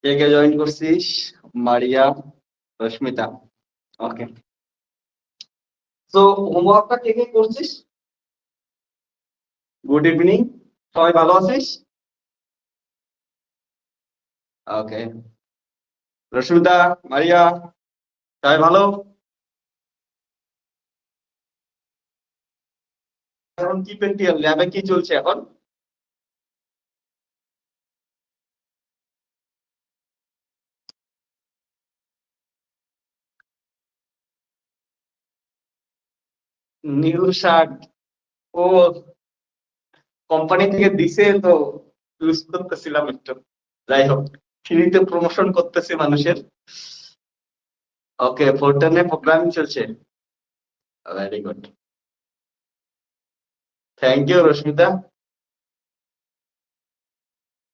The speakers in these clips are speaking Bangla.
কে কে জয়েন করছিস? মারিয়া, রশ্মিতা। ওকে, তো হোমওয়ার্কটা কে কে করছিস? গুড ইভিনিং, সবাই ভালো আছিস? ওকে, রশ্মিতা, মারিয়া, সবাই ভালো? এখন কি প্র্যাকটিক্যাল ল্যাবে কি চলছে এখন? New shirt? ও, কোম্পানি থেকে দিছে তো ইউজ করতেছিলাম একটু। যাই হোক, ফ্রিতে প্রমোশন করতেছি মানুষের। ওকে, ফোরটানে প্রোগ্রামিং চলছে। Very good, thank you Rashmita.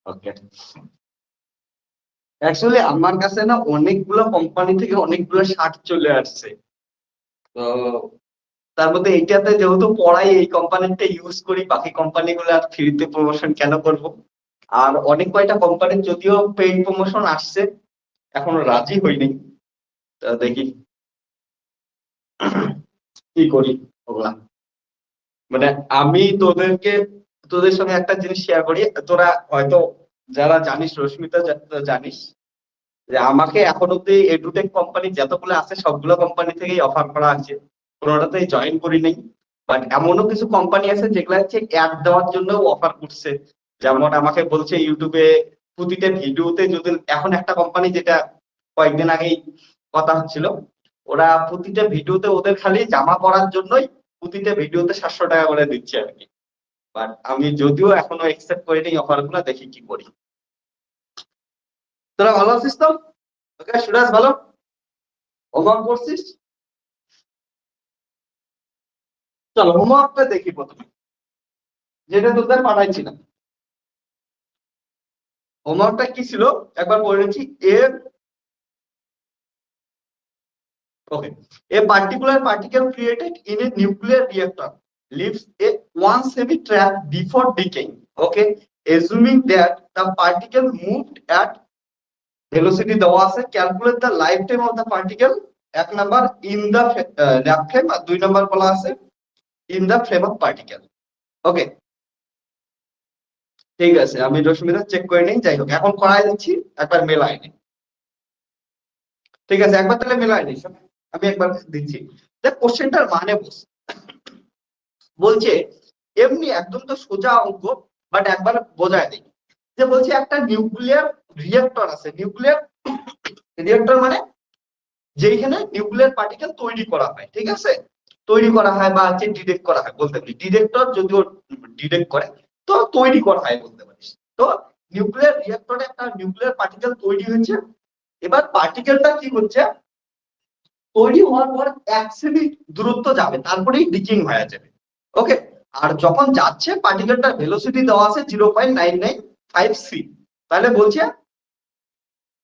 ওকে, অ্যাকচুয়ালি আমার কাছে না অনেকগুলো কোম্পানি থেকে অনেকগুলো শার্ট চলে আসছে। তো তার মধ্যে এইটাতে যেহেতু পড়াই এই কোম্পানিটা ইউজ করি, বাকি কোম্পানিগুলো আর ফ্রিতে প্রমোশন কেন করব? আর অনেক কয়টা কোম্পানির যদিও পেইড প্রমোশন আসছে, এখনো রাজি হইনি। তা দেখি কি করি ওগুলা। মানে আমি তোদের সঙ্গে একটা জিনিস শেয়ার করি। তোরা হয়তো যারা জানিস, রশ্মিতা জানিস যে আমাকে এখন অব্দি এডুটেক কোম্পানি যতগুলো আছে সবগুলো কোম্পানি থেকেই অফার করা আছে, কোনোটাতেই জয়েন করি নাই। বাট এমনও কিছু কোম্পানি আছে যেগুলো হচ্ছে অ্যাড দেওয়ার জন্য অফার করছে। যেমন আমাকে বলছে ইউটিউবে প্রতিটা ভিডিওতে, যদি এখন একটা কোম্পানি যেটা কয়েকদিন আগেই কথা হচ্ছিল, ওরা প্রতিটা ভিডিওতে ওদের খালি জামা পরার জন্যই প্রতিটা ভিডিওতে 700 টাকা করে দিচ্ছে আর কি। বাট আমি যদিও এখনো একসেপ্ট করিনি অফার গুলা, দেখি কি করি। তোরা ভালো আছিস তো? ওকে, সুরাজ ভালো? হোমওয়ার্ক করছিস? চলো হোমওয়ার্কটা দেখি প্রথমে, যেটা তোদের পাঠাইছিলাম। হোমওয়ার্কটা কি ছিল একবার পড়ে নিচ্ছি। এ ওকে, a particular particle created in a nuclear reactor leaves a one semi trap before decaying. Okay, assuming that the particle moved at velocity দেওয়া আছে, calculate the lifetime of the particle। এক number in the lab frame, আর 2 নাম্বার বলা আছে in the frame of particle. Okay, ঠিক আছে, আমি রশ্মিতা চেক করে নিই। যাই হোক, এখন করাই দিচ্ছি, একবার মেলাই নি। ঠিক আছে, একবার তাহলে মেলাই নি, আমি একবার দিচ্ছি। দেখ কোশ্চেনটার মানে বলছে এমনি একদম তো সোজা অঙ্ক, বাট একবার বোঝায় দিই। যে বলছে একটা নিউক্লিয়ার রিয়েক্টর আছে। নিউক্লিয়ার রিয়েক্টর মানে যেখানে নিউক্লিয়ার পার্টিকেল তৈরি করা হয়, ঠিক আছে? তৈরি করা হয় বা হচ্ছে ডিটেক্ট করা হয় বলতে পারি। ডিটেক্টর যদিও ডিটেক্ট করে, তো তৈরি করা হয় বলতে পারিস। তো নিউক্লিয়ার রিয়েক্টরে একটা নিউক্লিয়ার পার্টিকেল তৈরি হয়েছে। এবার পার্টিকেলটা কি হচ্ছে, তৈরি হওয়ার পর 1 সেমি দূরত্ব যাবে, তারপরেই ডিকিং হয়ে যাবে। ওকে, আর যখন যাচ্ছে পার্টিকেলটার ভেলোসিটি দেওয়া আছে 0.9953। তাহলে বলছে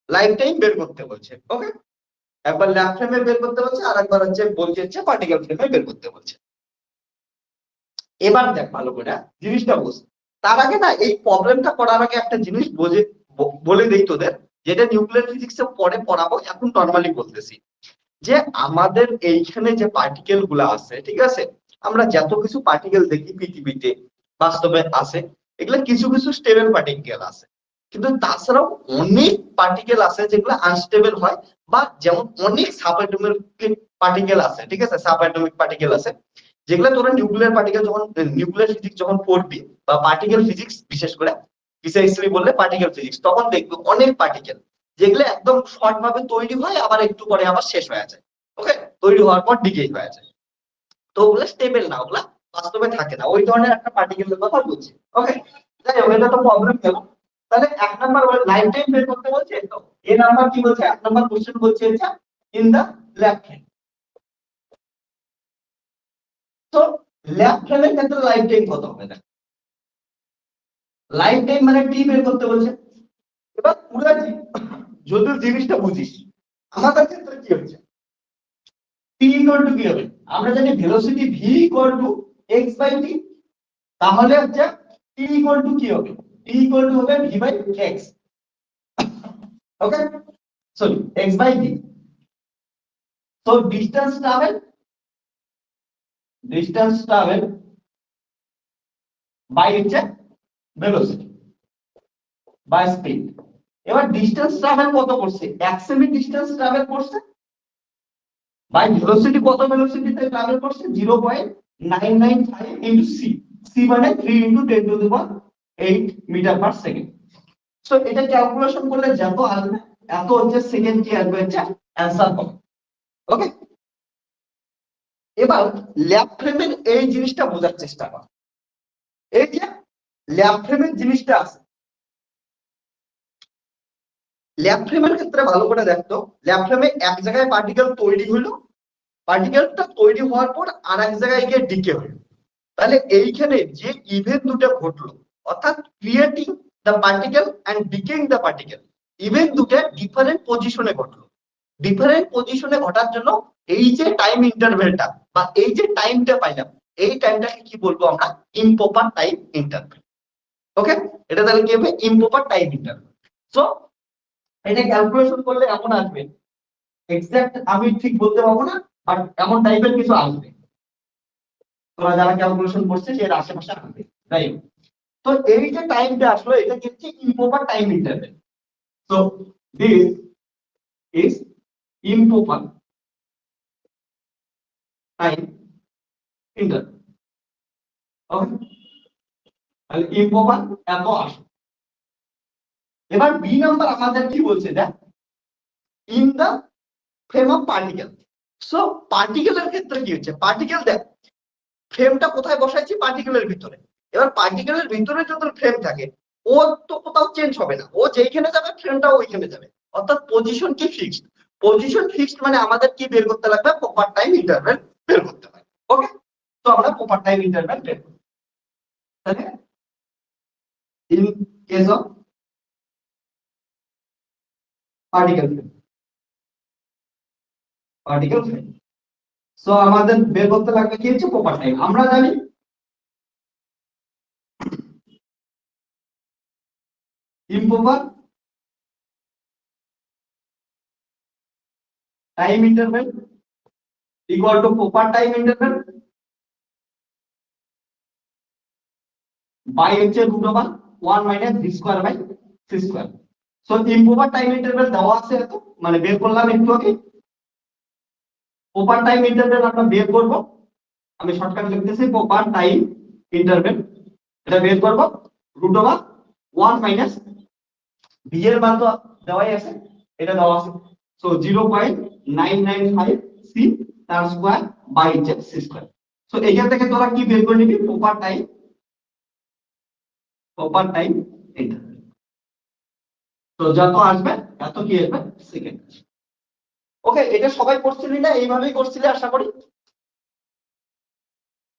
লাইফ টাইম বের করতে বলছে। ওকে, একবার ল্যাব ফ্রেমে বের করতে বলছে, আর একবার বলছে পার্টিকেল ফ্রেমে বের করতে বলছে। এবার দেখ ভালো করে জিনিসটা বুঝ। তার আগে না, এই প্রবলেমটা করার আগে একটা জিনিস বলে দেই তোদের, যেটা নিউক্লিয়ার ফিজিক্সে পরে পড়াবো, এখন নর্মালি বলতেছি। যে আমাদের এইখানে যে পার্টিকেল গুলা আছে, ঠিক আছে, আমরা যত কিছু পার্টিকেল দেখি পৃথিবীতে বাস্তবে আছে, এগুলা কিছু কিছু স্টেবল পার্টিকেল আছে। কিন্তু তাছাড়াও অনেক পার্টিকেল আছে যেগুলো আনস্টেবল হয়, বা যেমন অনেক সাবঅ্যাটমিক পার্টিকেল আছে, ঠিক আছে, সাবঅ্যাটমিক পার্টিকেল আছে, যেগুলো তোরা নিউক্লিয়ার পার্টিকেল যখন নিউক্লিয়ার ফিজিক্স যখন পড়বি, বা পার্টিকেল ফিজিক্স বিশেষ করে প্রিসাইসলি বললে পার্টিকেল ফিজিক্স, তখন দেখবি অনেক পার্টিকেল যেগুলো একদম শর্ট ভাবে তৈরি হয়, আবার একটু পরে আবার শেষ হয়ে যায়। ওকে, তৈরি হওয়ার পর ডিকেই হয়ে যায়। তো ওগুলো স্টেবল না, ওগুলা বাস্তবে থাকে না, ওই ধরনের একটা পার্টিকেলের কথা বলছি। ওকে, যাই হোক, এটা তো প্রবলেম গেল। তাহলে 1 নাম্বার লাইফ টাইম বের করতে বলছে। তো এ নাম্বার কি বলছে, 1 নাম্বার কোশ্চেন বলছে ইন দা ল্যাব ফ্রেম। তো ল্যাব ফ্রেমের ক্ষেত্রে লাইফ টাইম কত হবে না? লাইফ টাইম মানে টি বের করতে বলছে। এবার পুরো যদি জিনিসটা বুঝিস, আমাদের ক্ষেত্রে কি হচ্ছে, টি ইকুয়াল টু কি হবে? আমরা জানি velocity V equal to X by T. তাহলে টি ইকুয়াল টু কি হবে? টি ইকুয়াল টু হবে V by X. Okay, so x by v, so distance travel by হচ্ছে velocity by speed। এবার ডিসটেন্স ট্রাভেল কত করছে, 1 সেমি ডিসটেন্স ট্রাভেল করছে বাই ভেলোসিটি, কত ভেলোসিটিতে ট্রাভেল করছে 0.995 ইনটু সি, সি মানে 3 into 10 to the power 8 metre per second. So এটা ক্যালকুলেশন করলে যত আসবে এত হচ্ছে সেকেন্ড কি আসবে হচ্ছে অ্যানসার হবে। ওকে, এবার ল্যাব ফ্রেমের এই জিনিসটা বোঝার চেষ্টা কর। এই যে ল্যাব ফ্রেমের জিনিসটা আছে, ল্যাব ফ্রেমের ক্ষেত্রে ভালো করে দেখতো, ল্যাব ফ্রেমে এক জায়গায় পার্টিকেল তৈরি হলো, পার্টিকেলটা তৈরি হওয়ার পর আর এক জায়গায় গিয়ে ডিকে হলো। তাহলে এইখানে যে ইভেন্ট দুটো ঘটলো, অর্থাৎ creating the particle and decaying the particle, event দুটো ডিফারেন্ট পজিশনে ঘটলো। ডিফারেন্ট পজিশনে ঘটার জন্য এই যে টাইম ইন্টারভেলটা বা এই যে টাইমটা পাইলাম, এই টাইমটাকে কি বলবো আমরা, ইমপ্রপার টাইম ইন্টারভেল। ওকে, এটা তাহলে কি হবে, ইমপ্রপার টাইম ইন্টারভেল। সো এটা ক্যালকুলেশন করলে এমন আসবে, এক্সাক্ট আমি ঠিক বলতে পারবো না, বাট এমন টাইপের কিছু আসবে, তোমরা যারা ক্যালকুলেশন করছে এর আশেপাশে আসবে, তাই। তো এই যে টাইমটা আসলো এটা হচ্ছে improper time interval. So this is improper time interval. Okay, তাহলে ইমপ্রপার এত আসে। এবার বি নাম্বার আমাদের কি বলছে, দেখ in the frame of particle. So পার্টিকেলের ক্ষেত্রে কি হচ্ছে, পার্টিকেল দেখ ফ্রেমটা কোথায় বসাইছি, পার্টিকেলের ভিতরে। এবার পার্টিকেলের ভিতরে যখন ফ্রেম থাকে ও তো কোথাও চেঞ্জ হবে না, ও যেখানে যাবে ফ্রেমটা ওইখানে যাবে, অর্থাৎ পজিশন কি ফিক্সড। পজিশন ফিক্সড মানে আমাদের কি বের করতে লাগবে, প্রপার টাইম ইন্টারভ্যাল বের করতে হবে। ওকে, তো আমরা প্রপার টাইম ইন্টারভ্যাল বের করব। তাহলে in case of particle frame, particle frame, so আমাদের বের করতে লাগবে কি হচ্ছে প্রপার টাইম। আমরা জানি improper time interval equal to proper time interval by হচ্ছে √1 minus v square by c square। So improper time interval দেওয়া আছে, এত মানে বের করলাম একটু আগে। প্রপার টাইম ইন্টারভ্যাল আমরা বের করব, আমি শর্টকাট লিখতেছি, প্রপার টাইম ইন্টারভ্যাল এটা বের করব √1 মাইনাস v এর মান তো দেওয়াই আছে, এটা দেওয়া আছে। সো 0.995 c তার square by c square. So এইখান থেকে তোরা কি বের করে নিবি, প্রপার টাইম ইন্টারভ্যাল। তো যত আসবে এত কি আসবে সেকেন্ড। ওকে, এটা সবাই করছিলি না, এইভাবেই করছিলি আশা করি।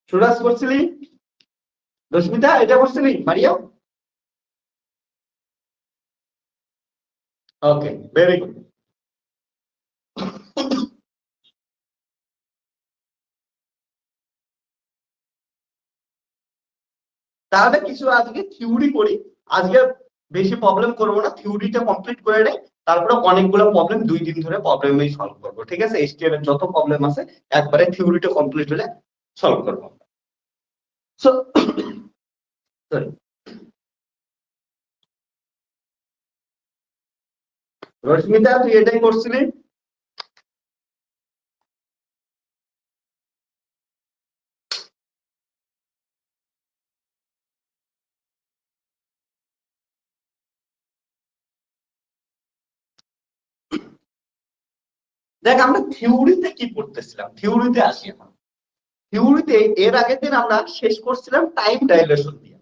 সুরাজ করছিলি, রশ্মিতা এটা করছিলি, মারিয়াও। ওকে, ভেরি গুড। তাহলে কিছু আজকে থিওরি করি, আজকে বেশি প্রবলেম করবো না, থিওরিটা কমপ্লিট করে নেই, তারপরে অনেকগুলো প্রবলেম 2 দিন ধরে প্রবলেমই সলভ করবো। ঠিক আছে, এসটিএম এর যত প্রবলেম আছে একবারে থিওরিটা কমপ্লিট হলে সলভ করবো। সো সরি, রশ্মিতা তুই এটাই করছিলি। দেখ আমরা থিওরিতে কি পড়তেছিলাম, থিওরিতে আসি এখন। থিওরিতে এর আগের দিন আমরা শেষ করছিলাম টাইম ডাইলেশন দিয়ে,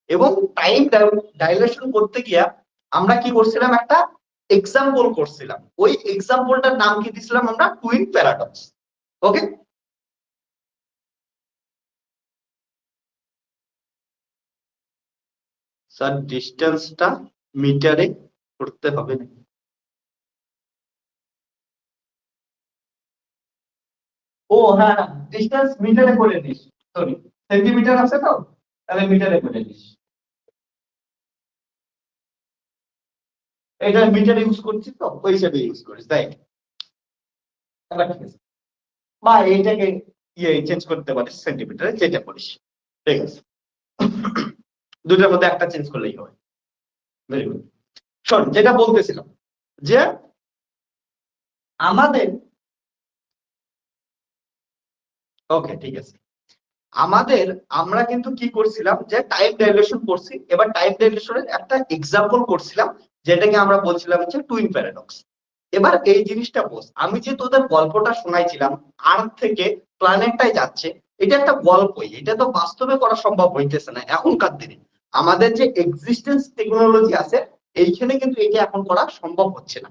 এবং টাইম ডাইলেশন করতে গিয়ে আমরা কি করছিলাম, একটা এক্সাম্পল করছিলাম। ওই এক্সাম্পলটার নাম কি দিছিলাম আমরা, টুইন প্যারাডক্স। ওকে, স্যার ডিসটেন্সটা মিটারে করতে হবে না? ও হ্যাঁ, ডিসটেন্স মিটারে করে নিস, সরি সেন্টিমিটার আছে তো, তাহলে মিটারে করে নিস। এটা মিটার ইউজ করছি তো ওই হিসাবে ইউজ করিস, তাই বা এইটাকে চেঞ্জ করতে পারিস সেন্টিমিটারে, যেটা করিস, ঠিক আছে। দুটার মধ্যে একটা চেঞ্জ করলেই হবে। Very good. শোন, যেটা বলতেছিলাম যে আমাদের, ওকে ঠিক আছে, আমরা কিন্তু কি করছিলাম যে টাইম ডাইলেশন করছি। এবার টাইম ডাইলেশনের একটা এক্সাম্পল করছিলাম, যেটাকে আমরা বলছিলাম হচ্ছে টুইন প্যারাডক্স। এবার এই জিনিসটা বোঝ, আমি যে তোদের গল্পটা শোনাইছিলাম আর্থ থেকে প্ল্যানেটটায় যাচ্ছে, এটা একটা গল্পই, এটা তো বাস্তবে করা সম্ভব হইতেছে না এখনকার দিনে। আমাদের যে এক্সিস্টেন্স টেকনোলজি আছে এইখানে কিন্তু এটা এখন করা সম্ভব হচ্ছে না।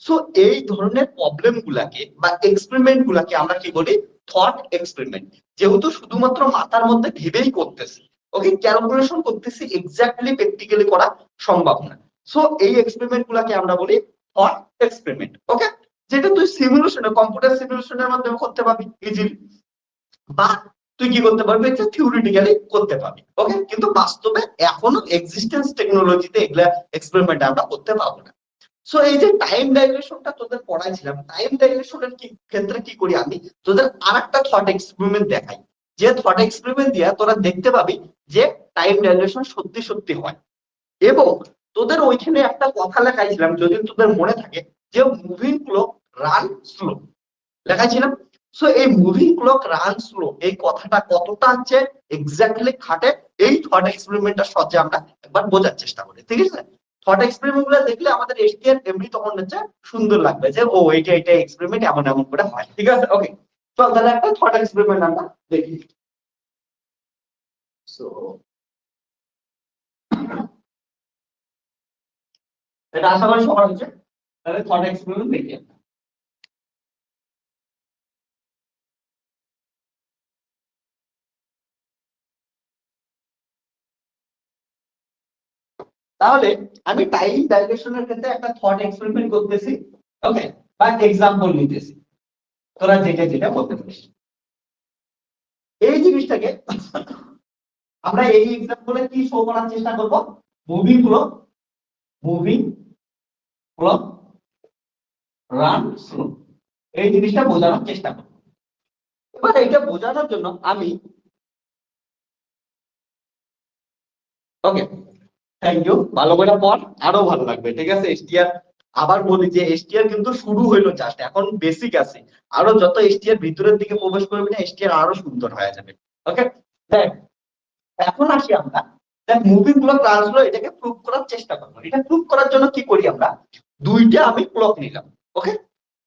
সো এই ধরনের প্রবলেম গুলাকে বা এক্সপেরিমেন্ট গুলাকে আমরা কি বলি, থট এক্সপেরিমেন্ট। যেহেতু শুধুমাত্র মাথার মধ্যে ভেবেই করতেছি, ওকে, ক্যালকুলেশন করতেছি, এক্স্যাক্টলি প্র্যাকটিক্যালি করা সম্ভব না। সো এই এক্সপেরিমেন্ট গুলাকে আমরা বলি থট এক্সপেরিমেন্ট, ওকে, যেটা তুই সিমুলেশনে, কম্পিউটার সিমুলেশনের মাধ্যমে করতে পারবি ইজিলি, বা তুই কি করতে পারবি, এটা থিওরিটিক্যালি করতে পারবি, ওকে। কিন্তু বাস্তবে এখনো এক্সিস্টেন্স টেকনোলজিতে এগুলা এক্সপেরিমেন্ট আমরা করতে পারবো না। সো এই যে টাইম ডাইলেশনটা তোদের পড়াইছিলাম, টাইম ডাইলেশনের ক্ষেত্রে কি করি, আমি তোদের আরেকটা থট এক্সপেরিমেন্ট দেখাই, যে থট এক্সপেরিমেন্ট দিয়া তোরা দেখতে পাবি যে টাইম ডাইলেশন সত্যি সত্যি হয়। এবং তোদের ওইখানে একটা কথা লেখাইছিলাম, যদি তোদের মনে থাকে, যে মুভিং ক্লক রান স্লো লেখাইছিলাম। সো এই মুভিং ক্লক রান স্লো এই কথাটা কতটা হচ্ছে এক্স্যাক্টলি খাটে, এই থট এক্সপেরিমেন্টটার সাহায্যে আমরা একবার বোঝার চেষ্টা করি, ঠিক আছে। থট এক্সপেরিমেন্ট গুলো দেখলে আমাদের এসটিআর এমনি তখন হচ্ছে সুন্দর লাগবে, যে ও এটা এক্সপেরিমেন্ট এমন এমন করে হয়, ঠিক আছে। ওকে, চল তাহলে একটা থট এক্সপেরিমেন্ট আমরা দেখি। সো এটা আশা করি সবার হচ্ছে, তাহলে থট এক্সপেরিমেন্ট দেখি আমরা। তাহলে আমি টাইম ডাইলেশনের ক্ষেত্রে একটা থট এক্সপেরিমেন্ট করতেছি, ওকে, বা এক্সাম্পল নিতেছি, তোরা যেটা যেটা বলতে পারিস। এই জিনিসটাকে আমরা এই এক্সাম্পলে কি শো করার চেষ্টা করব, moving clock, moving clock run slow, এই জিনিসটা বোঝানোর চেষ্টা করব। এবার এটা বোঝানোর জন্য আমি, ওকে, থ্যাংক ইউ, ভালো করে পড়, আরো ভালো লাগবে, ঠিক আছে। এসটিআর আবার বলি যে এসটিআর কিন্তু শুরু হইলো জাস্ট, এখন বেসিক আছে, আরো যত এসটিআর ভিতরের দিকে প্রবেশ করবে না এসটিআর আরো সুন্দর হয়ে যাবে, ওকে। দেখ এখন আসি আমরা, দেখ মুভিং ক্লক রান স্লো এটাকে প্রুভ করার চেষ্টা করবো। এটা প্রুভ করার জন্য কি করি আমরা, দুইটা আমি ক্লক নিলাম, ওকে,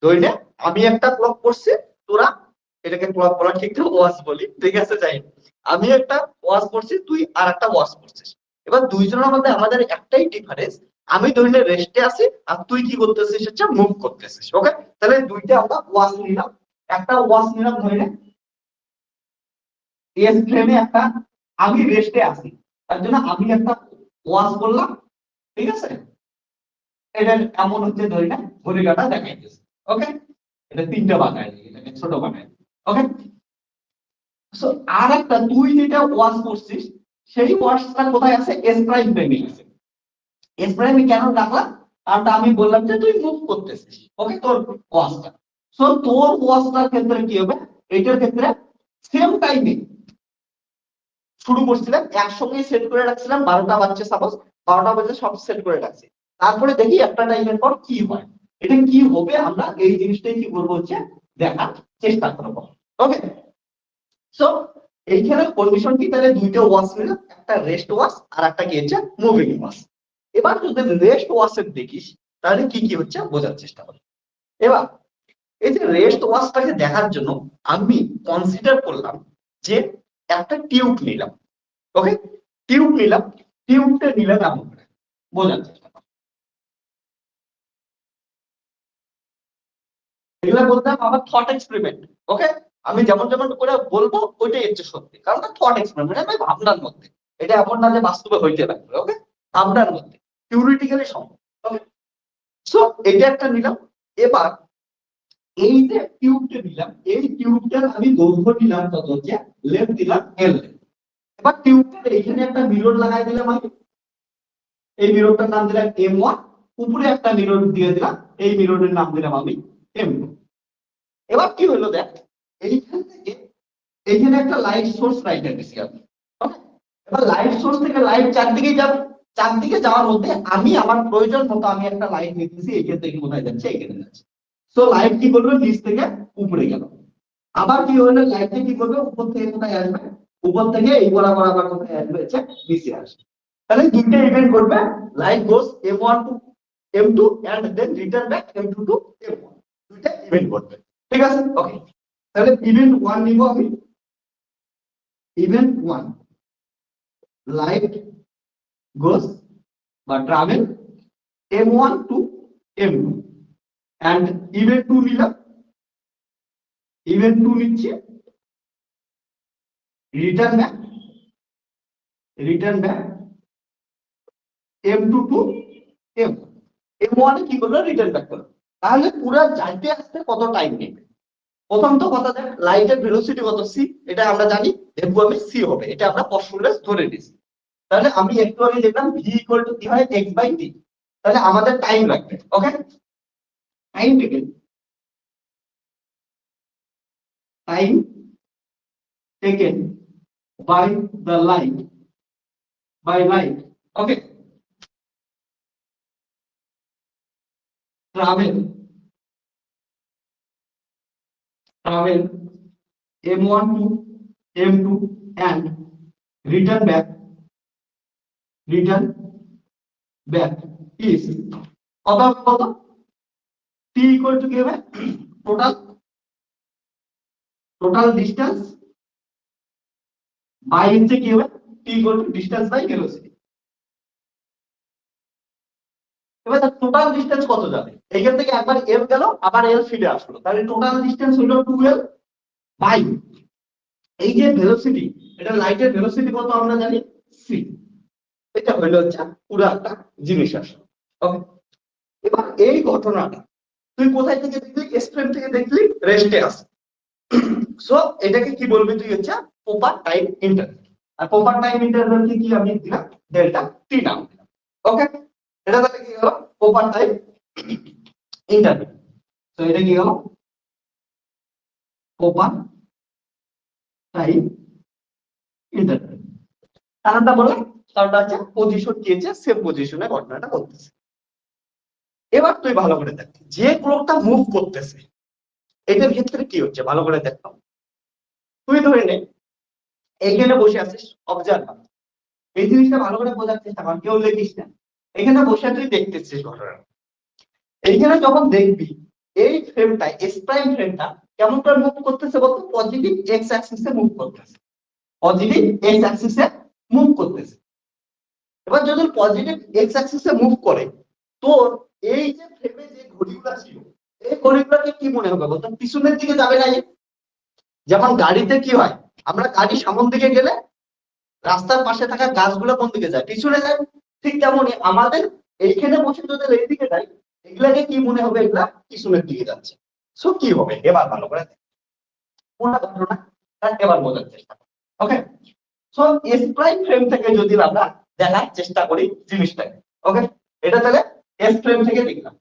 ধরে আমি একটা ক্লক করছি, তোরা এটাকে ক্লক বলা ঠিক না, ওয়াচ বলি, ঠিক আছে। যাই, আমি একটা ওয়াচ করছি, তুই আর একটা ওয়াচ করছিস। এবার দুইজনের মধ্যে আমাদের একটাই ডিফারেন্স, আমি ধরে রেস্টে আছি আর তুই কি করতেছিস হচ্ছে মুভ করতেছিস, ওকে। তাহলে দুইটা আমরা ওয়াচ নিলাম, একটা ওয়াচ নিলাম ধরে এস ফ্রেমে, একটা আমি রেস্টে আছি তার জন্য আমি একটা ওয়াচ বললাম, ঠিক আছে। এটা এমন হচ্ছে ধরে ঘড়ি কাঁটা দেখাইতেছে, ওকে। এটা তিনটা বানায়, এটাকে ছোট বানায়, ওকে। সো আর একটা তুই যেটা ওয়াচ করছিস সেই ওয়াচটা কোথায় আছে, এস প্রাইম ফ্রেমে আছে। এস প্রাইমে কেন রাখলাম, কারণ আমি বললাম যে তুই মুভ করতেছিস, ওকে, তোর ওয়াচটা। সো তোর ওয়াচটার ক্ষেত্রে কি হবে, এটার ক্ষেত্রে সেম টাইমে শুরু করছিলাম, একসঙ্গে সেট করে রাখছিলাম, 12টা বাজছে সাপোজ, 12টা বাজে সব সেট করে রাখছি। তারপরে দেখি একটা টাইমের পর কি হয়, এটা কি হবে আমরা এই জিনিসটাই কি করবো হচ্ছে দেখার চেষ্টা করবো, ওকে। সো এইখানে কন্ডিশন কি, তাহলে দুইটা ওয়াচ নিলাম, একটা রেস্ট ওয়াচ আর একটা কি হচ্ছে মুভিং ওয়াচ। এবার যদি রেস্ট ওয়াচের দেখিস তাহলে কি কি হচ্ছে বোঝার চেষ্টা করি। এবার এই যে রেস্ট ওয়াচটাকে দেখার জন্য আমি কনসিডার করলাম যে একটা টিউব নিলাম, ওকে, টিউব নিলাম, টিউবটা নিলাম এমন করে বোঝার চেষ্টা করি। এগুলা বলতাম আমার থট এক্সপেরিমেন্ট, ওকে। আমি যেমন যেমন করে বলবো ওইটাই হচ্ছে সত্যি, কারণ থট এক্সপেরিমেন্ট আমি ভাবনার মধ্যে, এটা এমন না যে বাস্তবে হইতে পারবে, ওকে, ভাবনার মধ্যে থিওরিটিক্যালি সম্ভব, ওকে। সো এটা একটা নিলাম। এবার এই যে টিউবটা নিলাম, এই টিউবটার আমি দৈর্ঘ্য নিলাম কত হচ্ছে, লেন্থ দিলাম এল। এবার টিউবটার এইখানে একটা মিরর লাগাই দিলাম আমি, এই মিররটার নাম দিলাম M1, উপরে একটা মিরর দিয়ে দিলাম, এই মিররের নাম দিলাম আমি M2। এবার কি হলো দেখ, এইখান থেকে এইখানে একটা লাইট সোর্স রাইটার দিছি আমি। এবার লাইট সোর্স থেকে লাইট চারদিকে যাবে, চারদিকে যাওয়ার মধ্যে আমি আমার প্রয়োজন মতো আমি একটা লাইট নিতেছি, এইখান থেকে কোথায় যাচ্ছে, এইখানে যাচ্ছে। সো লাইট কি করলো, নিচ থেকে উপরে গেল। আবার কি হলো, লাইটটা কি করবে, উপর থেকে কোথায় আসবে, উপর থেকে এই বরাবর আবার কোথায় আসবে, নিচে আসবে। তাহলে দুইটা ইভেন্ট ঘটবে, light goes M1 to M2 and then return back M2 to M1, দুইটা ইভেন্ট ঘটবে। ঠিক আছে, ওকে। তাহলে ইভেন্ট 1 নিব আমি। ইভেন্ট 1, লাইট গোস বা travel M1 to M2 and event 2 নিলাম। ইভেন্ট 2 নিচ্ছে return back M2 to M1 কি করলো, রিটার্ন ব্যাক করলো। তাহলে পুরো যাইতে আসতে কত টাইম নেবে? প্রথম তো কথা দেখ, লাইটের ভেলোসিটি কত, c, এটা আমরা জানি, দেখবো আমি c হবে, এটা আমরা পশ্চিমলেস ধরে নিছি। তাহলে আমি একটু আগে দেখলাম v ইকুয়াল টু কি হয়, x/t। তাহলে আমাদের টাইম লাগবে, okay. Time taken by the light, okay. travel M1 to M2 and return back is কত t equal to কি হবে, টোটাল ডিসটেন্স বাই হচ্ছে কি হবে, t equal to distance by velocity. এবার টোটাল ডিসটেন্স কত যাবে, এখান থেকে একবার l গেল, আবার l ফিরে আসলো, তাহলে টোটাল ডিসটেন্স হলো 2l বাই এই যে ভেলোসিটি, এটা লাইটের ভেলোসিটি কত আমরা জানি, c। এটা হলো পুরো একটা জিনিস আসলে, ওকে। এবার এই ঘটনাটা তুই কোথায় থেকে দেখলি, এক্সপ্রেম থেকে দেখলি, রেস্টে আছে। সো এটাকে কি বলবি তুই, প্রপার টাইম ইন্টারভ্যাল। আর প্রপার টাইম ইন্টারভ্যাল কি আমি দিলাম ডেল্টা টি নাম দিলাম, ওকে। এটা তাহলে কি হলো, প্রপার টাইম ইন্টারভ্যাল। তো এটা কি হলো, প্রপার টাইম ইন্টারভ্যাল। কারণটা বলে, কারণটা পজিশন কি সেম পজিশনে ঘটনাটা ঘটতেছে। এবার তুই ভালো করে দেখ, যে ক্লকটা মুভ করতেছে এটার ক্ষেত্রে কি হচ্ছে, ভালো করে দেখতাম। তুই ধরে নে এইখানে বসে আছিস, অবজারভার। এই জিনিসটা ভালো করে বোঝার চেষ্টা কর, কেউ লেখিস না। এখানে বসে তুই দেখতেছিস ঘটনা। এইখানে যখন দেখবি এই ফ্রেমটা, এস প্রাইম ফ্রেমটা কেমন করে মুভ করতেছে বলতো, পজিটিভ এক্স অ্যাক্সিসে মুভ করতেছে, পজিটিভ এক্স অ্যাক্সিসে মুভ করতেছে। এবার যদি পজিটিভ এক্স অ্যাক্সিসে মুভ করে, তোর এই যে ফ্রেমে যে ঘড়িগুলো ছিল, এই ঘড়িগুলোকে কি মনে হবে বলতো, পিছনের দিকে যাবে না। যেমন গাড়িতে কি হয়, আমরা গাড়ি সামনের দিকে গেলে রাস্তার পাশে থাকা গাছগুলো কোন দিকে যায়, পিছনে যায়। ঠিক তেমনই আমাদের এইখানে বসে যদি এই দিকে যাই, এগুলাকে কি মনে হবে, এগুলা পিছনের দিকে যাচ্ছে। সো কি হবে, এবার ভালো করে পুরো ঘটনা এবার বোঝার চেষ্টা করি, ওকে। সো এস প্রাইম ফ্রেম থেকে যদি আমরা দেখার চেষ্টা করি জিনিসটাকে, ওকে। এটা তাহলে এস ফ্রেম থেকে দেখলাম,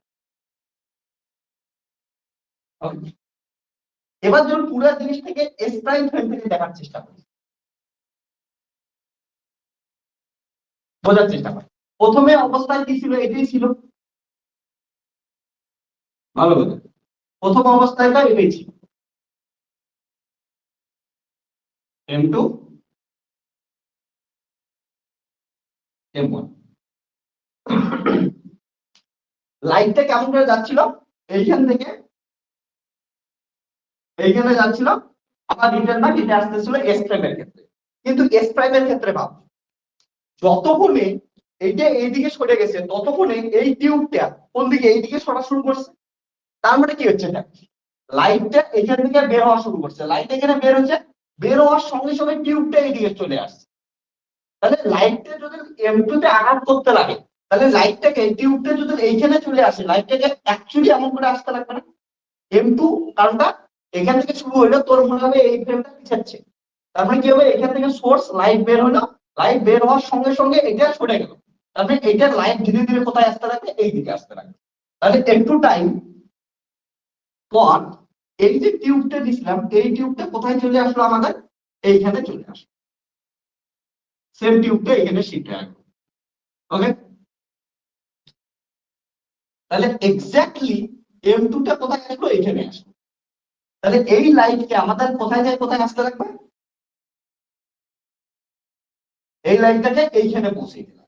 ওকে। এবার যখন পুরো জিনিসটাকে এস প্রাইম ফ্রেম থেকে দেখার চেষ্টা করি, বোঝার চেষ্টা করি। প্রথমে অবস্থায় কি ছিল, এটাই ছিল, ভালো করে প্রথম অবস্থায়টা এটাই ছিল, M2 M1। লাইটটা কেমন করে যাচ্ছিল, এইখান থেকে এইখানে যাচ্ছিল, আবার রিটার্ন ব্যাক এটা আসতেছিল এস প্রাইমের ক্ষেত্রে। কিন্তু এস প্রাইমের ক্ষেত্রে ভাব, যতক্ষণে এইটা এইদিকে সরে গেছে ততক্ষণে এই টিউবটা কোন দিকে, এইদিকে সরা শুরু করছে। তার মানে কি হচ্ছে, না লাইটটা এখান থেকে বের হওয়া শুরু করছে, লাইট এখানে বের হচ্ছে, বের হওয়ার সঙ্গে সঙ্গে টিউবটা এইদিকে চলে আসছে। তাহলে লাইটটা যদি M2 তে আঘাত করতে লাগে, তাহলে লাইটটাকে টিউবটা যদি এইখানে চলে আসে, লাইটটাকে অ্যাকচুয়ালি এমন করে আসতে লাগবে না M2, কারণটা এখান থেকে শুরু হইলো, তোর মনে হবে এই ফ্রেমটা পিছাচ্ছে। তার মানে কি হবে, এখান থেকে সোর্স লাইট বের হলো, লাইট বের হওয়ার সঙ্গে সঙ্গে এটা সরে গেল, তাহলে এইটার লাইট ধীরে ধীরে কোথায় আসতে লাগবে, এই দিকে আসতে লাগবে। তাহলে একটু টাইম পর এই যে টিউবটা দিছিলাম, এই টিউবটা কোথায় চলে আসলো আমাদের, এইখানে চলে আসলো। সেম টিউবটা এখানে শিফট হয়ে আসবে। ওকে, তাহলে এক্স্যাক্টলি M2 টা কোথায় আসলো, এখানে আসলো। তাহলে এই লাইটকে আমাদের কোথায় যায়, কোথায় আসতে লাগবে, এই লাইটটাকে এইখানে পৌঁছে দিলাম।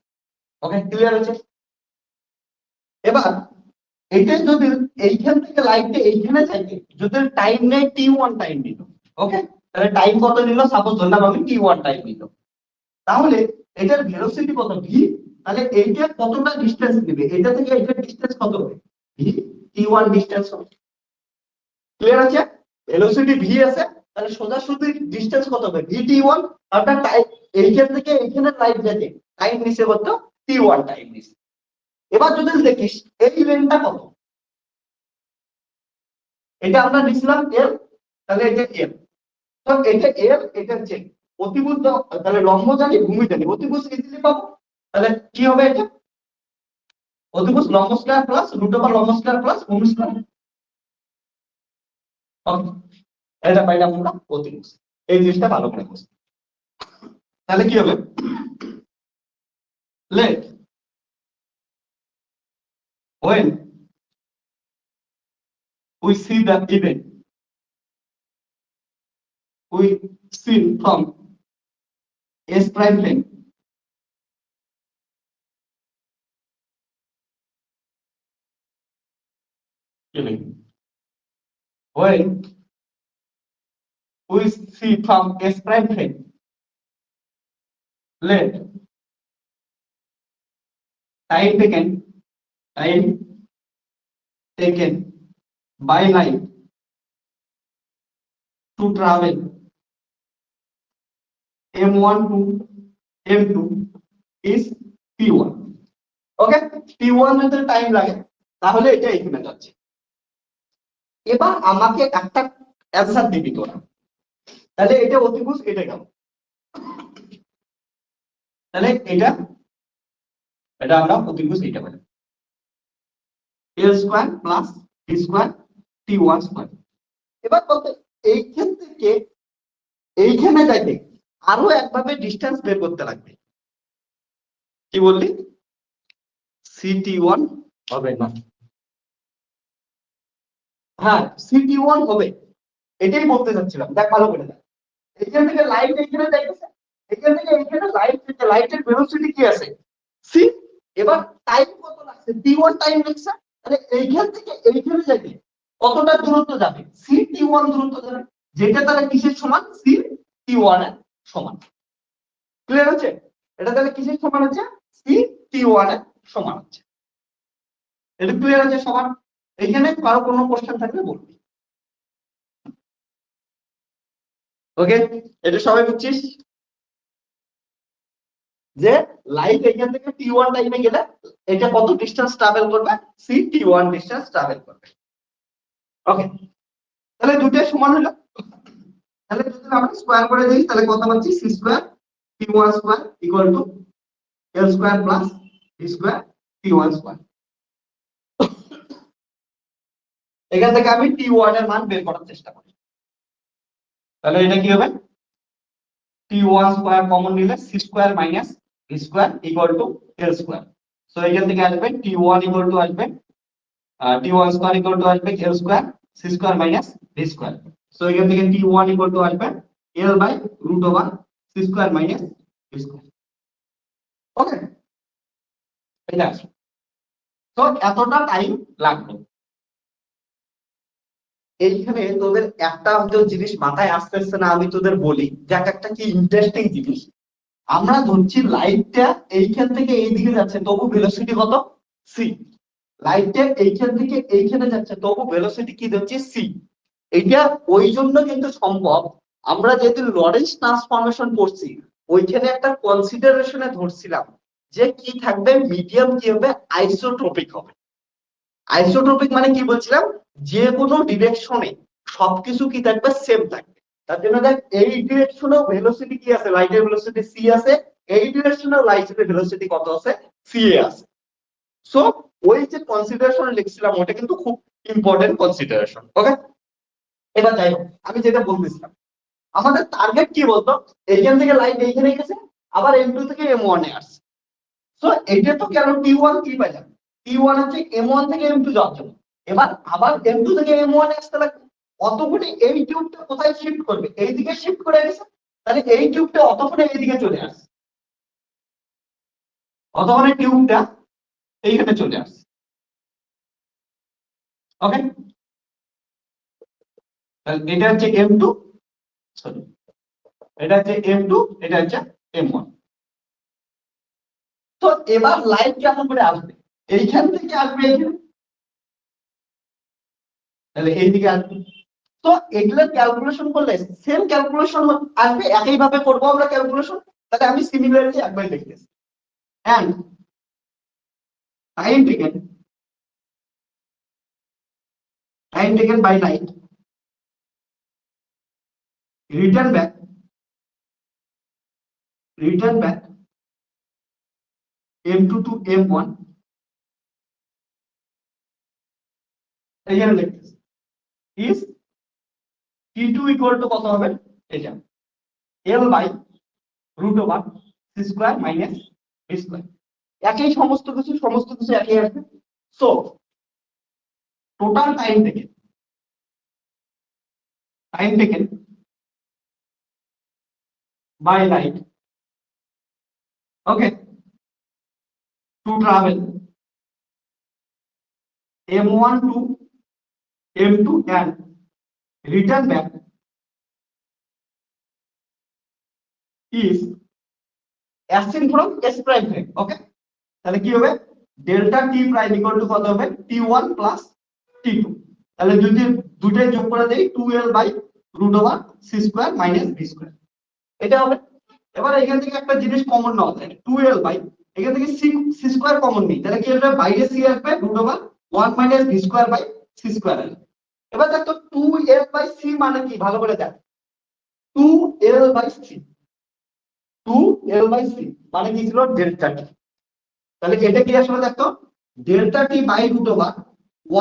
ওকে, ক্লিয়ার আছে? এবার এটা যদি এইখান থেকে লাইটটা এইখানে যাইতে যদি টাইম নেয় T1 টাইম নিল, ওকে, তাহলে টাইম কত নিল, সাপোজ ধরলাম আমি T1 টাইম নিল, তাহলে এটার ভেলোসিটি কত, v। তাহলে এইটা কতটা ডিসটেন্স নেবে, এটা থেকে এইটার ডিসটেন্স কত হবে, v T1 ডিসটেন্স হবে। ক্লিয়ার আছে? ভেলোসিটি v আছে, তাহলে সোজাসুজি ডিসটেন্স কত হবে, v T1। অর্থাৎ টাইম এইখান থেকে এইখানে লাইট যেতে টাইম নিছে কত, T1 টাইম নিছে। এবার যদি দেখিস এই লেনটা কত, এটা আমরা নিছিলাম l, তাহলে এটা l, তো এটা l, এটা হচ্ছে অতিভুজ, তাহলে লম্ব জানি ভূমি জানি, অতিভুজ ইজিলি পাবো। তাহলে কি হবে, এটা অতিভুজ লম্ব স্কয়ার প্লাস রুট ওভার লম্ব স্কয়ার প্লাস ভূমি স্কয়ার। ওকে, এটা পাইলাম আমরা অতিভুজ। এই জিনিসটা ভালো করে বুঝতে, তাহলে কি হবে, let when we see the event we see from S prime plane when we see from S prime plane, let time taken by light to travel M1 to M2 is P1. Okay, P1 যদি টাইম লাগে তাহলে এটা এখানে যাচ্ছে। এবার আমাকে একটা অ্যানসার দিবি তোরা, তাহলে এটা অতিভুজ, এটা কেমন, তাহলে এটা আমরা অতিভুজ এটা বলি l square plus d square T1 square. এবার বলতে এইখান থেকে এইখানে যাইতে আরো একভাবে ডিসটেন্স বের করতে লাগবে, কি বললি, CT1 হবে না, হ্যাঁ CT1 হবে, এটাই বলতে চাচ্ছিলাম। দেখ ভালো করে দেখ, এখান থেকে লাইট এখানে যাইতেছে, এখান থেকে এখানে লাইটের ভেলোসিটি কি আছে, c। এবার টাইম কত লাগছে, T1 টাইম লাগছে, তাহলে এইখান থেকে এইখানে যাইতে কতটা দূরত্ব যাবে, CT1 দূরত্ব যাবে, যেটা তাহলে কিসের সমান, CT1 এর সমান। ক্লিয়ার আছে? এটা তাহলে কিসের সমান আছে, CT1 এর সমান আছে। এটা ক্লিয়ার আছে সবার? এইখানে কারো কোনো কোশ্চেন থাকলে বলবি। ওকে, এটা সবাই বুঝছিস যে লাইট এখান থেকে T1 টাইমে গেলে এটা কত ডিসটেন্স ট্রাভেল করবে, CT1 ডিসটেন্স ট্রাভেল করবে। ওকে, তাহলে দুটোই সমান হলো। তাহলে যদি আমরা স্কয়ার করে দিই তাহলে কত পাচ্ছি, c square T1 square equal to l square plus d square T1 square. এখান থেকে আমি T1 এর মান বের করার চেষ্টা করি, তাহলে এটা কি হবে, T1 স্কয়ার কমন নিলে c square minus d square equal to l square. So এখান থেকে আসবে T1 ইকুয়াল টু আসবে T1 স্কয়ার ইকুয়াল টু আসবে l square c square minus d square. So এখান থেকে T1 ইকুয়াল টু আসবে l by root over c square minus d square. Okay, এটা আসবে। তো এতটা টাইম লাগবে। এইখানে তোদের একটা জিনিস মাথায় আসতেছে না, আমি তোদের বলি, দেখ একটা কি ইন্টারেস্টিং জিনিস। আমরা ধরছি লাইটটা এইখান থেকে এইদিকে যাচ্ছে, তবু ভেলোসিটি কত, c। লাইটটা এইখান থেকে এইখানে যাচ্ছে, তবু ভেলোসিটি কি ধরছি, c। এইটা ওই জন্য কিন্তু সম্ভব, আমরা যেদিন লরেন্স ট্রান্সফরমেশন করছি ওইখানে একটা কনসিডারেশনে ধরছিলাম যে কি থাকবে, মিডিয়াম কি হবে, আইসোট্রপিক হবে। আইসোট্রপিক মানে কি বলছিলাম, যে কোনো ডিরেকশনে সবকিছু কি থাকবে, সেম থাকবে। তার জন্য দেখ এই ডিরেকশনেও ভেলোসিটি কি আছে, লাইটের ভেলোসিটি c আছে, এই ডিরেকশনাল লাইটের ভেলোসিটি কত আছে, সিএ আছে। সো ওই যে কনসিডারেশন লিখছিলাম ওটা কিন্তু খুব ইম্পর্টেন্ট কনসিডারেশন। ওকে, এবার যাই হোক, আমি যেটা বলতেছিলাম আমাদের টার্গেট কি বলতো, এইখান থেকে লাইট এইখানে গেছে, আবার M2 থেকে M1 এ আসছে। সো এটা তো কেন T1 কি পাইলাম, T1 হচ্ছে M1 থেকে M2 যাওয়ার জন্য, এবার আবার M2 থেকে M1 এ আসতে লাগবে, অতক্ষণে এই টিউবটা কোথায় শিফট করবে, এইদিকে শিফট করে গেছে, তাহলে এই টিউবটা অতক্ষণে এইদিকে চলে আসছে, অতক্ষণে টিউবটা এইখানে চলে আসছে। ওকে, এটা হচ্ছে M2, সরি এটা হচ্ছে M2, এটা হচ্ছে M1। তো এবার লাইট কেমন করে আসবে, এইখান থেকে আসবে এইখানে, তাহলে এইদিকে আসবে। তো এগুলো ক্যালকুলেশন করলে সেম ক্যালকুলেশন আসবে, একই ভাবে করবো আমরা ক্যালকুলেশন। তাহলে আমি সিমিলারলি একবার লিখতেছি, and time taken by light return back M2 to M1 এখানে লিখতেছি is T2 equal to কত হবে, এটা L by root over c square minus b square, একই সমস্ত কিছু একই আসবে। So total time taken by light, okay, to travel M1 to M2 and return back is as seen from s prime frame। ওকে, তাহলে কি হবে, delta T prime equal to কত হবে, T1 প্লাস T2, তাহলে যদি দুটোই যোগ করে দেই 2L by root over c square minus b square, এটা হবে। এবার এখান থেকে একটা জিনিস কমন নাও যায়, 2L বাই এখান থেকে c স্কয়ার কমন নেই, তাহলে কি হবে, বাইরে c আসবে root over 1 minus b square by c square. এবার দেখো 2L বাই c মানে কি, ভালো করে দেখ, 2L by c, 2L by c মানে কি ছিল, ডেল্টা টি। তাহলে এটা কি আসলে দেখো, delta T by root over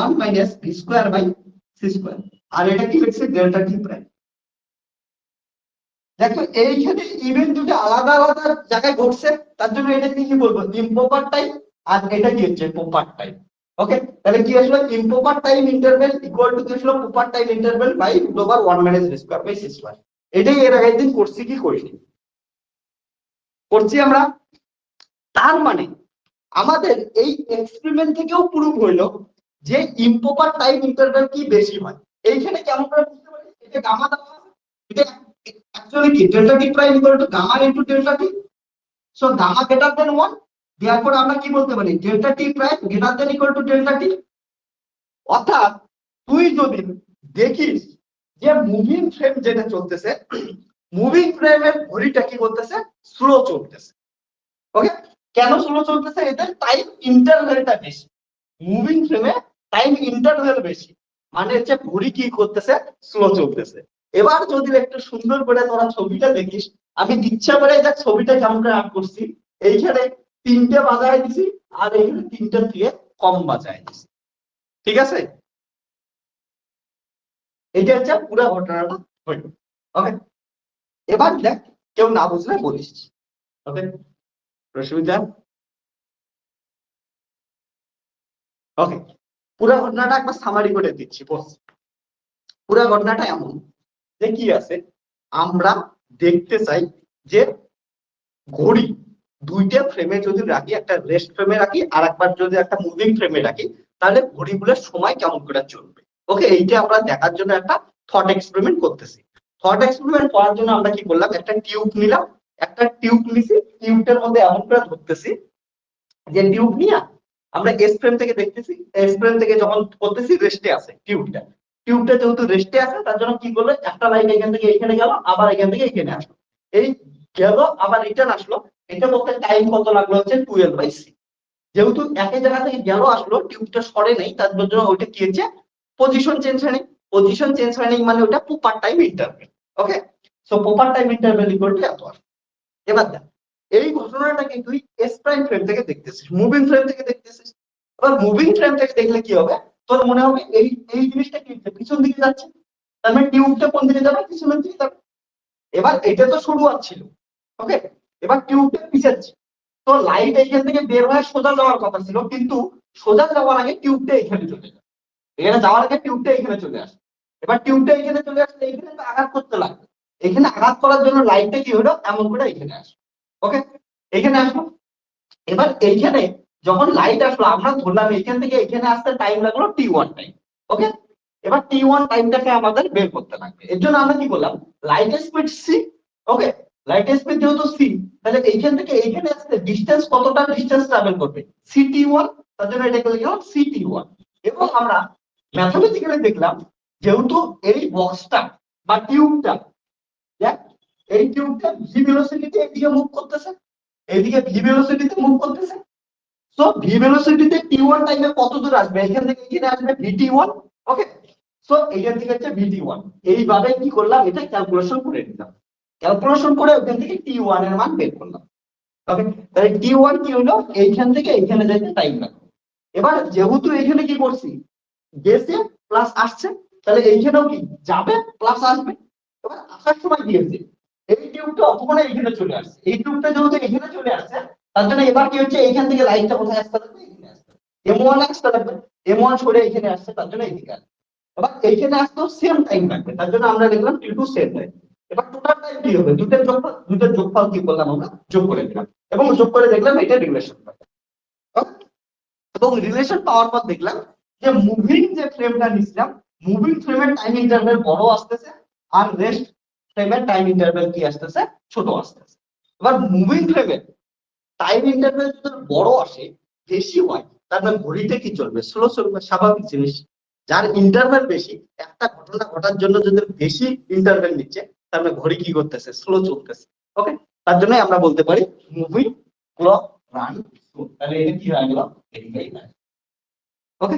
1 minus B square by C square, আর এটা কি লিখছে, ডেল্টা টি প্রাইম। দেখো এইখানে ইভেন্ট দুটো আলাদা আলাদা জায়গায় ঘটছে, তার জন্য এটা কি বলবো, ইম্প্রপার টাইম, আর এটা কি হচ্ছে, প্রপার টাইম। ওকে, তাহলে কি আসলে improper time interval equal to কি আসলে proper time interval by root over 1 minus B square by C square. এটাই এর আগের দিন করছি কি করিনি, করছি আমরা। তার মানে আমাদের এই এক্সপেরিমেন্ট থেকেও প্রুভ হইলো যে ইম্প্রপার টাইম ইন্টারভ্যাল কি বেশি হয়। এইখানে কেমন করে বুঝতে পারি, এটা গামা দেওয়া আছে, এটা অ্যাকচুয়ালি কি delta T prime equal to gamma into delta T, so gamma greater than 1, therefore আমরা কি বলতে পারি, delta T prime greater than equal to delta T. অর্থাৎ তুই যদি দেখিস যে মুভিং ফ্রেম যেটা চলতেছে, মুভিং ফ্রেমের ঘড়িটা কি করতেছে, স্লো চলতেছে। ওকে, কেন স্লো চলতেছে, এদের টাইম ইন্টারভ্যালটা বেশি, মুভিং ফ্রেমে টাইম ইন্টারভ্যাল বেশি, মানে হচ্ছে ঘড়ি কি করতেছে, স্লো চলতেছে। এবার যদি একটু সুন্দর করে তোরা ছবিটা দেখিস, আমি ইচ্ছা করে দেখ ছবিটা কেমন করে আর্ট করছি, এইখানে 3টে বাজায় দিছি আর এইখানে 3টে দিয়ে কম বাজায় দিছি, ঠিক আছে, এটা হচ্ছে পুরো ঘটনাটা হইল। ওকে, এবার দেখ কেউ না বুঝলে বলিস। ওকে, রশ্মিতা, ওকে, পুরো ঘটনাটা একবার সামারি করে দিচ্ছি। পুরো ঘটনাটা এমন যে কি আছে, আমরা দেখতে চাই যে ঘড়ি দুইটা ফ্রেমে যদি রাখি, একটা রেস্ট ফ্রেমে রাখি আর একবার যদি একটা মুভিং ফ্রেমে রাখি, তাহলে ঘড়িগুলোর সময় কেমন করে চলবে। ওকে, এইটা আমরা দেখার জন্য একটা থট এক্সপেরিমেন্ট করতেছি। থট এক্সপেরিমেন্ট করার জন্য আমরা কি করলাম, একটা টিউব নিলাম, একটা টিউব নিছি, টিউবটার মধ্যে এমন করে ধরতেছি যে টিউব নিয়ে আমরা এস ফ্রেম থেকে দেখতেছি, এস ফ্রেম থেকে যখন করতেছি রেস্টে আছে টিউবটা, টিউবটা যেহেতু রেস্টে আছে তার জন্য কি করলো, একটা লাইন এখান থেকে এখানে গেল, আবার এখান থেকে এখানে আসলো, এই গেল আবার রিটার্ন আসলো, এটা করতে টাইম কত লাগলো হচ্ছে 12 বাই সি। যেহেতু একই জায়গা থেকে গেল আসলো, টিউবটা সরে নেই, তার জন্য ওইটা কি হচ্ছে, পজিশন চেঞ্জ হয়নি, পজিশন চেঞ্জ হয়নি মানে ওটা proper time interval. Okay, so proper time interval equal to এত। এবার দেখ এই ঘটনাটাকে তুই এস প্রাইম ফ্রেম থেকে দেখতেছিস, মুভিং ফ্রেম থেকে দেখতেছিস। এবার মুভিং ফ্রেম থেকে দেখলে কি হবে, তোর মনে হবে এই এই জিনিসটা কি পিছন দিকে যাচ্ছে, তার মানে টিউবটা কোন দিকে যাবে, পিছনের দিকে যাবে। এবার এটা তো শুরুয়াত ছিল, ওকে। এবার টিউবটা পিছাচ্ছে, তো লাইট এইখান থেকে বের হয়ে সোজা যাওয়ার কথা ছিল, কিন্তু সোজা যাওয়ার আগে টিউবটা এখানে চলে যায়, এখানে যাওয়ার আগে টিউবটা এখানে চলে আসে। এবার টিউবটা এখানে চলে আসলে এখানে তো আঘাত করতে লাগবে, এখানে আঘাত করার জন্য লাইটটা কি হলো এমন করে এখানে আসে, ওকে। এখানে আসলো। এবার এইখানে যখন লাইট আসলো আমরা ধরলাম এখান থেকে এখানে আসতে টাইম লাগলো T1 টাইম, ওকে। এবার T1 টাইমটাকে আমাদের বের করতে লাগবে, এর জন্য আমরা কি করলাম, লাইটের স্পিড সি, ওকে। লাইটের স্পিড যেহেতু সি, তাহলে এইখান থেকে এইখানে আসতে ডিস্টেন্স কতটা ডিস্টেন্স ট্রাভেল করবে, CT1, তার জন্য এটাকে লিখলাম CT1। এবং আমরা ম্যাথমেটিক্যালি দেখলাম যেহেতু এই বক্সটা বা টিউবটা, দেখ এই টিউবটা ভি ভেলোসিটিতে এদিকে মুভ করতেছে, এইদিকে ভি ভেলোসিটিতে মুভ করতেছে। সো ভি ভেলোসিটিতে T1 টাইমে কত দূর আসবে, এখান থেকে এখানে আসবে VT1, ওকে। সো এইখান থেকে হচ্ছে VT1। এইভাবে কি করলাম, এটা ক্যালকুলেশন করে নিলাম, ক্যালকুলেশন করে ওখান থেকে T1 এর মান বের করলাম, ওকে। তাহলে T1 কি হলো, এইখান থেকে এইখানে যাইতে টাইম লাগবে। এবার যেহেতু এইখানে কি করছি, গেছে প্লাস আসছে, তাহলে এইখানেও কি যাবে প্লাস আসবে। এবার আসার সময় দিয়েছে এই টিউবটা অতক্ষণে এখানে চলে আসছে, এই টিউবটা যেহেতু এখানে চলে আসছে, তার জন্য এবার কি হচ্ছে, এইখান থেকে লাইনটা কোথায় আসতে লাগবে, এখানে আসতে M1 আসতে লাগবে, M1 সরে এখানে আসছে, তার জন্য এদিকে আসবে। এবার এইখানে আসতেও সেম টাইম লাগবে, তার জন্য আমরা লিখলাম T2 সেম টাইম। এবার টোটাল টাইম কি হবে, দুটোর যোগফল কি করলাম আমরা, যোগ করে দিলাম, এবং যোগ করে দেখলাম এটা রিলেশন। এবং রিলেশন পাওয়ার পর দেখলাম যে মুভিং যে ফ্রেমটা নিছিলাম, মুভিং ফ্রেমের টাইম ইন্টারভ্যাল বড় আসতেছে, আর রেস্ট ফ্রেমের টাইম ইন্টারভ্যাল কি আসতেছে, ছোট আসতেছে। এবার মুভিং ফ্রেমের টাইম ইন্টারভ্যাল যদি বড় আসে, বেশি হয়, তারপর ঘড়িতে কি চলবে, স্লো চলবে, স্বাভাবিক জিনিস। যার ইন্টারভ্যাল বেশি, একটা ঘটনা ঘটার জন্য যদি বেশি ইন্টারভ্যাল নিচ্ছে, তারপরে ঘড়ি কি করতেছে, স্লো চলতেছে, ওকে। তার জন্য আমরা বলতে পারি মুভিং ক্লক রান স্লো। তাহলে এটা কি হয়ে গেল, এটাই হয়, ওকে।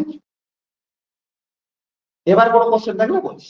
এবার কোনো কোশ্চেন থাকলে বলিস।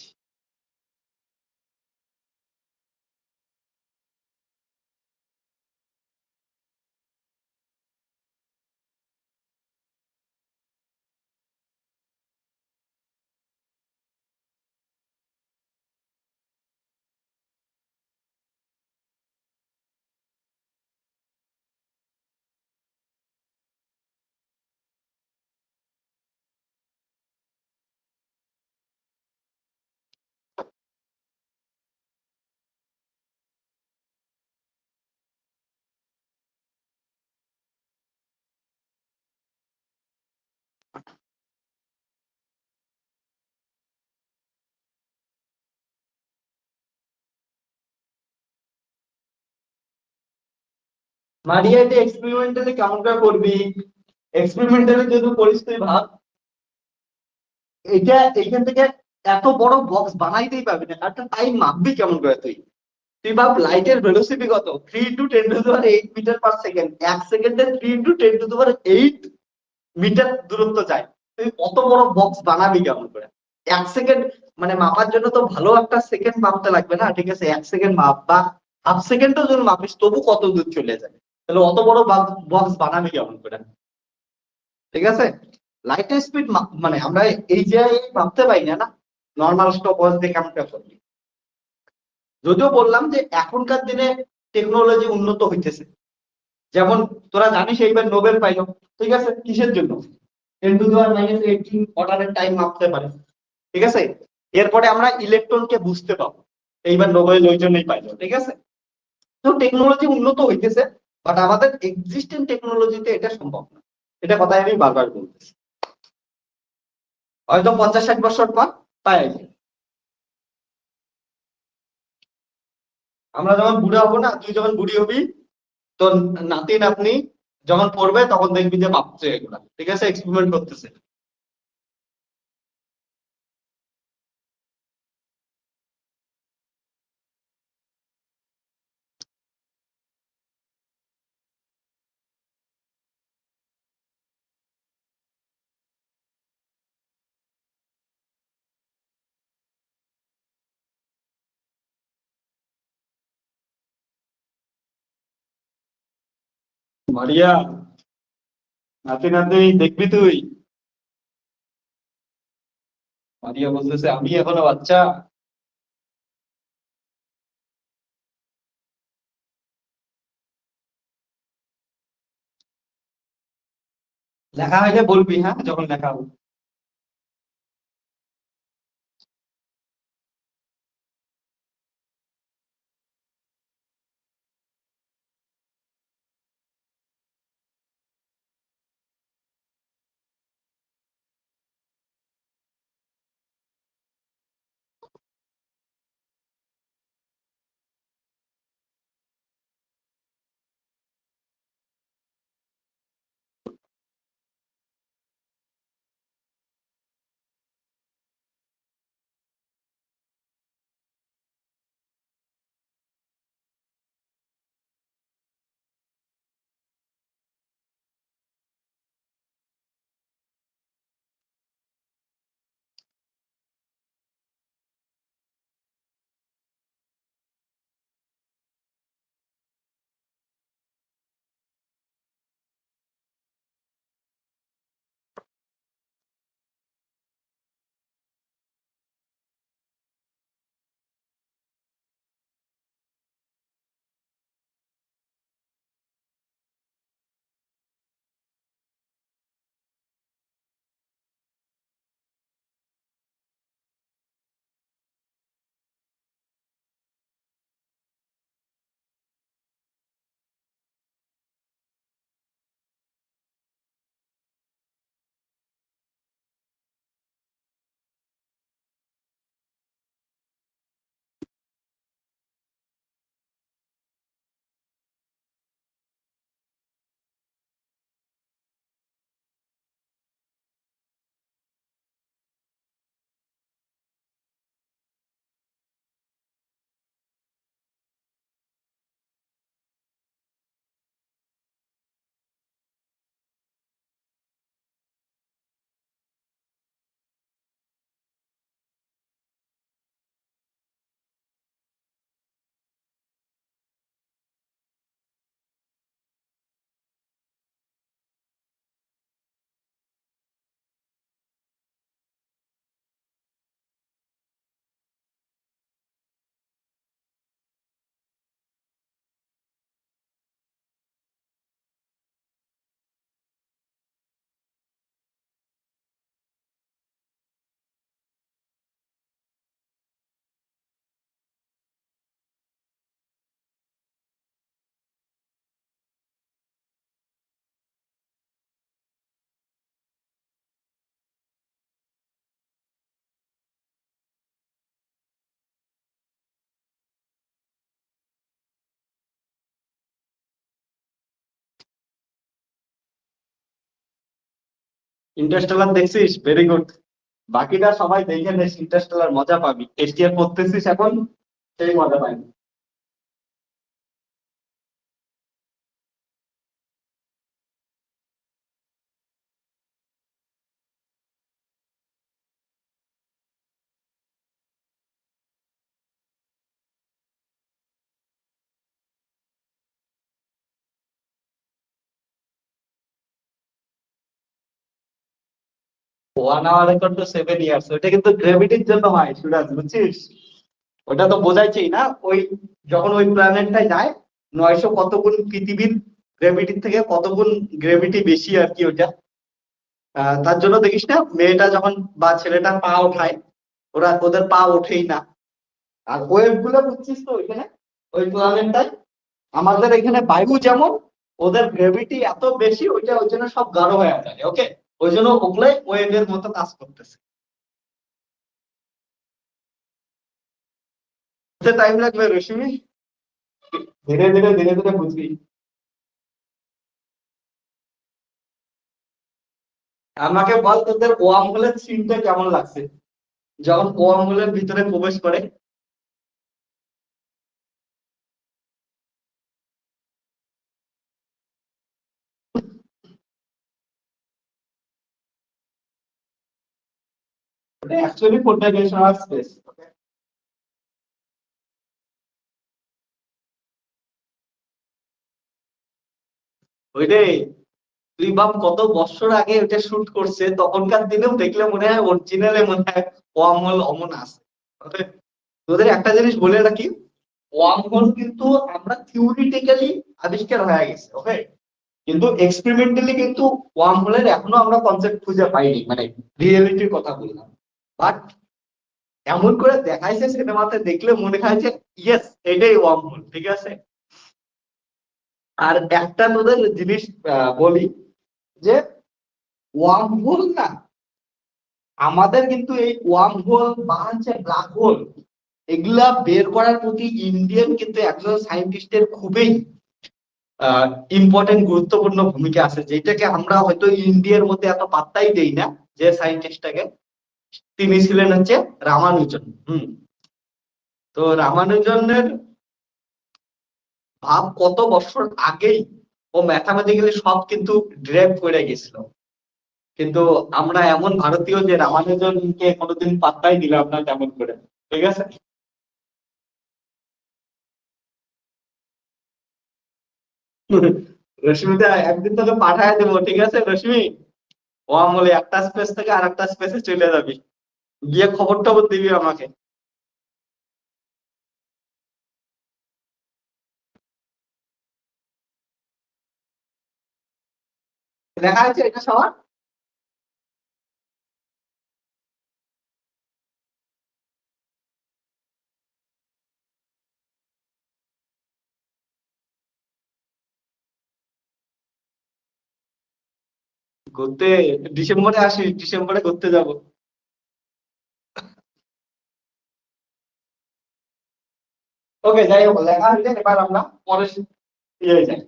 মারিয়াটি এক্সপেরিমেন্টালি কেমন করে করবি, এক্সপেরিমেন্টালি যদি করিস তুই ভাব, এটা এইখান থেকে এত বড় বক্স বানাইতেই পারবি না, একটা টাইম মাপবি কেমন করে তুই। তুই ভাব লাইটের ভেলোসিটি কত, 3 × 10⁸ মিটার পার সেকেন্ড, এক সেকেন্ডে 3 × 10⁸ মিটার দূরত্ব যায়। তুই কত বড় বক্স বানাবি কেমন করে, এক সেকেন্ড মানে মাপার জন্য তো ভালো একটা সেকেন্ড মাপতে লাগবে না, ঠিক আছে, এক সেকেন্ড মাপ বা হাফ সেকেন্ডও যদি মাপিস তবু কত দূর চলে যাবে, তাহলে অত বড় বক্স বানাবি কেমন করে, ঠিক আছে। লাইটের স্পিড মানে আমরা এই যে মাপতে পারি না, না নর্মাল স্টপ ওয়াচ দিয়ে কেমন করবি। যদিও বললাম যে এখনকার দিনে টেকনোলজি উন্নত হইতেছে, যেমন তোরা জানিস এইবার নোবেল পাইলো, ঠিক আছে, কিসের জন্য, 10⁻⁻18 অর্ডারের টাইম মাপতে পারে, ঠিক আছে। এরপরে আমরা ইলেকট্রনকে বুঝতে পাবো, এইবার নোবেল ওই জন্যই পাইলো, ঠিক আছে। তো টেকনোলজি উন্নত হইতেছে, বাট আমাদের এক্সিস্টিং টেকনোলজিতে এটা সম্ভব না, এটা কথাই আমি বারবার বলতেছি। হয়তো 50-60 বছর পর পাই, আমরা যখন বুড়া হবো না, তুই যখন বুড়ি হবি, তোর নাতি নাতনি যখন পড়বে তখন দেখবি যে ভাবছে এগুলা, ঠিক আছে, এক্সপেরিমেন্ট করতেছে। মারিয়া, নাতি নাতি দেখবি তুই? মারিয়া বলতেছে আমি এখনো বাচ্চা। লেখা হইলে বলবি, হ্যাঁ, যখন লেখা হবে। ইন্টারস্টেলার দেখছিস? Very good. বাকিটা সবাই দেখে নিস, ইন্টারস্টেলার মজা পাবি। এসটিআর পড়তেছিস এখন, সেই মজা পাবি। ওয়ান আওয়ার রেকর্ড তো 7 ইয়ার্স, ওইটা কিন্তু গ্র্যাভিটির জন্য হয় সুরাজ, বুঝছিস? ওটা তো বোঝাইছেই না, ওই যখন ওই প্ল্যানেটটায় যায়, 900 কত গুণ পৃথিবীর গ্র্যাভিটির থেকে কত গুণ গ্র্যাভিটি বেশি আর কি ওটা। তার জন্য দেখিস না, মেয়েটা যখন বা ছেলেটা পা ওঠায়, ওরা ওদের পা ওঠেই না। আর ওয়েভ গুলো বুঝছিস তো ওইখানে, ওই প্ল্যানেটটায় আমাদের এখানে বায়ু যেমন, ওদের গ্র্যাভিটি এত বেশি, ওইটা ওই জন্য সব গাঢ় হয়ে যায়। ওকে, ওই জন্য ওগুলো ওয়েভের মতো কাজ করতেছে। টাইম লাগবে রশ্মি, ধীরে ধীরে ধীরে ধীরে বুঝবি। আমাকে বল তোদের ওয়ার্ম হোলের সিনটা কেমন লাগছে যখন ওয়ার্ম হোলের ভিতরে প্রবেশ করে? ওটা অ্যাকচুয়ালি 4 ডাইমেনশনাল স্পেস। ওইটাই, তুই ভাব কত বছর আগে ওটা শুট করছে, তখনকার দিনেও দেখলে মনে হয় অরিজিনালে মনে হয় ওয়ার্ম হোল অমন আছে। তবে তোদের একটা জিনিস বলে রাখি, ওয়ার্ম হোল কিন্তু আমরা থিওরিটিক্যালি আবিষ্কার হয়ে গেছে, ওকে, কিন্তু এক্সপেরিমেন্টালি কিন্তু ওয়ার্ম হোলের এখনো আমরা কনসেপ্ট খুঁজে পাইনি, মানে রিয়েলিটির কথা বললাম। বাট এমন করে দেখাইছে সিনেমাতে, দেখলে মনে হয় যে ইয়েস এটাই ওয়ার্ম হোল, ঠিক আছে। আর একটা তোদের জিনিস বলি, যে ওয়ার্ম হোল না, আমাদের কিন্তু এই ওয়ার্ম হোল বা হচ্ছে ব্ল্যাক হোল এগুলা বের করার প্রতি ইন্ডিয়ান কিন্তু একজন সায়েন্টিস্টের খুবই ইম্পর্টেন্ট গুরুত্বপূর্ণ ভূমিকা আছে, যেটাকে আমরা হয়তো ইন্ডিয়ার মধ্যে এত পাত্তাই দেই না। যে সায়েন্টিস্টটাকে, তিনি ছিলেন হচ্ছে রামানুজন। তো রামানুজনের ভাব কত বছর আগেই ও ম্যাথামেটিক্যালি সব কিন্তু ডিরাইভ করে গেছিল, কিন্তু আমরা এমন ভারতীয় যে রামানুজনকে কোনোদিন পাত্তাই দিলাম না তেমন করে, ঠিক আছে। রশ্মিতা একদিন তোকে পাঠায় দেবো, ঠিক আছে রশ্মি, ও আমলে একটা স্পেস থেকে আর একটা স্পেসে চলে যাবি, গিয়ে খবর টবর দিবি আমাকে। দেখা আছে এটা সবার। ঘুরতে ডিসেম্বরে আসিস, ডিসেম্বরে ঘুরতে যাব। ওকে, যাই হোক, লেখা হইলে এবার আমরা পরে ইয়ে যাই।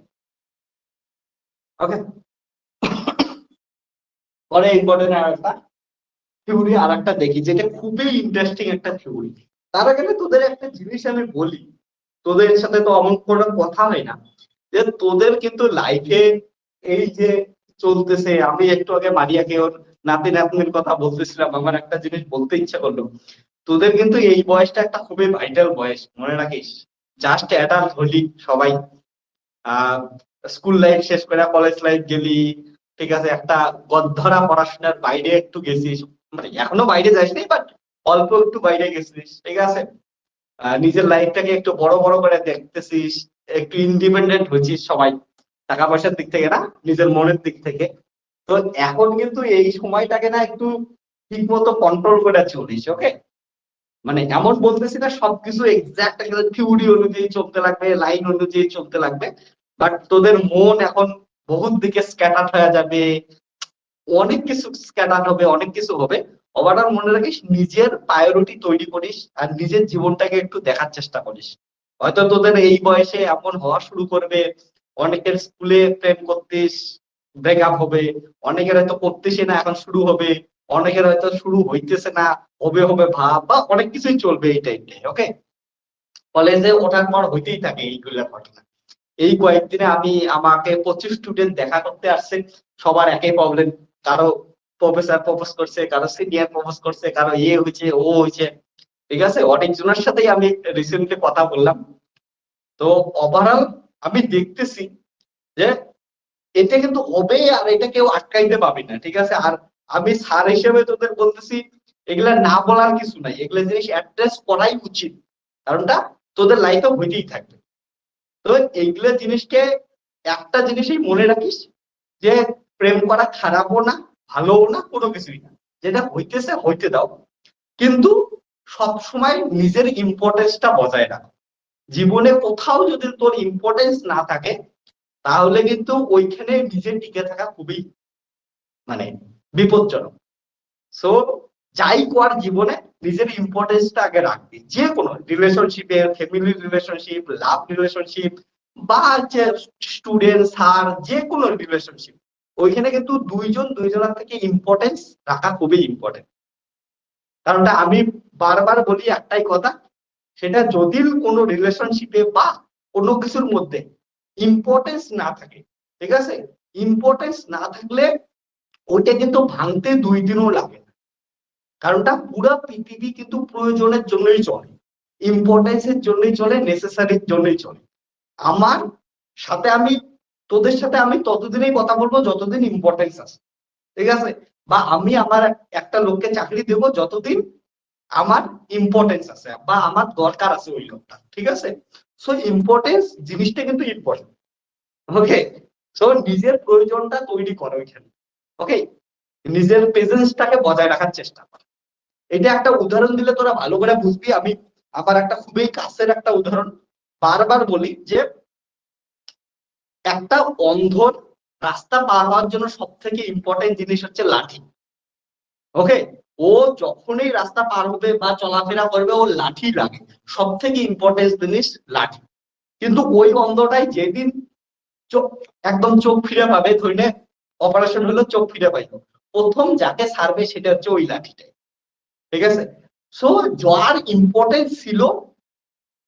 ওকে, পরে ইম্পর্টেন্ট আর একটা থিওরি আর একটা দেখি, যেটা খুবই ইন্টারেস্টিং একটা থিওরি। তার আগে না তোদের একটা জিনিস আমি বলি, তোদের সাথে তো অমন কোনো কথা হয় না, যে তোদের কিন্তু লাইফে এই যে চলতেছে, আমি একটু আগে মারিয়াকে ওর নাতি নাতনির কথা বলতেছিলাম, আমার একটা জিনিস বলতে ইচ্ছা করলো। তোদের কিন্তু এই বয়সটা একটা খুবই ভাইটাল বয়স, মনে রাখিস। জাস্ট অ্যাডাল্ট হলি সবাই, আহ স্কুল লাইফ শেষ করে কলেজ লাইফ গেলি, ঠিক আছে, একটা গদ্ধরা পড়াশোনার বাইরে একটু গেছিস, মানে এখনো বাইরে যাসনি বাট অল্প একটু বাইরে গেছিস, ঠিক আছে। নিজের লাইফটাকে একটু বড় বড় করে দেখতেছিস, একটু ইন্ডিপেন্ডেন্ট হয়েছিস সবাই, টাকা পয়সার দিক থেকে না, নিজের মনের দিক থেকে। তো এখন কিন্তু এই সময়টাকে না একটু ঠিক মতো কন্ট্রোল করে চলিস, ওকে। মানে এমন বলতেছি না সবকিছু এক্সাক্ট থিওরি অনুযায়ী চলতে লাগবে, লাইন অনুযায়ী চলতে লাগবে, বাট তোদের মন এখন বহুত দিকে স্ক্যাটার্ড হয়ে যাবে, অনেক কিছু স্ক্যাটার্ড হবে, অনেক কিছু হবে। ওভারঅল মনে রাখিস, নিজের প্রায়োরিটি তৈরি করিস আর নিজের জীবনটাকে একটু দেখার চেষ্টা করিস। হয়তো তোদের এই বয়সে এমন হওয়া শুরু করবে, অনেকের স্কুলে প্রেম করতিস, ব্রেকআপ হবে, অনেকের হয়তো করতেছে না এখন শুরু হবে, অনেকের হয়তো শুরু হইতেছে না, হবে হবে ভাব, বা অনেক কিছুই চলবে এই টাইপে, ওকে। কলেজে ওঠার পর হইতেই থাকে এইগুলা ঘটনা। এই কয়েকদিনে আমি আমাকে 25 স্টুডেন্ট দেখা করতে আসছে, সবার একই প্রবলেম। কারো প্রফেসর প্রপোজ করছে, কারো সিনিয়র প্রপোজ করছে, কারো ইয়ে হয়েছে ও হয়েছে, ঠিক আছে। অনেকজনের সাথেই আমি রিসেন্টলি কথা বললাম। তো ওভারঅল আমি দেখতেছি যে এটা কিন্তু হবে, আর এটা কেউ আটকাইতে পারবে না, ঠিক আছে। আর আমি স্যার হিসেবে তোদের বলতেছি, এগুলা না বলার কিছু নাই, এগুলা জিনিস অ্যাড্রেস করাই উচিত, কারণটা তোদের লাইফে হইতেই থাকবে। তো এইগুলো জিনিসকে একটা জিনিসই মনে রাখিস, যে প্রেম করা খারাপও না, ভালোও না, কোনো কিছুই না, যেটা হইতেছে হইতে দাও, কিন্তু সব সময় নিজের ইম্পর্টেন্সটা বজায় রাখ। জীবনে কোথাও যদি তোর ইম্পর্টেন্স না থাকে, তাহলে কিন্তু ওইখানে নিজে টিকে থাকা খুবই মানে বিপজ্জনক। সো যাই কর জীবনে, নিজের ইম্পর্টেন্সটা আগে রাখবি, যে কোনো রিলেশনশিপে, ফ্যামিলি রিলেশনশিপ, লাভ রিলেশনশিপ, বা হচ্ছে স্টুডেন্ট স্যার, যে কোনো রিলেশনশিপ, ওইখানে কিন্তু দুইজন দুইজনের থেকে ইম্পর্টেন্স রাখা খুবই ইম্পর্টেন্ট। কারণটা আমি বারবার বলি একটাই কথা, সেটা যদি কোনো রিলেশনশিপে বা কোনো কিছুর মধ্যে ইম্পর্টেন্স না থাকে, ঠিক আছে, ইম্পর্টেন্স না থাকলে ওইটা কিন্তু ভাঙতে 2 দিনও লাগে না। কারণটা পুরো পৃথিবী কিন্তু প্রয়োজনের জন্যই চলে, ইম্পর্টেন্সের জন্যই চলে, নেসেসারির জন্যই চলে। আমার সাথে আমি তোদের সাথে আমি ততদিনই কথা বলবো যতদিন ইম্পর্টেন্স আছে, ঠিক আছে? বা আমি আমার একটা লোককে চাকরি দেবো যতদিন আমার ইম্পর্টেন্স আছে বা আমার দরকার আছে ওই লোকটা, ঠিক আছে? সো ইম্পর্টেন্স জিনিসটা কিন্তু ইম্পর্টেন্ট। ওকে, সো নিজের প্রয়োজনটা তৈরি করো ওইখানে। ওকে, নিজের প্রেজেন্সটাকে বজায় রাখার চেষ্টা কর। এটা একটা উদাহরণ দিলে তোরা ভালো করে বুঝবি। আমি আবার একটা খুবই কাছের একটা উদাহরণ বারবার বলি যে একটা অন্ধর রাস্তা পার হওয়ার জন্য সব থেকে ইম্পর্টেন্ট জিনিস হচ্ছে লাঠি। ওকে, ও যখনই রাস্তা পার হবে বা চলাফেরা করবে ও লাঠি লাগে, সব থেকে ইম্পর্টেন্ট জিনিস লাঠি। কিন্তু ওই অন্ধটাই যেদিন চোখ একদম চোখ ফিরে পাবে, ধরে অপারেশন হলো চোখ ফিরে পাইলো, প্রথম যাকে ছাড়বে সেটা হচ্ছে ওই লাঠিটাই, ঠিক আছে? সো যার ইম্পর্টেন্স ছিল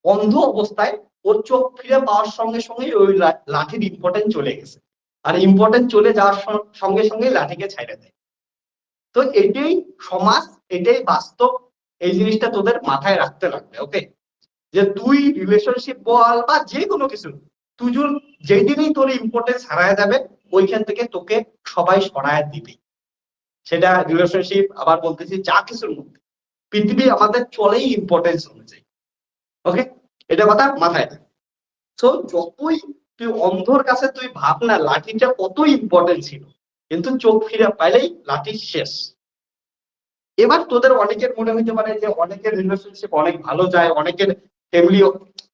অন্ধ অবস্থায়, ওর চোখ ফিরে পাওয়ার সঙ্গে সঙ্গে ওই লাঠির ইম্পর্টেন্স চলে গেছে, আর ইম্পর্টেন্স চলে যাওয়ার সঙ্গে সঙ্গে লাঠিকে ছাইড়ে দেয়। তো এটাই সমাজ, এটাই বাস্তব। এই জিনিসটা তোদের মাথায় রাখতে লাগবে। ওকে, যে তুই রিলেশনশিপ বল বা যে কোনো কিছু, তুই যেই দিনই তোর ইম্পর্টেন্স হারায় যাবে ওইখান থেকে তোকে সবাই সরায় দিবে। সেটা রিলেশনশিপ, আবার বলতেছি যা কিছুর মধ্যে, পৃথিবী আমাদের চলেই ইম্পর্টেন্স অনুযায়ী। ওকে, এটা কথা মাথায় রাখ। তো যতই তুই অন্ধর কাছে তুই ভাব না লাঠিটা কত ইম্পর্টেন্ট ছিল, কিন্তু চোখ ফিরে পাইলেই লাঠি শেষ। এবার তোদের অনেকের মনে হইতে পারে যে অনেকের রিলেশনশিপ অনেক ভালো যায়, অনেকের ফ্যামিলি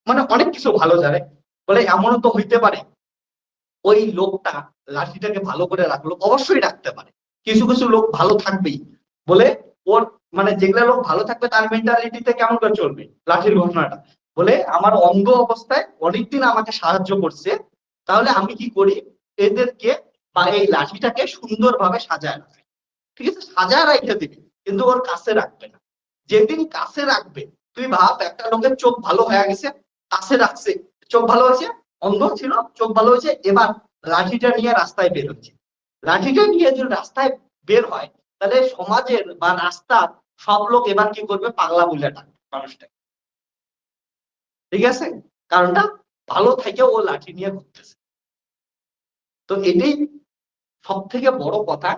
মানে অনেক কিছু ভালো যায়, বলে এমনও তো হইতে পারে ওই লোকটা লাঠিটাকে ভালো করে রাখলো। অবশ্যই রাখতে পারে, কিছু কিছু লোক ভালো থাকবেই, বলে ওর মানে যেগুলা লোক ভালো থাকবে তার মেন্টালিটিতে কেমন করে চলবে লাঠির ঘটনাটা, বলে আমার অন্ধ অবস্থায় অনেকদিন আমাকে সাহায্য করছে, তাহলে আমি কি করি এদেরকে বা এই লাঠিটাকে সুন্দরভাবে সাজায় রাখি। ঠিক আছে, সাজায় রাখতে দিবি কিন্তু ওর কাছে রাখবে না। যেদিন কাছে রাখবে, তুই ভাব একটা লোকের চোখ ভালো হয়ে গেছে, কাছে রাখছে, চোখ ভালো হয়েছে, অন্ধ ছিল চোখ ভালো হয়েছে, এবার লাঠিটা নিয়ে রাস্তায় বের হচ্ছে। লাঠিটা নিয়ে যদি রাস্তায় বের হয়, তাহলে সমাজের বা রাস্তার সব লোক এবার কি করবে, পাগলা বলে ডাকবে মানুষটাকে, ঠিক আছে? কারণটা ভালো থেকে ও লাঠি নিয়ে ঘুরতেছে। তো এটাই সব থেকে বড় কথা,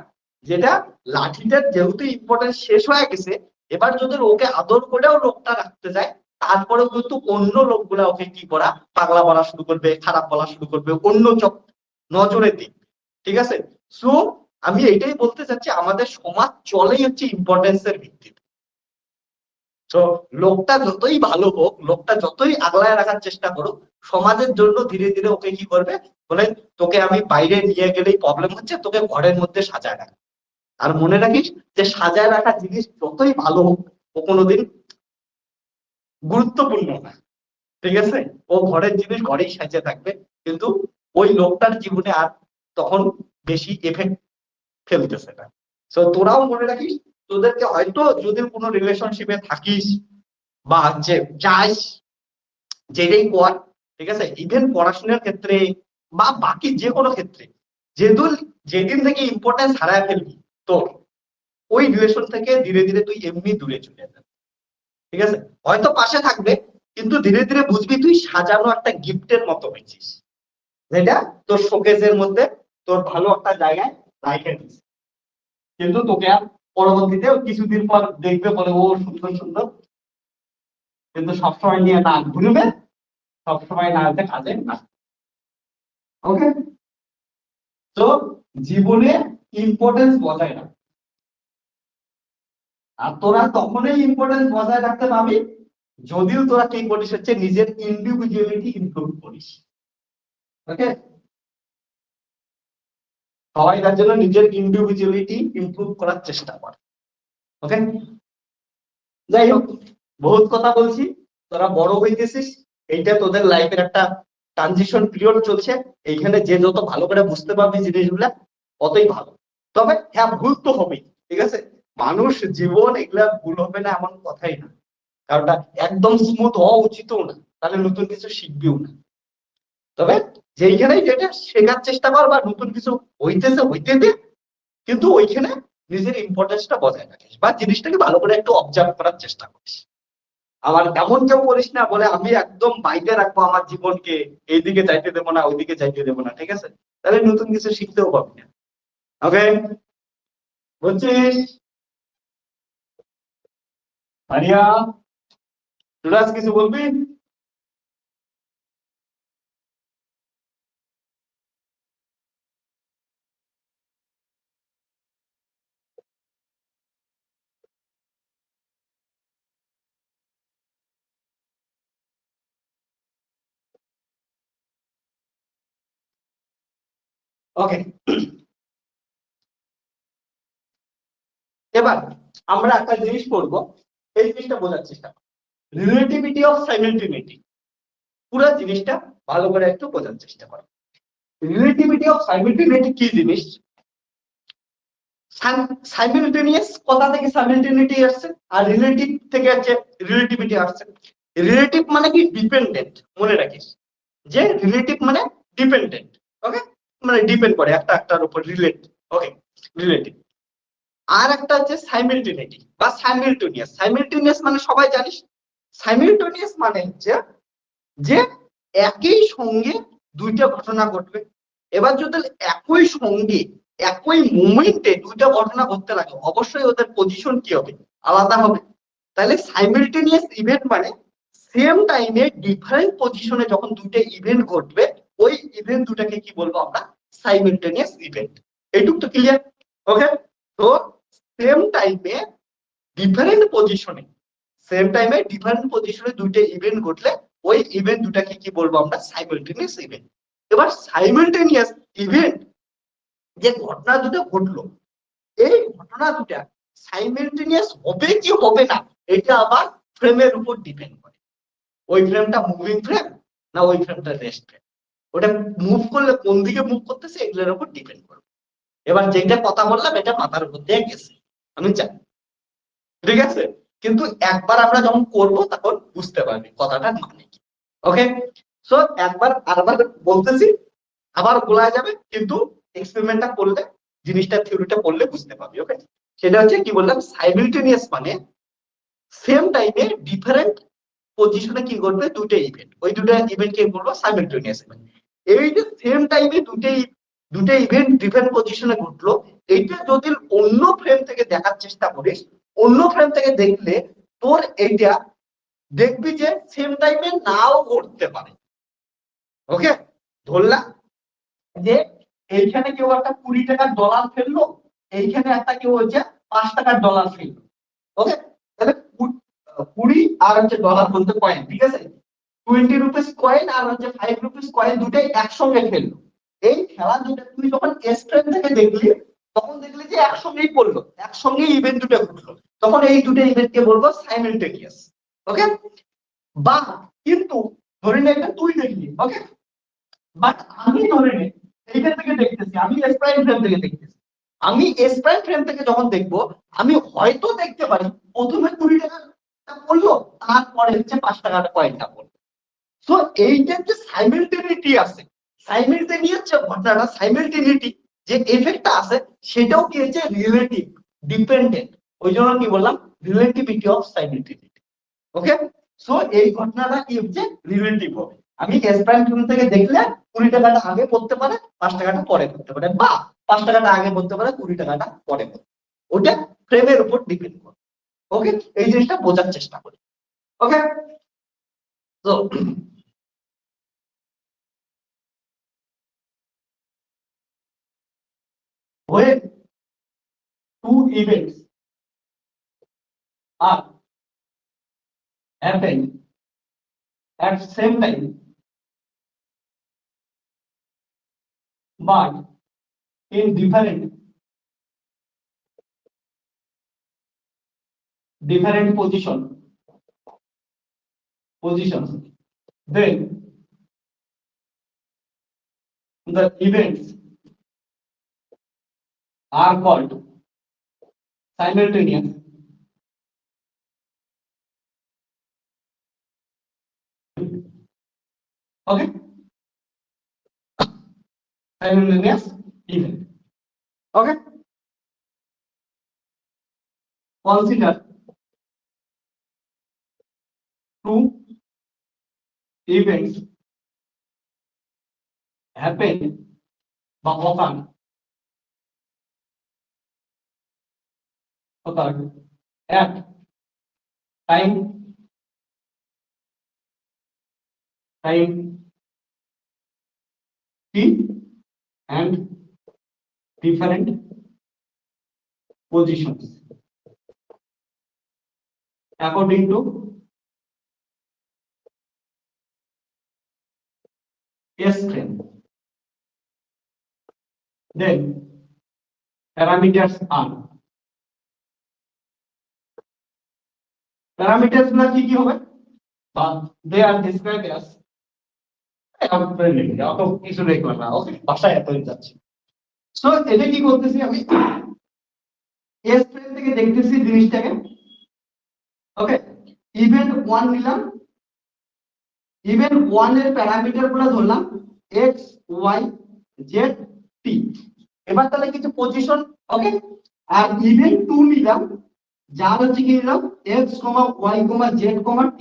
যেটা লাঠিটার যেহেতু ইম্পর্টেন্স শেষ হয়ে গেছে, এবার যদি ওকে আদর করেও লোকটা রাখতে যায়, তারপরেও কিন্তু অন্য লোকগুলা ওকে কি করা, পাগলা বলা শুরু করবে, খারাপ বলা শুরু করবে, অন্য নজরে দিক, ঠিক আছে? সো আমি এটাই বলতে চাচ্ছি, আমাদের সমাজ চলেই হচ্ছে ইম্পর্টেন্সের ভিত্তিতে। তো লোকটা যতই ভালো হোক, লোকটা যতই আগলায় রাখার চেষ্টা করুক, সমাজের জন্য ধীরে ধীরে ওকে কি করবে, বলে তোকে আমি বাইরে নিয়ে গেলেই প্রবলেম হচ্ছে, তোকে ঘরের মধ্যে সাজায় রাখ। আর মনে রাখিস যে সাজায় রাখা জিনিস যতই ভালো হোক, ও কোনোদিন গুরুত্বপূর্ণ না, ঠিক আছে? ও ঘরের জিনিস ঘরেই সাজিয়ে থাকবে, কিন্তু ওই লোকটার জীবনে আর তখন বেশি এফেক্ট ফেলতেছে না। তো তোরাও মনে রাখিস, তোদেরকে হয়তো যদি কোনো রিলেশনশিপে থাকিস বা যে যাইস, যেটাই কর, ঠিক আছে, ইভেন পড়াশোনার ক্ষেত্রে বা বাকি যে কোনো ক্ষেত্রে, যেদিন থেকে ইম্পর্টেন্স হারায় ফেলবি তোর, ওই রিলেশন থেকে ধীরে ধীরে তুই এমনি দূরে চলে যাবে, ঠিক আছে? হয়তো পাশে থাকবে, কিন্তু ধীরে ধীরে বুঝবি তুই সাজানো একটা গিফটের মতো হয়েছিস, যেটা তোর শোকেসের মধ্যে তোর ভালো একটা জায়গায় রাখে দিস। কিন্তু তোকে আর পরবর্তীতে কিছুদিন পর দেখবে বলে ও সুন্দর সুন্দর, কিন্তু সবসময় নিয়ে না ঘুরবে, সবসময় না হতে কাজে না। ওকে, তো জীবনে ইম্পর্টেন্স বজায় রাখ। আর তোরা তখনই ইম্পর্টেন্স বজায় রাখতে পারবি যদিও তোরা কি করিস হচ্ছে নিজের ইন্ডিভিজুয়ালিটি ইমপ্রুভ করিস। ওকে, সবাই তার জন্য নিজের ইন্ডিভিজুয়ালিটি ইমপ্রুভ করার চেষ্টা কর। ওকে, যাই হোক, বহুত কথা বলছি, তোরা বড় হইতেছিস, এইটা তোদের লাইফের একটা ট্রানজিশন পিরিয়ড চলছে। এইখানে যে যত ভালো করে বুঝতে পারবি জিনিসগুলা, ততই ভালো। তবে হ্যাঁ, ভুল তো হবেই, ঠিক আছে? মানুষ জীবন, এগুলা ভুল হবে না এমন কথাই না, কারণটা একদম স্মুথ হওয়া উচিতও না, তাহলে নতুন কিছু শিখবিও না। তবে যেইখানে যেটা শেখার চেষ্টা কর বা নতুন কিছু হইতেছে হইতে দে, কিন্তু ওইখানে নিজের ইম্পর্টেন্সটা বজায় রাখিস বা জিনিসটাকে ভালো করে একটু অবজার্ভ করার চেষ্টা করিস। আবার এমন কেউ করিস না বলে আমি একদম বাইরে রাখবো আমার জীবনকে, এইদিকে যাইতে দেবো না ওইদিকে যাইতে দেবো না, ঠিক আছে? তাহলে নতুন কিছু শিখতেও পারবি না। ওকে, বুঝছিস? মারিয়া, সুরাজ কিছু বলবি? ওকে, এবার আমরা একটা জিনিস করবো, এই জিনিসটা বোঝার চেষ্টা করবো, রিলেটিভিটি অফ সাইমেলটেনিটি। পুরো জিনিসটা ভালো করে একটু বোঝার চেষ্টা করো। রিলেটিভিটি অফ সাইমেলটেনিটি কি জিনিস? সাইমেলটেনিয়াস কথা থেকে সাইমেলটেনিটি আসছে, আর রিলেটিভ থেকে হচ্ছে রিলেটিভিটি আসছে। রিলেটিভ মানে কি? ডিপেন্ডেন্ট, মনে রাখিস যে রিলেটিভ মানে ডিপেন্ডেন্ট। ওকে, মানে ডিপেন্ড করে একটা একটার উপর, রিলেট। ওকে, রিলেটিভ। আর একটা হচ্ছে সাইমেলটেনিটি বা সাইমেলটেনিয়াস। সাইমেলটেনিয়াস মানে সবাই জানিস, সাইমেলটেনিয়াস মানে হচ্ছে যে একই সঙ্গে দুইটা ঘটনা ঘটবে। এবার যদি একই সঙ্গে একই মোমেন্টে দুইটা ঘটনা ঘটতে লাগে, অবশ্যই ওদের পজিশন কি হবে? আলাদা হবে। তাহলে সাইমেলটেনিয়াস ইভেন্ট মানে সেম টাইমে ডিফারেন্ট পজিশনে যখন দুইটা ইভেন্ট ঘটবে, ওই ইভেন্ট দুটাকে কি বলবো আমরা? সাইমেলটেনিয়াস ইভেন্ট। এইটুক তো ক্লিয়ার? ওকে, তো সেম টাইমে ডিফারেন্ট পজিশনে, সেম টাইমে ডিফারেন্ট পজিশনে দুইটা ইভেন্ট ঘটলে ওই ইভেন্ট দুটাকে কি বলবো আমরা? Simultaneous event. এবার সাইমালটেনিয়াস ইভেন্ট যে ঘটনা দুটো ঘটলো, এই ঘটনা দুটা সাইমালটেনিয়াস হবে কি হবে না, এটা আবার ফ্রেমের উপর ডিপেন্ড করে। ওই ফ্রেমটা মুভিং ফ্রেম না ওই ফ্রেমটা রেস্ট ফ্রেম, ওটা মুভ করলে কোন দিকে মুভ করতেছে এগুলোর উপর ডিপেন্ড করবে। এবার যেটা কথা বললাম এটা মাথার উপর দিয়ে গেছে, আমি জানি, ঠিক আছে? কিন্তু একবার আমরা যখন করব তখন বুঝতে পারবি কথাটার মানে কি। ওকে, সো একবার আরবার বলতেছি, আবার বলা যাবে, কিন্তু এক্সপেরিমেন্টটা করলে, জিনিসটা থিওরিটা পড়লে বুঝতে পারবি। ওকে, সেটা হচ্ছে কি বললাম, সাইমালটেনিয়াস মানে সেম টাইমে ডিফারেন্ট পজিশনে কি করবে দুটো ইভেন্ট, ওই দুটো ইভেন্ট কে বলবো সাইমালটেনিয়াস ইভেন্ট। এই যে সেম টাইমে দুটো ইভেন্ট ডিফারেন্ট পজিশনে ঘটলো, এইটা যদি অন্য ফ্রেম থেকে দেখার চেষ্টা করিস, অন্য ফ্রেম থেকে দেখলে তোর এইটা দেখবি যে সেম টাইমে নাও ঘটতে পারে। ওকে, ধরলাম যে এইখানে কেউ একটা 20 টাকার ডলার ফেললো, এইখানে একটা কেউ হচ্ছে 5 টাকার ডলার ফেললো। ওকে, তাহলে 20 আর হচ্ছে ডলার বলতে কয়েন, ঠিক আছে? 20 রুপিস কয়েন আর হচ্ছে 5 রুপিস কয়েন দুটাই একসঙ্গে ফেললো। এই খেলা দুটো তুই যখন স্ক্রিন থেকে দেখলি, তখন দেখলি যে একসঙ্গেই পড়লো, একসঙ্গেই ইভেন্ট দুটো ঘটলো, তখন এই দুটো ইভেন্টকে বলবো সাইমালটেনিয়াস। ওকে, বা কিন্তু ধরে নে এটা তুই দেখলি, ওকে, বাট আমি ধরে নে এইখান থেকে দেখতেছি, আমি স্প্রাইম ফ্রেম থেকে দেখতেছি। আমি স্প্রাইম ফ্রেম থেকে যখন দেখবো, আমি হয়তো দেখতে পারি প্রথমে 20 টাকা পড়লো, তারপরে হচ্ছে 5 টাকার কয়েনটা পড়লো। সো এইটার যে সাইমালটেনিটি আছে, সাইমালটেনিয়াস যে ঘটনাটা, সাইমালটেনিটি যে এফেক্টটা আছে, সেটাও কি হচ্ছে রিলেটিভ, ডিপেন্ডেন্ট। ওই জন্য কি বললাম? Relativity of simultaneity. Okay, so এই ঘটনাটা কি হচ্ছে? রিলেটিভ হবে। আমি এস প্রাইম ফ্রেম থেকে দেখলে 20 টাকাটা আগে পড়তে পারে, 5 টাকাটা পরে পড়তে পারে, বা 5 টাকাটা আগে পড়তে পারে, 20 টাকাটা পরে পড়তে পারে। ওটা ফ্রেমের উপর ডিপেন্ড করে। ওকে, এই জিনিসটা বোঝার চেষ্টা করি। ওকে, তো when two events are happening at same time but in different positions, then the events are called simultaneous. Okay, simultaneous event. Okay, consider two events happen বা occur at time t and different positions according to S frame. Then parameters are parameters গুলো কি কি হবে বা they are described as অত কিছু লিখলাম না, ওকে ভাষায় এত যাচ্ছে। সো এটা কি করতেছি আমি এস ফ্রেম থেকে দেখতেছি জিনিসটাকে, ওকে ইভেন্ট 1 নিলাম, ইভেন্ট 1 এর প্যারামিটার গুলো ধরলাম x y z t। এবার তাহলে কিছু পজিশন, ওকে, আর ইভেন্ট 2 নিলাম, যার হচ্ছে কি নিলাম x y z t।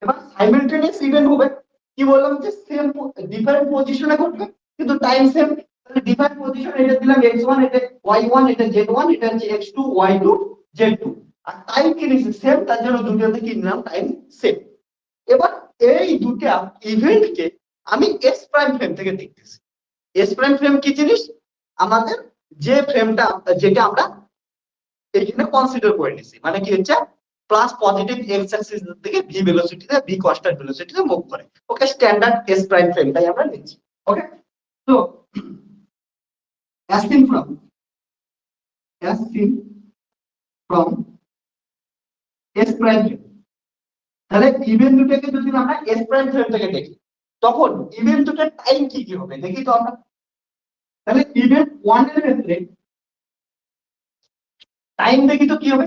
এবার সাইমালটেনিয়াস ইভেন্ট হবে, কি বললাম যে সেম ডিফারেন্ট পজিশনে ঘটবে কিন্তু টাইম সেম। তাহলে ডিফারেন্ট পজিশন এটা দিলাম x1, এটা y1, এটা z1, এটা হচ্ছে x2 y2 z2, আর টাইম কি নিছি সেম, তার জন্য দুটোতে কি নিলাম টাইম সেম। এবার এই দুটো ইভেন্টকে আমি এস প্রাইম ফ্রেম থেকে দেখতেছি। এস প্রাইম ফ্রেম কি জিনিস, আমাদের যে ফ্রেমটা যেটা আমরা এখানে কনসিডার করে নিছি, মানে কি হচ্ছে প্লাস পজিটিভ এক্স অ্যাক্সিস থেকে ভি ভেলোসিটিতে ভি কনস্ট্যান্ট ভেলোসিটিতে মুভ করে, ওকে স্ট্যান্ডার্ড এস প্রাইম ফ্রেমটাই আমরা নিচ্ছি। ওকে, তো as seen from S prime frame, তাহলে ইভেন্ট দুটোকে যদি আমরা এস প্রাইম ফ্রেম থেকে দেখি তখন ইভেন্ট দুটোর টাইম কি কি হবে দেখি তো আমরা। তাহলে ইভেন্ট 1 এর ক্ষেত্রে টাইম দেখি তো কি হবে,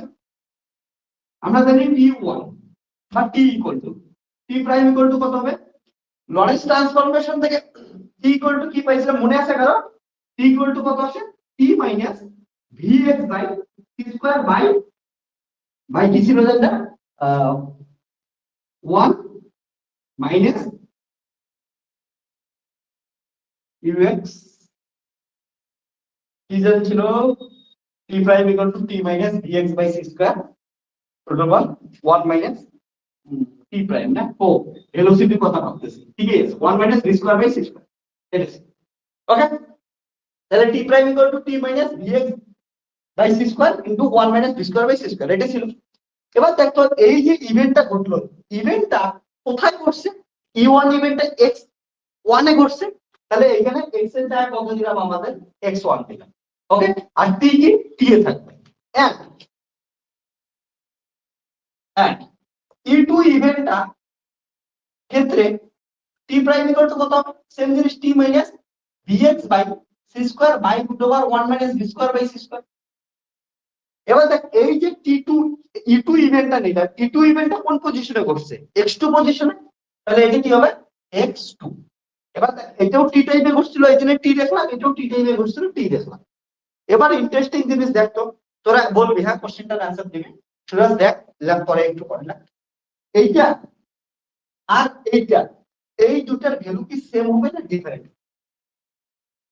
আমরা জানি t1 বা t equal to t prime equal to কত হবে, লরেন্স ট্রান্সফরমেশন থেকে t ইকুয়াল টু কি পাইছিলাম মনে আছে কারো, t ইকুয়াল টু কত আসে t minus vx by t square by কি ছিল যেটা 1 মাইনাস ux কি যেন ছিল t prime equal to t minus vx by c square total 1 minus t prime না, ও ভেলোসিটির কথা ভাবতেছি, ঠিক আছে 1 minus v square by c square এটা। ওকে, তাহলে t prime equal to t minus vx by c square into 1 minus v square by c square এটা ছিল। এবার দেখো এই যে ইভেন্টটা ঘটলো, ইভেন্টটা কোথায় ঘটছে, e1 ইভেন্টটা x1 এ ঘটছে, তাহলে এখানে x এর জায়গায় কত দিলাম আমাদের x1 দিলাম, ওকে, আর t কি t এ থাকবে। এন্ড e2 ইভেন্টটা ক্ষেত্রে t প্রাইম ইকুয়াল টু কত, সেম জিনিস t minus vx by c square by √ 1 minus v square by c square. এবার দেখ এই যে t2 e2 ইভেন্টটা নিলা, e2 ইভেন্টটা কোন পজিশনে ঘটছে, x2 পজিশনে, তাহলে এটা কি হবে x2। এবার দেখ এটাও t টাইপে ঘটছিল এই জন্য t দেখলাম, এটাও t টাইপে ঘটছিল t দেখলাম। এবার ইন্টারেস্টিং জিনিস দেখ তো, তোরা বলবি হ্যাঁ কোশ্চেনটার आंसर দিবি, সুরাজ দেখ ল্যাব করে একটু পড়ে না, এইটা আর এইটা এই দুটার ভ্যালু কি সেম হবে না ডিফারেন্ট,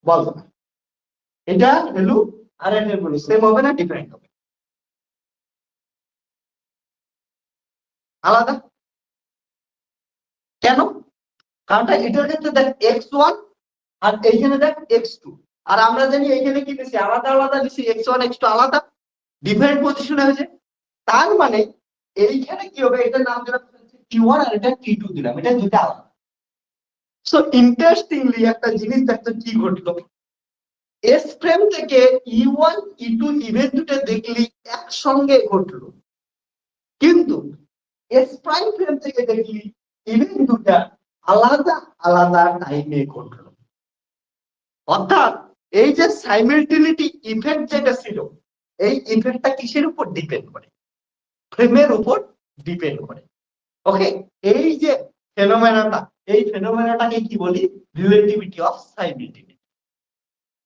বল না, এটা ভ্যালু আর এটার ভ্যালু সেম হবে না ডিফারেন্ট হবে, আলাদা কেন, কারণ এটার ক্ষেত্রে দেখ x1 আর এইখানে দেখ x2, আর আমরা জানি এইখানে কি দিছি আলাদা আলাদা দিছি, x1 x2 আলাদা ডিফারেন্ট পজিশনে হয়েছে, তার মানে এইখানে কি হবে, এটার নাম দিলাম t1 আর এটা t2 দিলাম, এটা দুটো আলাদা। সো ইন্টারেস্টিংলি একটা জিনিস দেখতে কি ঘটলো, এস ফ্রেম থেকে e1 e2 ইভেন্ট দুটো দেখলি একসঙ্গে ঘটলো, কিন্তু এস প্রাইম ফ্রেম থেকে দেখলি ইভেন্ট দুটো আলাদা আলাদা টাইমে ঘটলো। অর্থাৎ এই যে সাইমালটেনিটি ইফেক্ট যেটা ছিল, এই ইফেক্টটা কিসের উপর ডিপেন্ড করে, ফ্রেমের উপর ডিপেন্ড করে। ওকে, এই যে ফেনোমেনাটা, এই ফেনোমেনাটাকে কি বলি, রিলেটিভিটি অফ সাইমালটেনিটি।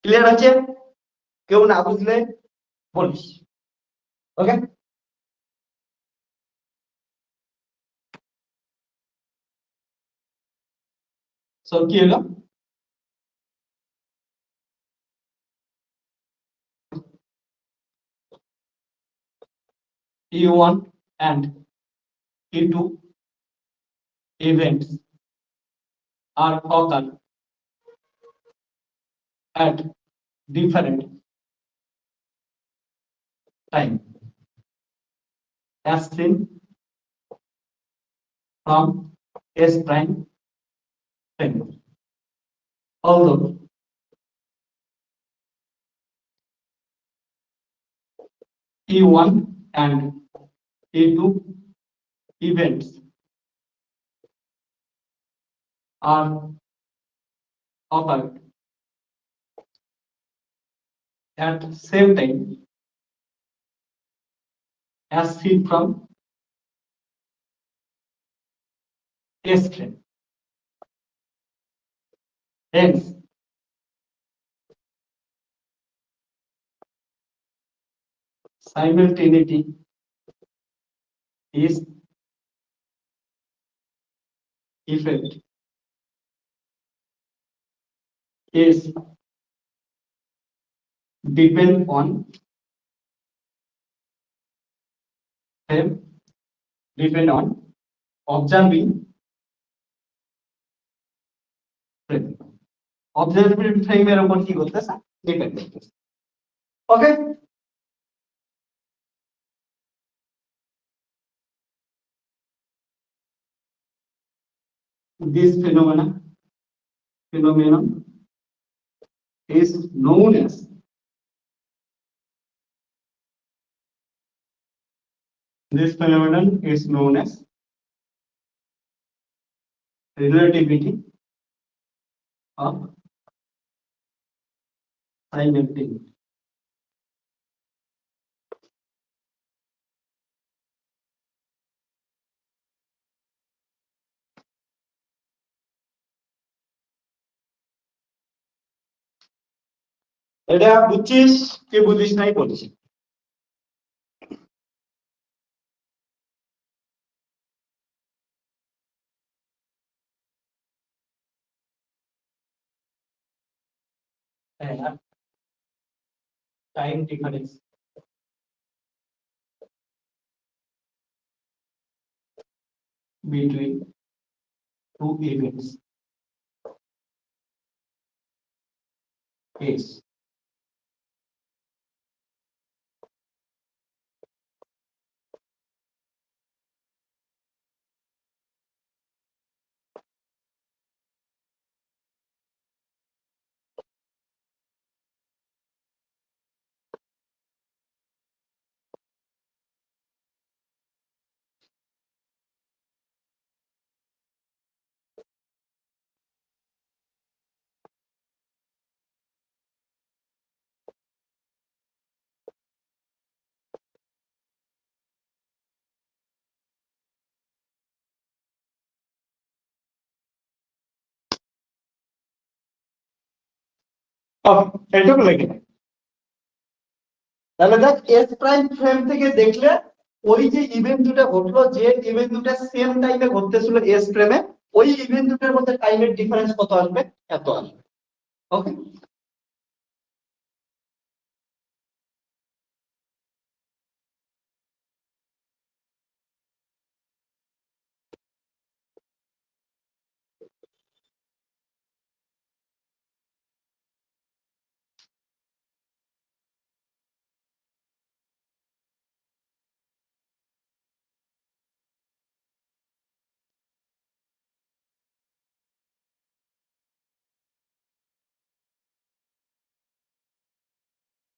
ক্লিয়ার আছে, কেউ না বুঝলে বলিস, ওকে। সো কি হলো E1 and E2 events are occur at different time as seen from S prime frame. Although E1 and E2 events are occurred at same time as seen from S frame. Hence, simultaneity is effect is depend on frame, depend on observing frame. Observing frame এর উপর কি করতেছে ডিপেন্ড করতেছে ওকে this phenomenon is known as relativity of simultaneity. এটা বুঝছিস কি বুঝিস নাই বলিস time difference between two events is এটুকু লেগে তাহলে দেখ এস প্রাইম ফ্রেম থেকে দেখলে ওই যে ইভেন্ট দুটো ঘটলো যে ইভেন্ট দুটো সেম টাইমে ঘটতেছিল এস ফ্রেমে ওই ইভেন্ট দুটোর মধ্যে টাইমের ডিফারেন্স কত আসবে এত আসবে ওকে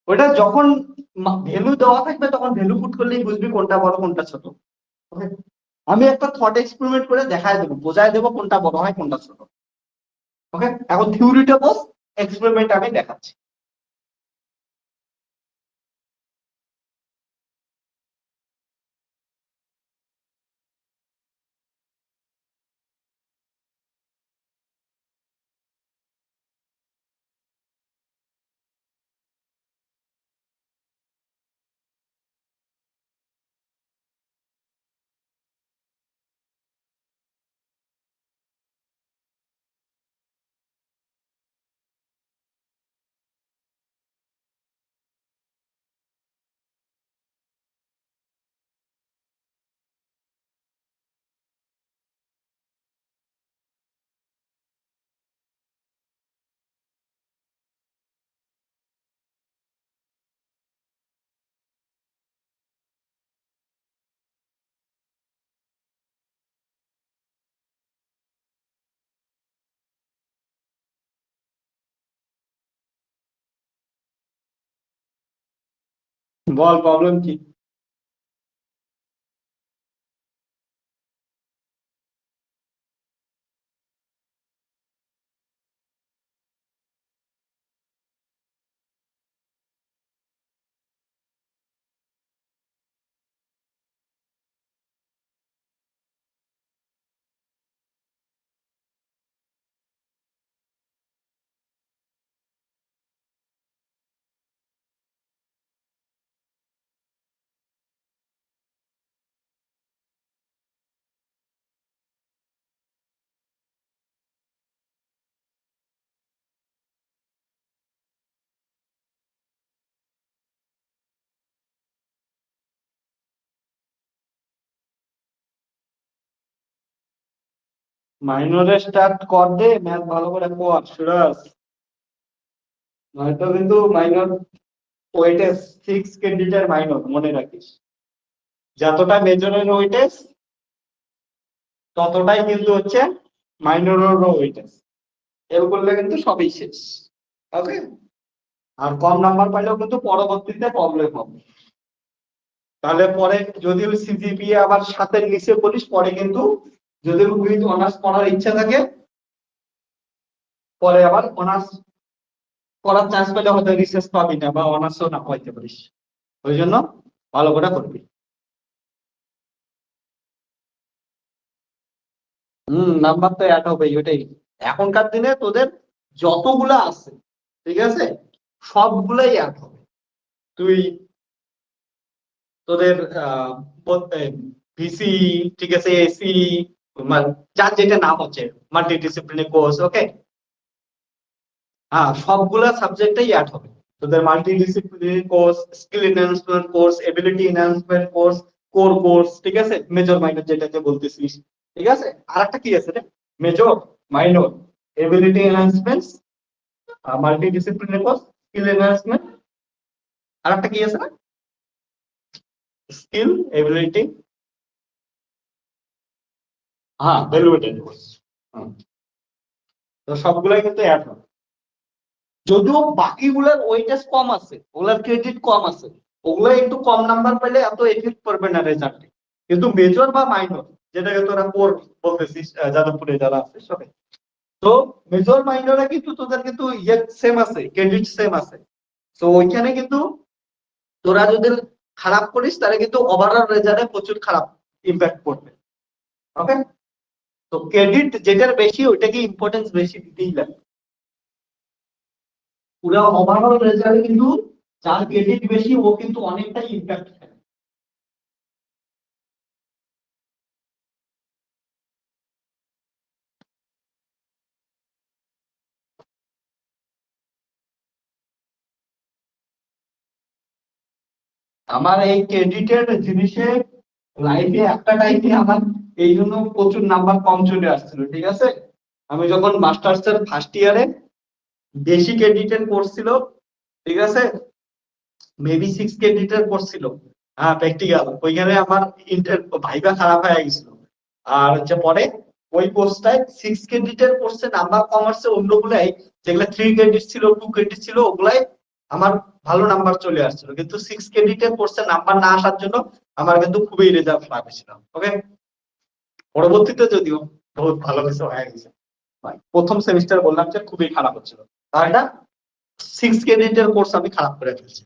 ওটা যখন ভ্যালু দেওয়া থাকবে তখন ভ্যালু পুট করলেই বুঝবি কোনটা বড় কোনটা ছোট ওকে আমি একটা থট এক্সপেরিমেন্ট করে দেখায় দেবো বোঝায় দেবো কোনটা বড় হয় কোনটা ছোট ওকে এখন থিওরিটা বস এক্সপেরিমেন্ট আমি দেখাচ্ছি বল প্রবলেম কি? মাইনরে স্টার্ট কর দে, ম্যাথ ভালো করে পড় সুরাজ, নয়তো কিন্তু মাইনর ওয়েটেজ 6 ক্রেডিটের মাইনর মনে রাখিস। যতটা মেজরের ওয়েটেজ ততটাই কিন্তু হচ্ছে মাইনরেরও ওয়েটেজ। এর করলে কিন্তু সবই শেষ। ওকে, আর কম নাম্বার পাইলেও কিন্তু পরবর্তীতে প্রবলেম হবে। তাহলে পরে যদি সিজিপিএ আবার 7-এর নিচে বলিস, পরে কিন্তু যদি উইথ অনার্স পড়ার ইচ্ছা থাকে, পরে আবার অনার্স করার চান্স পেলে হয়তো রিসার্চ পাবি না বা অনার্সও না পাইতে পারিস। ওই জন্য ভালো করে করবি। নাম্বার তো অ্যাড হবে, ওটাই। এখনকার দিনে তোদের যতগুলা আছে, ঠিক আছে, সবগুলাই অ্যাড হবে। তুই তোদের ভিসি, ঠিক আছে, এসি, যার যেটা নাম হচ্ছে মাল্টিডিসিপ্লিনারি কোর্স, ওকে, হ্যাঁ, সবগুলা সাবজেক্টেই অ্যাড হবে। তোদের multidisciplinary course, skill enhancement course, ability enhancement course, core course, ঠিক আছে, মেজর মাইনর যেটাকে বলতেছিস, ঠিক আছে। আর একটা কি আছে রে, major minor, ability enhancement, multidisciplinary course, skill enhancement, আর একটা কি আছে না, স্কিল এবিলিটি, হ্যাঁ, ভ্যালুয়েটেড কোর্স। তো সবগুলাই কিন্তু অ্যাড হবে। যদিও বাকিগুলোর ওয়েটেজ কম আছে, ওগুলার ক্রেডিট কম আছে, ওগুলো একটু কম নাম্বার পেলে এত এফেক্ট করবে না রেজাল্টে। কিন্তু মেজর বা মাইনর, যেটাকে তোরা কোর বলতেছিস, যাদবপুরে যারা আছে সবাই, তো মেজর মাইনরে কিন্তু তোদের কিন্তু ইয়ে সেম আছে, ক্রেডিট সেম আছে। তো ওইখানে কিন্তু তোরা যদি খারাপ করিস তাহলে কিন্তু ওভারঅল রেজাল্টে প্রচুর খারাপ ইম্প্যাক্ট পড়বে। ওকে, তো ক্রেডিট যেটার বেশি ওইটাকে ইম্পর্টেন্স বেশি দিতেই লাগে। পুরো ওভারঅল রেজাল্টে কিন্তু যার ক্রেডিট বেশি ও কিন্তু অনেকটাই ইম্প্যাক্ট ফেলে। আমার এই ক্রেডিটের জিনিসে লাইফে একটা টাইমে আমার এই জন্য প্রচুর নাম্বার কম চলে আসছিল, ঠিক আছে। আমি যখন মাস্টার্স এর ফার্স্ট ইয়ারে, বেশি ক্রেডিটের কোর্স ছিল, ঠিক আছে, মেবি 6 ক্রেডিটের কোর্স ছিল, হ্যাঁ, প্র্যাকটিক্যাল, ওইখানে আমার ইন্টার ভাইবা খারাপ হয়ে গেছিল। আর হচ্ছে পরে ওই কোর্সটায় 6 ক্রেডিটের কোর্সে নাম্বার কম আসছে, অন্যগুলাই যেগুলো 3 ক্রেডিট ছিল, 2 ক্রেডিট ছিল, ওগুলাই আমার ভালো নাম্বার চলে আসছিল। কিন্তু 6 ক্রেডিটের কোর্সে নাম্বার না আসার জন্য আমার কিন্তু খুবই রেজাল্ট খারাপ হয়েছিল। ওকে, পরবর্তীতে যদিও বহুত ভালো কিছু হয়ে গেছে। প্রথম সেমিস্টার বললাম যে খুবই খারাপ হচ্ছিল, আর এটা 6 ক্রেডিটের কোর্স আমি খারাপ করে ফেলছি।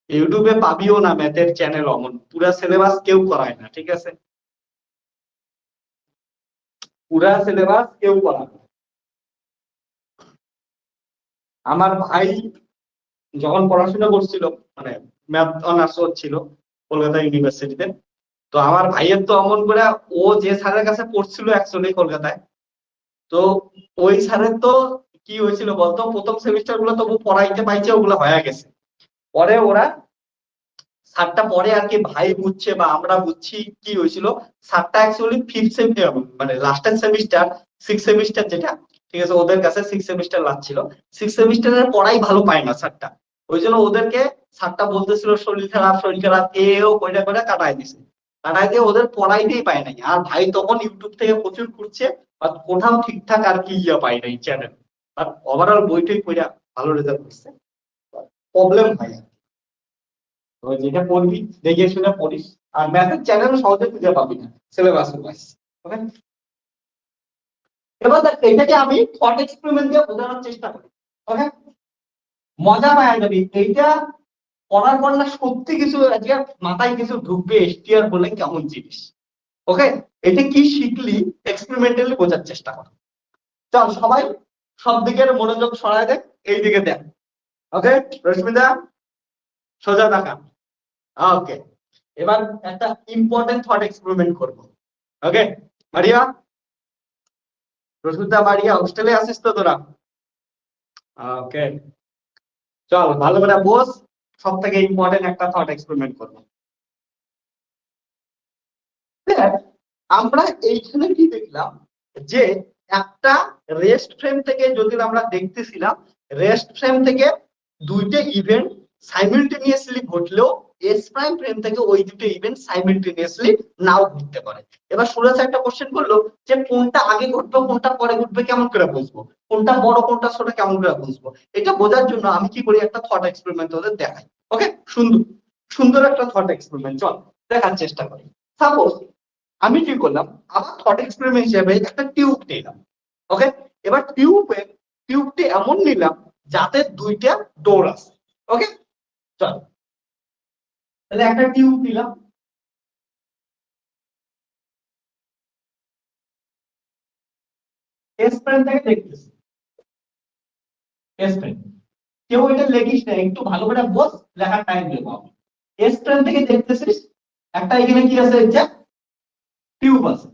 ইউটিউবে পাবিও না ম্যাথের চ্যানেল, অমন পুরা সিলেবাস কেউ করায় না, ঠিক আছে, পুরা সিলেবাস কেউ করায় না। আমার ভাই যখন পড়াশোনা করছিল, মানে ম্যাথ অনার্স ছিল কলকাতা ইউনিভার্সিটিতে, তো আমার ভাইয়ের তো অমন করে, ও যে স্যারের কাছে পড়ছিল অ্যাকচুয়ালি কলকাতায়, তো ওই স্যারের তো কি হয়েছিল বলতো, প্রথম সেমিস্টার গুলো তবু পড়াইতে পাইছে, ওগুলো হয়ে গেছে। পরে ওরা স্যারটা পরে আর কি ভাই বুঝছে বা আমরা বুঝছি কি হয়েছিল, স্যারটা অ্যাকচুয়ালি মানে লাস্টের সেমিস্টার, 6 সেমিস্টার যেটা, ঠিক আছে, ওদের কাছে 6 সেমিস্টার লাগছিল, 6 সেমিস্টারের পড়াই ভালো পায় না স্যারটা। ওই জন্য ওদেরকে স্যারটা বলতেছিল শরীর খারাপ, শরীর খারাপ, এও কইটা কইটা কাটাই দিছে, কাটাই দিয়ে ওদের পড়াইতেই পায় নাই। আর ভাই তখন ইউটিউব থেকে প্রচুর ঘুরছে, আর কোথাও ঠিকঠাক আর কি ইয়ে পায় নাই চ্যানেল। আর ওভারঅল বইটাই পড়া ভালো রেজাল্ট করছে, প্রবলেম হয় আর কি। তো যেটা পড়বি দেখে শুনে পড়িস, আর ম্যাথের চ্যানেল সহজে খুঁজে পাবি না সিলেবাস ওয়াইজ। ওকে, এবার দেখ এটাকে আমি থট এক্সপেরিমেন্ট দিয়ে বোঝানোর চেষ্টা করি। ওকে, মজা পাওয়া যাবে এইটা পড়ার পর না, সত্যি কিছু আজকে মাথায় কিছু ঢুকবে এসটিআর বলে কেমন জিনিস। ওকে, এটা কি শিখলি এক্সপেরিমেন্টালি বোঝার চেষ্টা কর। চল সবাই সব দিকের মনোযোগ সরায় দেখ, এই দিকে দেখ। ওকে রশ্মিদা, সোজা দেখা। ওকে, এবার একটা ইম্পর্টেন্ট থট এক্সপেরিমেন্ট করব। ওকে মারিয়া, রশ্মিদা মারিয়া হোস্টেলে আসিস তো তোরা? ওকে, চল ভালো করে বস, সব থেকে ইম্পর্টেন্ট একটা থট এক্সপেরিমেন্ট করবো। আমরা এইখানে কি দেখলাম, যে একটা রেস্ট ফ্রেম থেকে যদি আমরা দেখতেছিলাম, রেস্ট ফ্রেম থেকে দুইটা ইভেন্ট সাইমিলটেনিয়াসলি ঘটলেও এস প্রাইম ফ্রেম থেকে ওই দুটো ইভেন্ট সাইমিলটেনিয়াসলি নাও ঘটতে পারে। এবার সুরাজ একটা কোশ্চেন করলো যে কোনটা আগে ঘটবে কোনটা পরে ঘটবে কেমন করে বুঝবো, কোনটা বড় কোনটা ছোট কেমন করে বুঝবো। এটা বোঝার জন্য আমি কি করি, একটা থট এক্সপেরিমেন্ট ওদের দেখাই। ওকে, সুন্দর সুন্দর একটা থট এক্সপেরিমেন্ট, চল দেখার চেষ্টা করি। সাপোজ আমি কি করলাম, আমার থট এক্সপেরিমেন্ট হিসেবে একটা টিউব নিলাম। ওকে, এবার টিউবটি এমন নিলাম যাতে দুইটা ডোর আছে। ওকে, চল তাহলে একটা টিউব নিলাম, এস প্রাইম থেকে দেখতেছি, এস প্রাইম কেউ এটা লেখিস না, একটু ভালো করে বস, লেখার টাইম দেবো আমি। এস প্রাইম থেকে দেখতেছিস একটা এখানে কি আছে, যে টিউব আছে,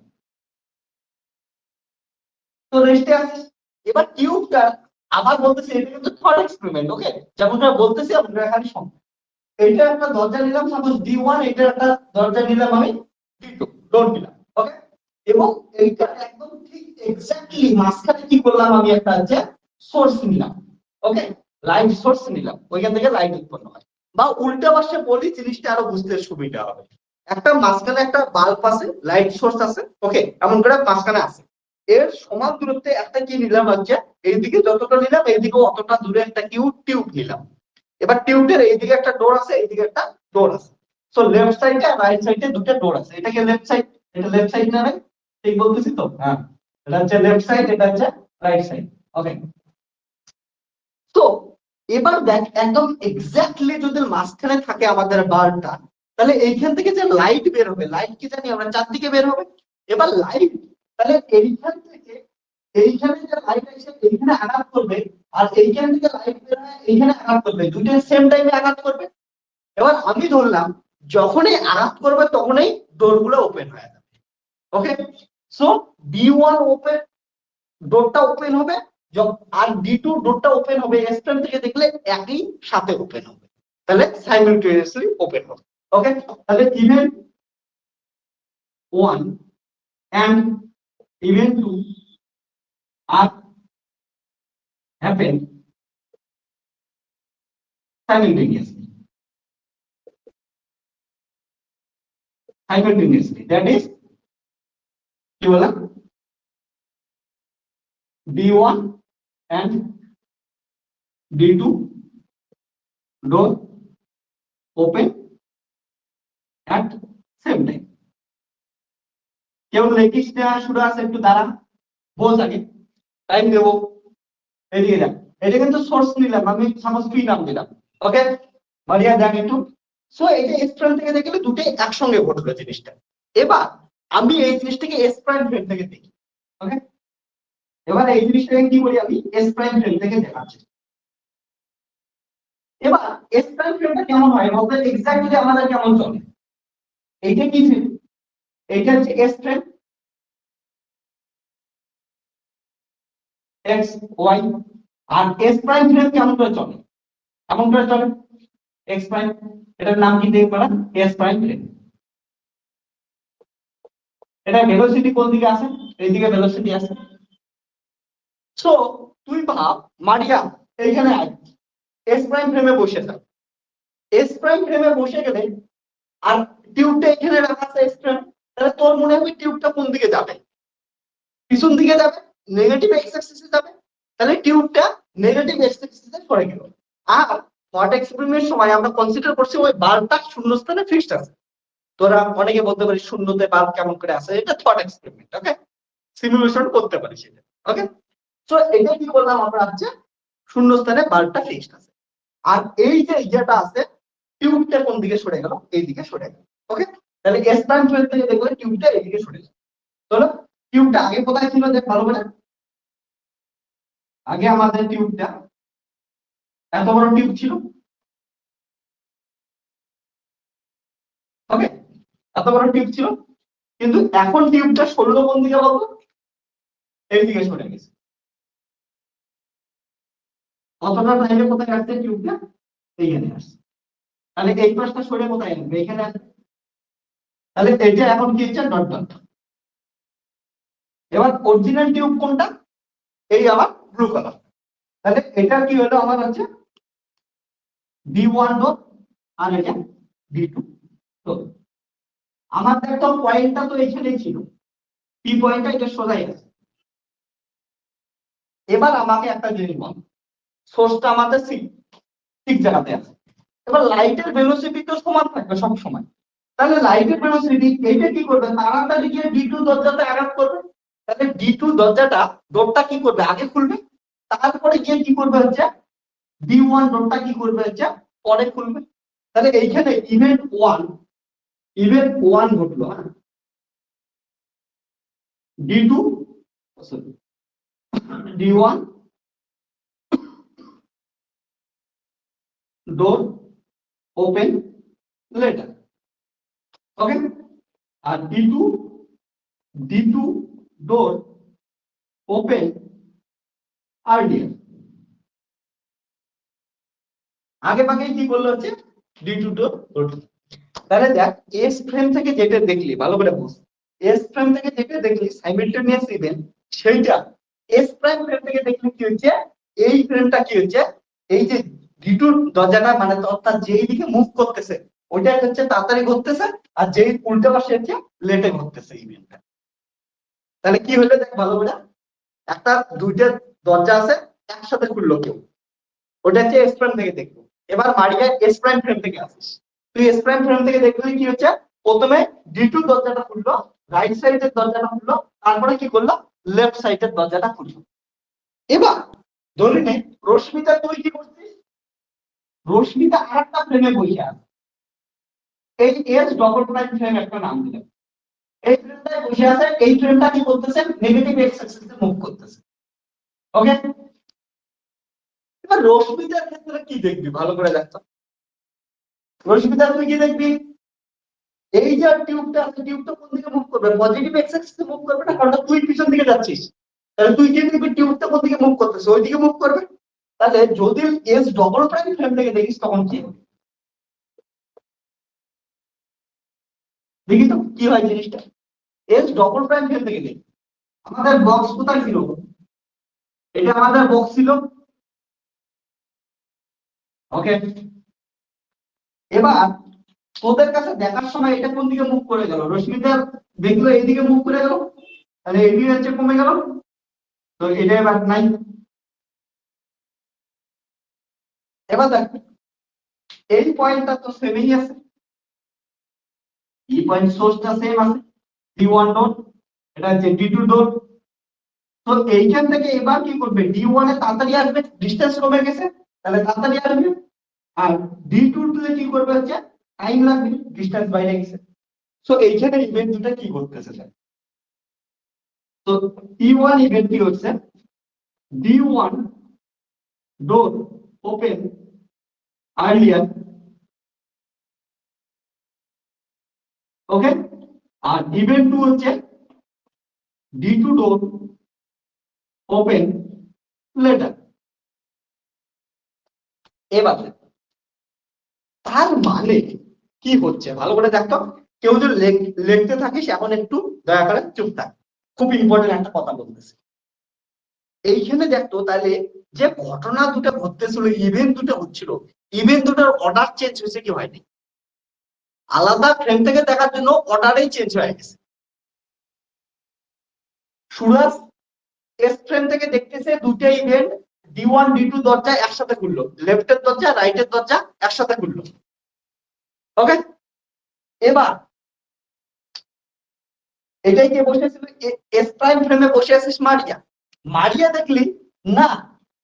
তো রেস্টে আছে। এবার টিউবটা আবার বলতেছি এটা কিন্তু থট এক্সপেরিমেন্ট। ওকে, যেমন বলতেছি আমরা এখানে এইটা একটা দরজা নিলাম, সাপোজ D1, এটা একটা দরজা নিলাম আমি D2, ডোর নিলাম। ওকে, এবং এইটা একদম ঠিক এক্স্যাক্টলি মাঝখানে কি করলাম, আমি একটা যে সোর্স নিলাম। ওকে, লাইট সোর্স নিলাম, ওইখান থেকে লাইট উৎপন্ন হয়। বা উল্টা পাশে বলি জিনিসটা আরো বুঝতে সুবিধা হবে, একটা মাঝখানে একটা বাল্ব আছে, লাইট সোর্স আছে। ওকে, এমন করে মাঝখানে আছে, এর সমান দূরত্বে একটা কি নিলাম হচ্ছে, এইদিকে যতটা নিলাম এইদিকে অতটা দূরে একটা টিউব নিলাম। এবার টিউবের এইদিকে একটা ডোর আছে, এইদিকে একটা ডোর আছে। সো লেফট সাইডে আর রাইট সাইডে দুটো ডোর আছে। এটাকে লেফট সাইড, এটা লেফট সাইড না রে? ঠিক বলতেছি তো? হ্যাঁ, এটা হচ্ছে লেফট সাইড, এটা হচ্ছে রাইট সাইড। ওকে, তো এবার দেখ একদম এক্স্যাক্টলি যদি মাঝখানে থাকে আমাদের বারটা, তাহলে এইখান থেকে যে লাইট বের হবে, লাইট কি জানি আমরা চারদিকে বের হবে। এবার লাইট তাহলে এইখান থেকে এইখানে যে লাইট এসে এইখানে আঘাত করবে, আর এইখান থেকে লাইট বের হয়ে এইখানে আঘাত করবে, দুটো সেম টাইমে আঘাত করবে। এবার আমি ধরলাম যখনই আঘাত করবে তখনই ডোরগুলো ওপেন হয়ে যাবে। ওকে, সো D1 ওপেন, ডোরটা ওপেন হবে, আর D2 ডোরটা ওপেন হবে, এসপ্রেম থেকে দেখলে একই সাথে ওপেন হবে, তাহলে সাইমultaneously ওপেন হবে। ওকে, তাহলে event 1 and event 2 are happen simultaneously. That is কি বললাম, D1 and D2 door open at same time. কেউ লেখিস না, শুরু আছে একটু দাঁড়া, বোঝ আগে, টাইম দেবো। এদিকে দেখ, এটা কিন্তু সোর্স নিলাম আমি, সাপোজ পি নাম দিলাম। ওকে মারিয়া দেখ একটু, সো এটা এস প্রাইম থেকে দেখলে দুটোই একসঙ্গে ঘটলো জিনিসটা। এবার আমি এই জিনিসটাকে এস প্রাইম ফ্রেম থেকে দেখি। ওকে, এবার এই জিনিসটাকে কি করি, আমি এস প্রাইম ফ্রেম থেকে দেখাচ্ছি। এবার এস প্রাইম ফ্রেমটা কেমন হয় বলতে, এক্স্যাক্টলি আমাদের কেমন চলে, এইটা কি ছিল, এইটা হচ্ছে এস ফ্রেম এক্স ওয়াই, আর এস প্রাইম ফ্রেম কেমন করে চলে, এমন করে চলে এক্স প্রাইম, এটার নাম কি দেখব না, এস প্রাইম ফ্রেম। এটা ভেলোসিটি কোন দিকে আছে, এইদিকে ভেলোসিটি আছে। সো তুই ভাব মারিয়া এইখানে আয়, এস প্রাইম ফ্রেমে বসে থাক, এস প্রাইম ফ্রেমে বসে গেলে আর টিউবটা এখানে রাখা আছে এস প্রাইম, তাহলে তোর মনে হবে টিউবটা কোন দিকে যাবে, পিছন দিকে যাবে, নেগেটিভ এক্স অ্যাক্সিসে যাবে, তাহলে টিউবটা নেগেটিভ এক্স অ্যাক্সিসে সরে গেল। আর থট এক্সপেরিমেন্টের সময় আমরা কনসিডার করছি ওই বাল্বটা শূন্য স্থানে ফিক্সড আছে। তোরা অনেকে বলতে পারিস শূন্যতে বাল্ব কেমন করে আছে, এটা থট এক্সপেরিমেন্ট, ওকে, সিমুলেশন করতে পারি সেটা, ওকে। তো এটা কি করলাম আমরা, হচ্ছে শূন্য স্থানে বাল্বটা ফিক্সড আছে। আর এই যে ইয়েটা আছে, টিউবটা কোন দিকে সরে গেল, এই দিকে সরে গেল, ওকে। তাহলে এস প্রাইম থেকে দেখলে টিউবটা এইদিকে সরে গেল। তাহলে টিউবটা আগে কোথায় ছিল দেখ ভালো করে। আগে আমাদের টিউবটা এত বড় টিউব ছিল, ওকে, এত বড় টিউব ছিল, কিন্তু এখন টিউবটা সরলো কোন দিকে বলতো, এই দিকে সরে গেছে। কতটা টাইমে কোথায় আসছে টিউবটা, এইখানে আসছে। তাহলে এই পাশটা সরে কোথায় আসবে, এখানে আসবে। তাহলে এটা এখন কি হচ্ছে, ডট ডট। এবার অরিজিনাল টিউব কোনটা, এই আমার ব্লু কালার। তাহলে এটা কি হলো আমার, হচ্ছে D1 ডট, আর এটা D2 ডট। আমার দেখো পয়েন্টটা তো এখানেই ছিল, পি পয়েন্টটা এটা সোজাই আছে। এবার আমাকে একটা জিনিস বল, সোর্সটা আমাদের ঠিক জায়গাতে আছে। এবার লাইটের ভেলোসিটি তো সমান থাকবে সব সময়। তাহলে লাইটের ভেলোসিটি এইটা কি করবে, তাড়াতাড়ি গিয়ে D2 দরজাতে আঘাত করবে। তাহলে D2 দরজাটা, ডোরটা কি করবে, আগে খুলবে, তারপরে গিয়ে কি করবে হচ্ছে D1 ডোরটা কি করবে হচ্ছে পরে খুলবে। তাহলে এইখানে ইভেন্ট ওয়ান ঘটলো, হ্যাঁ, D2 D1 door open later, okay. আর D2 ডোর ওপেন আর্লিয়ার। আগে ভাগে কি করলো হচ্ছে D2 ডোর। তাহলে দেখ এস ফ্রেম থেকে যেটা দেখলি ভালো করে বুঝ, এস ফ্রেম থেকে যেটা দেখলি সাইমেলটেনিয়াস ইভেন্ট, সেইটা এস প্রাইম ফ্রেম থেকে দেখলি কি হচ্ছে, এই ফ্রেমটা কি হচ্ছে, এই যে D2 দরজাটা মানে অর্থাৎ যেই দিকে মুভ করতেছে ওইটা হচ্ছে তাড়াতাড়ি ঘটতেছে, আর যেই উল্টো পাশে হচ্ছে লেটে ঘটতেছে ইভেন্টটা। তাহলে কি হলো দেখ ভালো করে, একটা দুইটা দরজা আছে একসাথে খুললো কেউ, ওটা হচ্ছে এস প্রাইম থেকে দেখবো। এবার মারিয়া এস প্রাইম ফ্রেম থেকে আসিস, তুই এস প্রাইম ফ্রেম থেকে দেখলি কি হচ্ছে, প্রথমে D2 দরজাটা খুললো, রাইট সাইডের দরজাটা খুললো, তারপরে কি করলো, লেফট সাইডের দরজাটা খুললো। এবার ধরে নে রশ্মিতা তুই কি করছিস, রশ্মিতা আরেকটা ফ্রেমে বসে আছে, এই এস ডবল প্রাইম ফ্রেম একটা নাম দিলাম, এই ফ্রেমটায় বসে আছে, এই ফ্রেমটা কি করতেছে, নেগেটিভ এক্স অ্যাক্সিসে মুভ করতেছে, ওকে। এবার রশ্মিতার ক্ষেত্রে কি দেখবি ভালো করে দেখতো, রশ্মিতা তুই কি দেখবি, এই যে টিউবটা আছে, টিউবটা কোন দিকে মুভ করবে, পজিটিভ এক্স অ্যাক্সিসে মুভ করবে না, কারণ তুই পিছন দিকে যাচ্ছিস। তাহলে তুই কি দেখবি, টিউবটা কোন দিকে মুভ করতেছে, ওই দিকে মুভ করবে। তাহলে যদি এস ডবল প্রাইম ফ্রেম থেকে দেখিস তখন কি হবে, দেখি তো কি হয় জিনিসটা। এস ডবল প্রাইম ফ্রেম থেকে দেখি, আমাদের বক্স কোথায় ছিল, এটা আমাদের বক্স ছিল, ওকে। এবার তোদের কাছে দেখার সময় এটা কোন দিকে মুভ করে গেল, রশ্মিটা দেখলো এইদিকে মুভ করে গেল, তাহলে এডি হচ্ছে কমে গেল, তো এটা এবার নাই। এবার দেখ এই পয়েন্টটা তো সেমই আছে, এই পয়েন্ট সোর্সটা সেম আছে, D1 ডট, এটা হচ্ছে D2 ডট। তো এইখান থেকে এবার কি করবে, D1 এ তাড়াতাড়ি আসবে, ডিসটেন্স কমে গেছে, তাহলে তাড়াতাড়ি আসবে। আর D2 তে কি করবে হচ্ছে টাইম লাগবে, ডিসটেন্স বাইরে গেছে। সো এইখানে ইভেন্ট দুটো কি করতেছে স্যার, তো T1 ইভেন্ট কি হচ্ছে, D1 ডোর ওপেন আর্লিয়ার, ওকে। আর ইভেন্ট 2 হচ্ছে D2 ডোর ওপেন লেটার। এবার তার মানে কি হচ্ছে ভালো করে দেখতো, কেউ যদি লিখতে থাকিস এখন একটু দয়া করে চুপ থাক, খুব ইম্পর্টেন্ট একটা কথা বলতেছি। এইখানে দেখতো তাহলে যে ঘটনা দুটো ঘটতেছিল, ইভেন্ট দুটো হচ্ছিল, ইভেন্ট দুটোর অর্ডার চেঞ্জ হয়েছে কি হয়নি, আলাদা ফ্রেম থেকে দেখার জন্য অর্ডারেই চেঞ্জ হয়ে গেছে। সুরাজ এস ফ্রেম থেকে দেখতেছে দুটো ইভেন্ট D1 D2 দরজা একসাথে খুললো, লেফটের দরজা রাইটের দরজা একসাথে খুললো। ওকে, এবার এটাই কে বসেছিল, এস প্রাইম ফ্রেমে বসে আছিস মারিয়া। মারিয়া দেখলি না,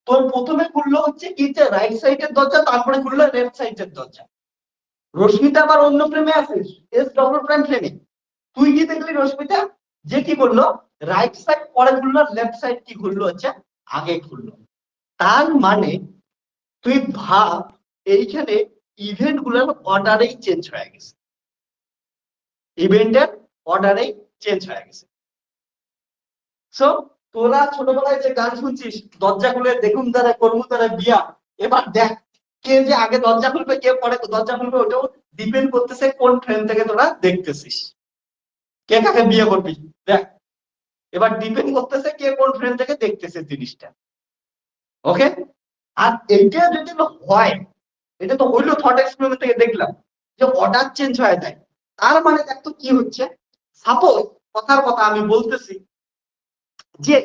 তোর প্রথমে খুললো হচ্ছে কি যে রাইট সাইডের দরজা, তারপরে খুললো লেফট সাইডের দরজা। রশ্মিতা আবার অন্য ফ্রেমে আছিস, এস ডবল প্রাইম ফ্রেমে। তুই কি দেখলি রশ্মিতা যে কি করলো, রাইট সাইড পরে খুললো, লেফট সাইড কি খুললো হচ্ছে আগে খুললো। তার মানে তুই ভাব এইখানে ইভেন্ট গুলোর অর্ডারেই চেঞ্জ হয়ে গেছে, ইভেন্টের অর্ডারেই চেঞ্জ হয়ে গেছে। সো তোরা ছোটবেলায় যে গান শুনছিস, দরজা খুলে দেখুন তারা করবো তারা বিয়া, এবার দেখ কে যে আগে দরজা খুলবে কে পরে দরজা খুলবে, ওটাও ডিপেন্ড করতেছে কোন ফ্রেম থেকে তোরা দেখতেছিস, কে কাকে বিয়ে করবি দেখ, এবার ডিপেন্ড করতেছে কে কোন ফ্রেম থেকে দেখতেছে জিনিসটা। ওকে, আর এইটা যদি হয়, এটা তো হইলো থট এক্সপেরিমেন্ট থেকে দেখলাম যে অর্ডার চেঞ্জ হয়ে যায়। তার মানে দেখ তো কি হচ্ছে, সাপোজ কথার কথা আমি বলতেছি যে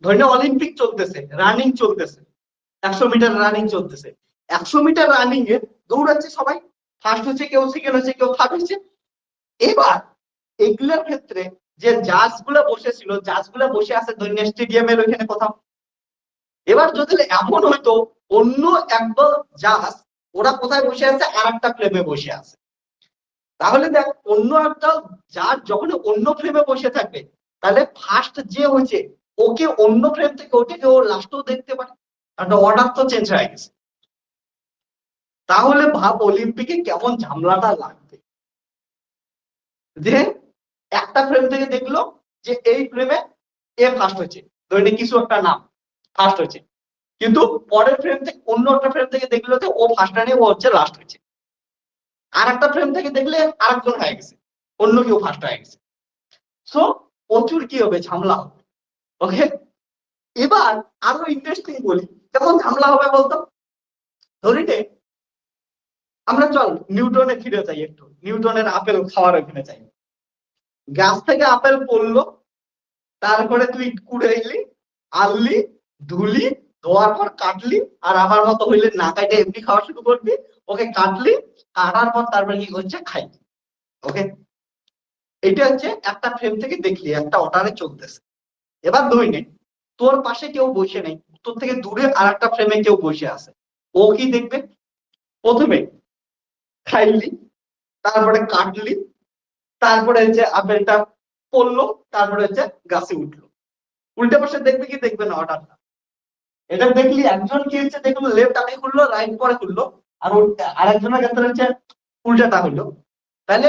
ধরে অলিম্পিক চলতেছে, রানিং চলতেছে, 100 মিটার রানিং চলতেছে, 100 মিটার রানিং এ দৌড়াচ্ছে সবাই, ফার্স্ট হচ্ছে কেউ, সেকেন্ড হচ্ছে কেউ, থার্ড হচ্ছে। এবার এগুলোর ক্ষেত্রে যে জাজ গুলা বসেছিল, জাজ গুলা বসে আছে ধন্য স্টেডিয়ামের ওইখানে কোথাও। এবার যদি এমন হয়তো অন্য একদল জাজ ওরা কোথায় বসে আছে, আর একটা ফ্রেমে বসে আছে, তাহলে দেখ অন্য একটা জাজ যখন অন্য ফ্রেমে বসে থাকবে, তাহলে ফার্স্ট যে হয়েছে ওকে অন্য ফ্রেম থেকে ওটাকে ও লাস্টেও দেখতে পারে, কারণ অর্ডার তো চেঞ্জ হয়ে গেছে। তাহলে ভাব অলিম্পিকে কেমন ঝামেলাটা লাগবে, যে একটা ফ্রেম থেকে দেখলো যে এই ফ্রেমে এ ফার্স্ট হয়েছে, ধরে কিছু একটা নাম ফার্স্ট হয়েছে, কিন্তু পরের ফ্রেম থেকে অন্য একটা ফ্রেম থেকে দেখলো যে ও ফার্স্ট হয়নি, ও হচ্ছে লাস্ট হয়েছে। আর একটা ফ্রেম থেকে দেখলে আরেকজন হয়ে গেছে, অন্য কেউ ফার্স্ট হয়ে গেছে। সো প্রচুর কি হবে, ঝামেলা হবে। ওকে, এবার আরো ইন্টারেস্টিং বলি, কেমন ঝামেলা হবে বলতো। ধরি নে আমরা চল নিউটনে ফিরে যাই, একটু নিউটনের আপেল খাওয়ার ওখানে যাই। গাছ থেকে আপেল পড়লো, তারপরে তুই কুড়াইলি, আনলি, ধুলি, ধোয়ার পর কাটলি, আর আমার মতো হইলে না কাটে এমনি খাওয়া শুরু করবি। ওকে কাটলি, কাটার পর তারপরে কি করছে খাইলি। ওকে, এটা হচ্ছে একটা ফ্রেম থেকে দেখলি একটা অর্ডারে চলতেছে। এবার ধরে নে তোর পাশে কেউ বসে নেই, তোর থেকে দূরে আর একটা ফ্রেমে কেউ বসে আছে। ও কি দেখবে, প্রথমে খাইলি, তারপরে কাটলি, তারপরে হচ্ছে আপেলটা পড়লো, তারপরে হচ্ছে গাছে উঠলো। উল্টে পাশে দেখবে কি দেখবে না অর্ডারটা, এটা দেখলি একজন কি হচ্ছে দেখলো লেফট আগে খুললো, রাইট পরে খুললো, আর আরেকজনের ক্ষেত্রে হচ্ছে উল্টাটা হলো। তাহলে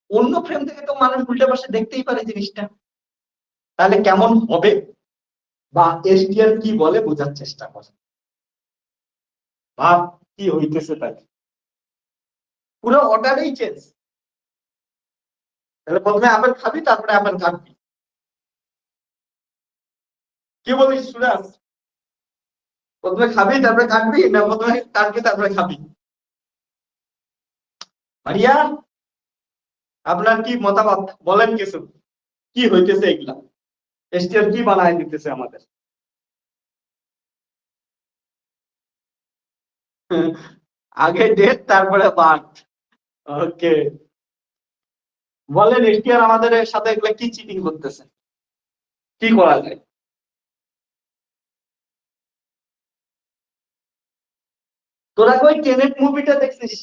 অন্য ফ্রেম থেকে তো মানুষ উল্টে পাশে দেখতেই পারে জিনিসটা, তাহলে কেমন হবে বা এসটিআর কি বলে বোঝার চেষ্টা করে। ভাব কি হইতেছে, তাহলে পুরো অর্ডারেই চেঞ্জ। তাহলে প্রথমে আপেল খাবি, তারপরে আপেল কাটবি। কি বলিস সুরাজ, প্রথমে খাবি তারপরে কাটবি, না প্রথমে কাটবি তারপরে খাবি? মারিয়া, আপনার কি মতামত বলেন কিছু, কি হইতেছে এগুলা, এসটিআর কি বানায় দিতেছে আমাদের? আগে ডেট তারপরে বার্থ। ওকে, বলেন এসটিআর আমাদের সাথে এগুলা কি চিটিং করতেছে, কি করা যায়? তোরা কই টেনেট মুভিটা দেখছিস?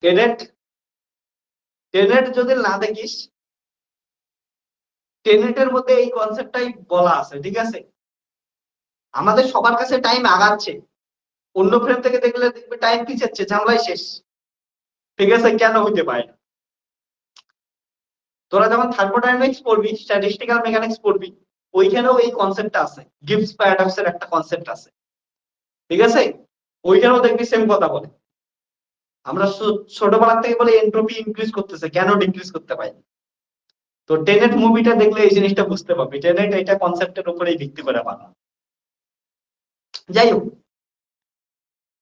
টেনেট, টেনেট যদি না দেখিস, টেনেটের মধ্যে এই কনসেপ্টটাই বলা আছে, ঠিক আছে? আমাদের সবার কাছে টাইম আগাচ্ছে, অন্য ফ্রেম থেকে দেখলে দেখবে টাইম পিছাচ্ছে, ঝামেলাই শেষ। ঠিক আছে, কেন হইতে পারে না? তোরা যখন থার্মোডাইনামিক্স পড়বি, স্ট্যাটিস্টিক্যাল মেকানিক্স পড়বি, ওইখানেও এই কনসেপ্টটা আছে, গিবস প্যারাডক্স এর একটা কনসেপ্ট আছে, ঠিক আছে? ওইখানেও দেখবি সেম কথা বলে। আমরা ছোটবেলা থেকে বলে এন্ট্রপি ইনক্রিজ করতেছে, কেন ডিক্রিজ করতে পারি? তো টেনেট মুভিটা দেখলে এই জিনিসটা বুঝতে পারবি, টেনেট এটা কনসেপ্টের উপরেই ভিত্তি করে বানানো। যাই হোক,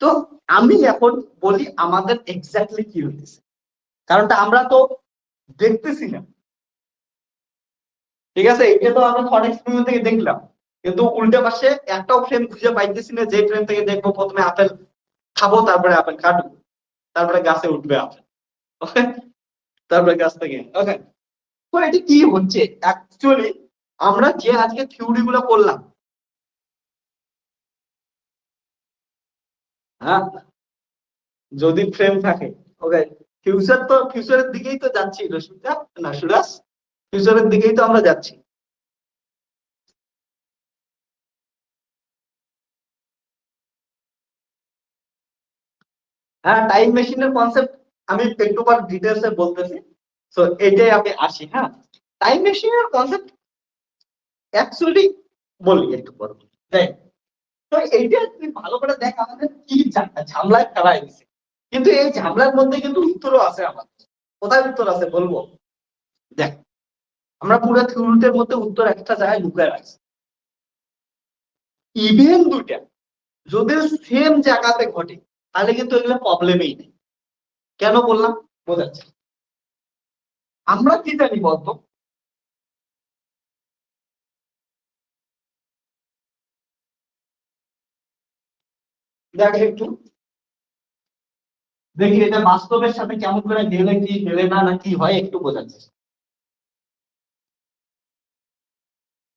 তো আমি এখন বলি আমাদের এক্স্যাক্টলি কি হইতেছে। কারণটা আমরা তো দেখতেছি না, ঠিক আছে? এটা তো আমরা থট এক্সপেরিমেন্ট থেকে দেখলাম, কিন্তু উল্টে পাশে একটাও ফ্রেম খুঁজে পাইতেছি না যে ফ্রেম থেকে দেখবো প্রথমে আপেল খাবো, তারপরে আপেল কাটবো, তারপরে গাছে উঠবে আপেল, ওকে, তারপরে গাছ থেকে, ওকে। তো এটা কি হচ্ছে অ্যাকচুয়ালি, আমরা যে আজকে থিওরি গুলো করলাম, হ্যাঁ, যদি ফ্রেম থাকে, ওকে, ফিউচারের দিকেই তো যাচ্ছি রশ্মিতা, না সুরাজ, ফিউচারের দিকেই তো আমরা যাচ্ছি। হ্যাঁ, টাইম মেশিনের কনসেপ্ট আমি একটু পর ডিটেলসে বলতেছি। তো এটাই আমি আসি, হ্যাঁ, টাইম মেশিনের কনসেপ্ট অ্যাকচুয়ালি বলি একটু পর, দেখ। তো এইটা তুই ভালো করে দেখ, আমাদের কি ঝামেলায় ফেলাই দিছে, কিন্তু এই ঝামেলার মধ্যে কিন্তু উত্তরও আছে আমাদের। কোথায় উত্তর আছে বলবো, দেখ, আমরা পুরো থিওরিটার মধ্যে উত্তর একটা জায়গায় লুকায় রাখছি। ইভেন্ট দুইটা যদি সেম জায়গাতে ঘটে তাহলে কিন্তু এগুলো প্রবলেমই নেই। কেন বললাম বোঝাচ্ছি, আমরা কি জানি বলতো, দেখ একটু দেখি এটা বাস্তবের সাথে কেমন করে গেলে কি গেলে না, না কি হয় একটু বোঝাচ্ছি।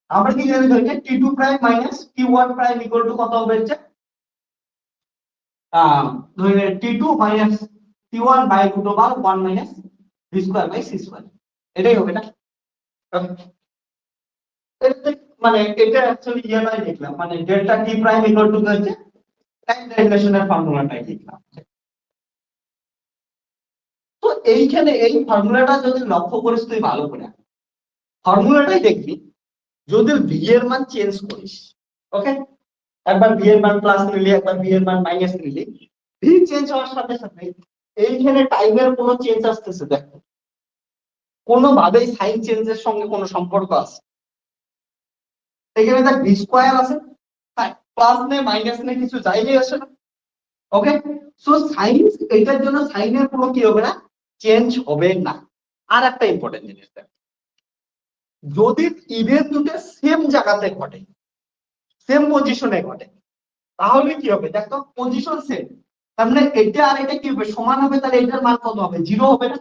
আমরা কি জানি ধরি T two prime minus T one prime equal to কত হবে, হচ্ছে ধরে T two minus T one by root over one minus B square by C square, এটাই হবে না? মানে এটা অ্যাকচুয়ালি ইয়াটাই দেখলাম, মানে delta T prime equal to হচ্ছে টাইম ডাইলেশনের ফর্মুলাটাই দেখলাম। তো এইখানে এই ফর্মুলাটা যদি লক্ষ্য করিস তুই ভালো করে, ফর্মুলাটাই দেখবি, যদি ভি এর মান চেঞ্জ করিস, ওকে, একবার ভি এর মান প্লাস নিলি, একবার ভি এর মান মাইনাস নিলি, ভি চেঞ্জ হওয়ার সাথে সাথে এইখানে টাইমের কোনো চেঞ্জ আসতেছে, দেখো কোনোভাবেই সাইন চেঞ্জের সঙ্গে কোনো সম্পর্ক আছে? এখানে দেখ ভি স্কোয়ার আছে, প্লাস নে মাইনাস নে কিছু যাইলেই আসে না, ওকে। সো সাইন, এটার জন্য সাইনের কোনো কি হবে না, চেঞ্জ হবে না। আর একটা ইম্পর্টেন্ট জিনিস দেখ, যদি ইভেন্ট দুটো সেম জায়গাতে ঘটে, সেম পজিশনে ঘটে, তাহলে কি হবে দেখ তো, পজিশন সেম, তার মানে এটা আর এটা কি হবে, সমান হবে, তাহলে এটার মান কত হবে, জিরো হবে না?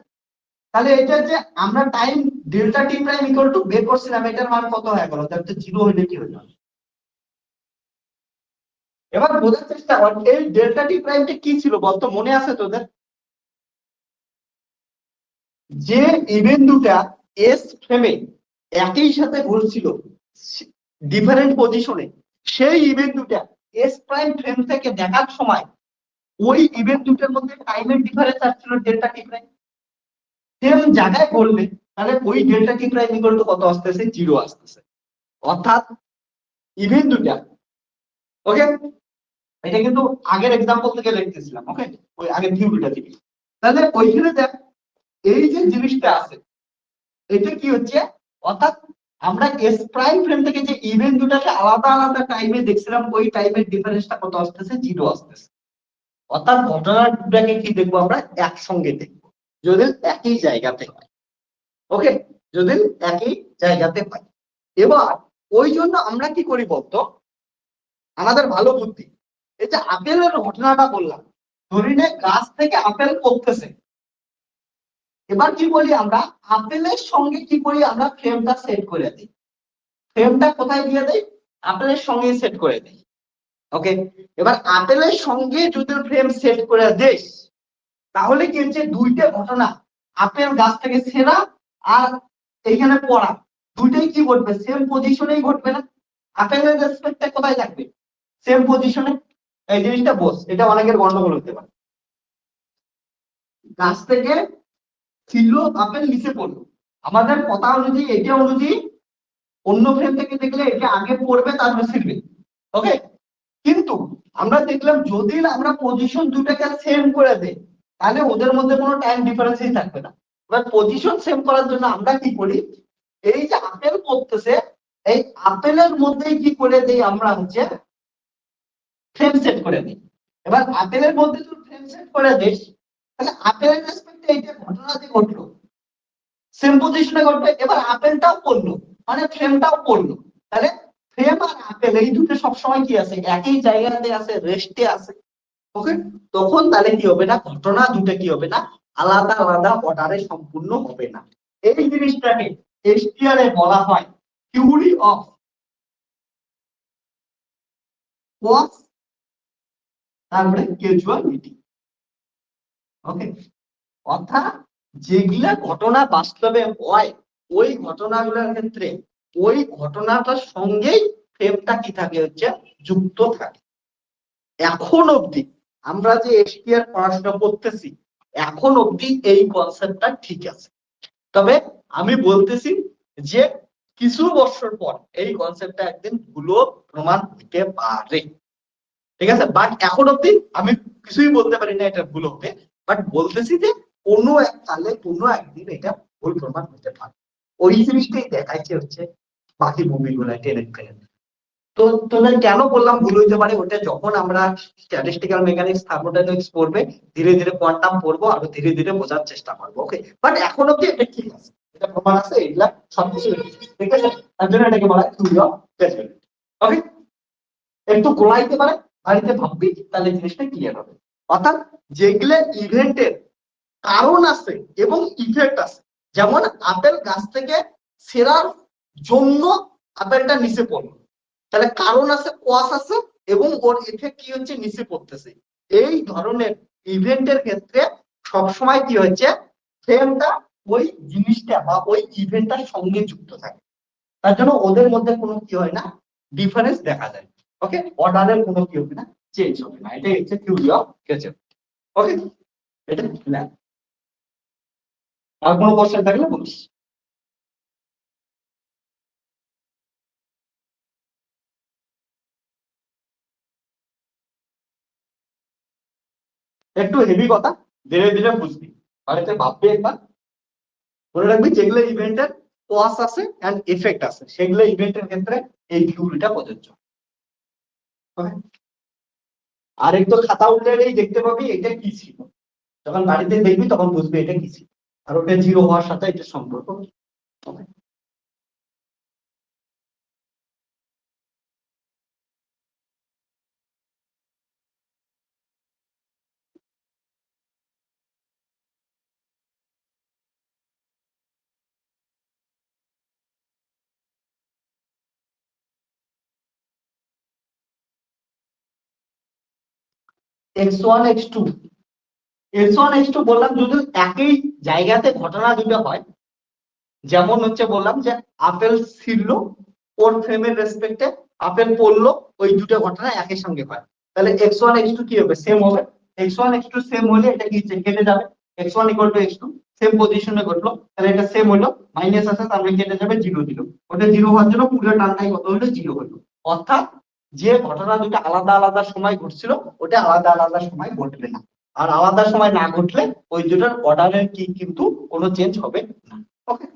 তাহলে এটা যে আমরা time delta T prime equal two বের করছিলাম, এটার মান কত হয়ে গেল, দেখ তো জিরো হলে কি হয়ে যাবে। এবার বোঝার চেষ্টা কর, এই ডেল্টা টি প্রাইমটা কি ছিল বলতো, মনে আছে তোদের? যে ইভেন্ট দুটা এস ফ্রেমে একই সাথে ঘুরছিল ডিফারেন্ট পজিশনে, সেই ইভেন্ট দুটা এস প্রাইম ফ্রেম থেকে দেখার সময় ওই ইভেন্ট দুটার মধ্যে টাইমের ডিফারেন্স আসছিল ডেল্টা টি প্রাইম, সেম জায়গায় করলে তাহলে ওই delta T prime equal to কত আসতেছে, জিরো আসতেছে। অর্থাৎ ইভেন্ট দুটা, ওকে, এটা কিন্তু আগের এক্সাম্পল থেকে লিখতেছিলাম, ওকে, ওই আগের থিওরিটা থেকে। তাহলে ওইখানে দেখ এই যে জিনিসটা আছে, এটা কি হচ্ছে, অর্থাৎ আমরা এস প্রাইম ফ্রেম থেকে যে ইভেন্ট দুটাকে আলাদা আলাদা টাইমে দেখছিলাম, ওই টাইমের ডিফারেন্সটা কত আসতেছে, জিরো আসতেছে। অর্থাৎ ঘটনা দুটাকে কি দেখবো আমরা, একসঙ্গে দেখবো, যদি একই জায়গাতে হয়, ওকে, যদি একই জায়গাতে হয়। এবার ওই জন্য আমরা কি করি বলতো, আমাদের ভালো বুদ্ধি, এই যে আপেলের ঘটনাটা বললাম, ধরি নে গাছ থেকে আপেল পড়তেছে, এবার কি বলি আমরা, আপেলের সঙ্গে কি করি আমরা, ফ্রেমটা সেট করে দিই, ফ্রেমটা কোথায় দিয়ে দেই, আপেলের সঙ্গে সেট করে দিই, ওকে। এবার আপেলের সঙ্গে যদি ফ্রেম সেট করে দিস, তাহলে কি হচ্ছে, দুইটা ঘটনা, আপেল গাছ থেকে ছেঁড়া আর এইখানে পড়া, দুইটাই কি ঘটবে, সেম পজিশনেই ঘটবে না? আপেলের রেসপেক্টে কোথায় থাকবে, সেম পজিশনে। এই জিনিসটা বোঝ, এটা অনেকের গন্ডগোল হতে পারে। গাছ থেকে ছিল আপেল নিচে পড়লো, আমাদের কথা অনুযায়ী, এটা অনুযায়ী অন্য ফ্রেম থেকে দেখলে এটা আগে পড়বে তারপর ছিড়বে, ওকে। কিন্তু আমরা দেখলাম যদি আমরা পজিশন দুটাকে সেম করে দেই, তাহলে ওদের মধ্যে কোনো টাইম ডিফারেন্সই থাকবে না। এবার পজিশন সেম করার জন্য আমরা কি করি, এই যে আপেল পড়তেছে, এই আপেলের মধ্যেই কি করে দেই আমরা, হচ্ছে ফ্রেম সেট করে দিই। এবার আপেলের মধ্যে তুই ফ্রেম সেট করে দিস, তাহলে আপেলের রেসপেক্টে এইটা ঘটনা যে ঘটলো সেম পজিশনে ঘটবে, এবার আপেলটাও পড়লো মানে ফ্রেমটাও পড়লো, তাহলে ফ্রেম আর আপেল এই দুটো সবসময় কি আছে, একই জায়গাতে আছে, রেস্টে আছে। ওকে, তখন তাহলে কি হবে না, ঘটনা দুটো কি হবে না, আলাদা আলাদা অর্ডারে সম্পূর্ণ হবে না। এই জিনিসটাকে এসটিআর এ বলা হয় থিওরি অফ কজ, তারপরে ক্যাজুয়ালিটি। ওকে, অর্থাৎ যেগুলা ঘটনা বাস্তবে হয় ওই ঘটনাগুলোর ক্ষেত্রে ওই ঘটনাটার সঙ্গেই ফ্রেমটা কি থাকে হচ্ছে যুক্ত থাকে। এখন অবধি আমরা যে এশিয়ার পড়াশোনা করতেছি এখন অবধি এই কনসেপ্টটা ঠিক আছে, তবে আমি বলতেছি যে কিছু বছর পর এই কনসেপ্টটা একদিন ভুলও প্রমাণ হতে পারে। ঠিক আছে, বাট এখন অব্দি আমি কিছুই বলতে পারি না এটা ভুল হবে, বাট বলতেছি যে কোনো এক কালে কোনো একদিন এটা ভুল প্রমাণ হতে পারে। ওই জিনিসটাই দেখাইছে হচ্ছে বাকি মুভিগুলো টেনে ফেলে। তো তোদের কেন বললাম ভুল হইতে পারে, ওটা যখন আমরা স্ট্যাটিস্টিক্যাল মেকানিক্স থার্মোডাইনামিক্স পড়বে ধীরে ধীরে কোয়ান্টাম পড়বো আরো ধীরে ধীরে বোঝার চেষ্টা করবো। ওকে, বাট এখন অব্দি এটা ঠিক আছে, এটা প্রমাণ আছে, এগুলা সবকিছু ঠিক আছে, তার জন্য এটাকে বলা হয় থিওরি অফ ক্যাজুয়ালিটি। ওকে, একটু গোলাইতে পারে বাড়িতে ভাববি তাহলে জিনিসটা ক্লিয়ার হবে। অর্থাৎ যেগুলো ইভেন্টের কারণ আছে এবং ইফেক্ট আছে, যেমন আপেল গাছ থেকে ছেঁড়ার জন্য আপেলটা নিচে পড়লো, তাহলে কারণ আছে, কজ আছে, এবং ওর ইফেক্ট কি হচ্ছে নিচে পড়তেছে। এই ধরনের ইভেন্টের ক্ষেত্রে সবসময় কি হচ্ছে ফ্রেমটা ওই জিনিসটা বা ওই ইভেন্টটার সঙ্গে যুক্ত থাকে, তার জন্য ওদের মধ্যে কোনো কি হয় না, ডিফারেন্স দেখা যায়। ওকে, অর্ডারের কোনো কি হবে না, চেঞ্জ হবে না, এটাই হচ্ছে থিওরি অফ ক্যাজুয়ালিটি। ওকে, এটা না আর কোনো কোশ্চেন থাকলে বলিস। একটু হেভি কথা, ধীরে ধীরে বুঝবি, বাড়িতে ভাববি একবার, মনে রাখবি যেগুলো ইভেন্টের কজ আছে এন্ড এফেক্ট আছে সেগুলো ইভেন্টের ক্ষেত্রে এই থিওরিটা প্রযোজ্য। Okay? আর একটু খাতা উল্টালেই দেখতে পাবি এটা কি ছিল, যখন বাড়িতে দেখবি তখন বুঝবি এটা কি ছিল, আর ওটা জিরো হওয়ার সাথে এটা সম্পর্ক কি। Okay? x1 x2 x1 x2 বললাম যদি একই জায়গাতে ঘটনা দুটো হয়, যেমন হচ্ছে বললাম যে আপেল ছিঁড়লো ওর ফ্রেমের রেসপেক্টে আপেল পড়লো, ওই দুটো ঘটনা একই সঙ্গে হয়, তাহলে x1 x2 কি হবে, সেম হবে। x1 x2 সেম হলে এটা কি কেটে যাবে, x1 equal to x2 same পজিশনে ঘটলো, তাহলে এটা সেম হলো, মাইনাস আছে তারপরে কেটে যাবে, জিরো দিল, ওটা জিরো হওয়ার জন্য পুরো টানটাই কত হলো, জিরো হলো। অর্থাৎ যে ঘটনা দুটো আলাদা আলাদা সময় ঘটছিল ওটা আলাদা আলাদা সময় ঘটবে না, আর আলাদা সময় না ঘটলে ওই দুটোর অর্ডারের কি কিন্তু কোনো চেঞ্জ হবে না। ওকে,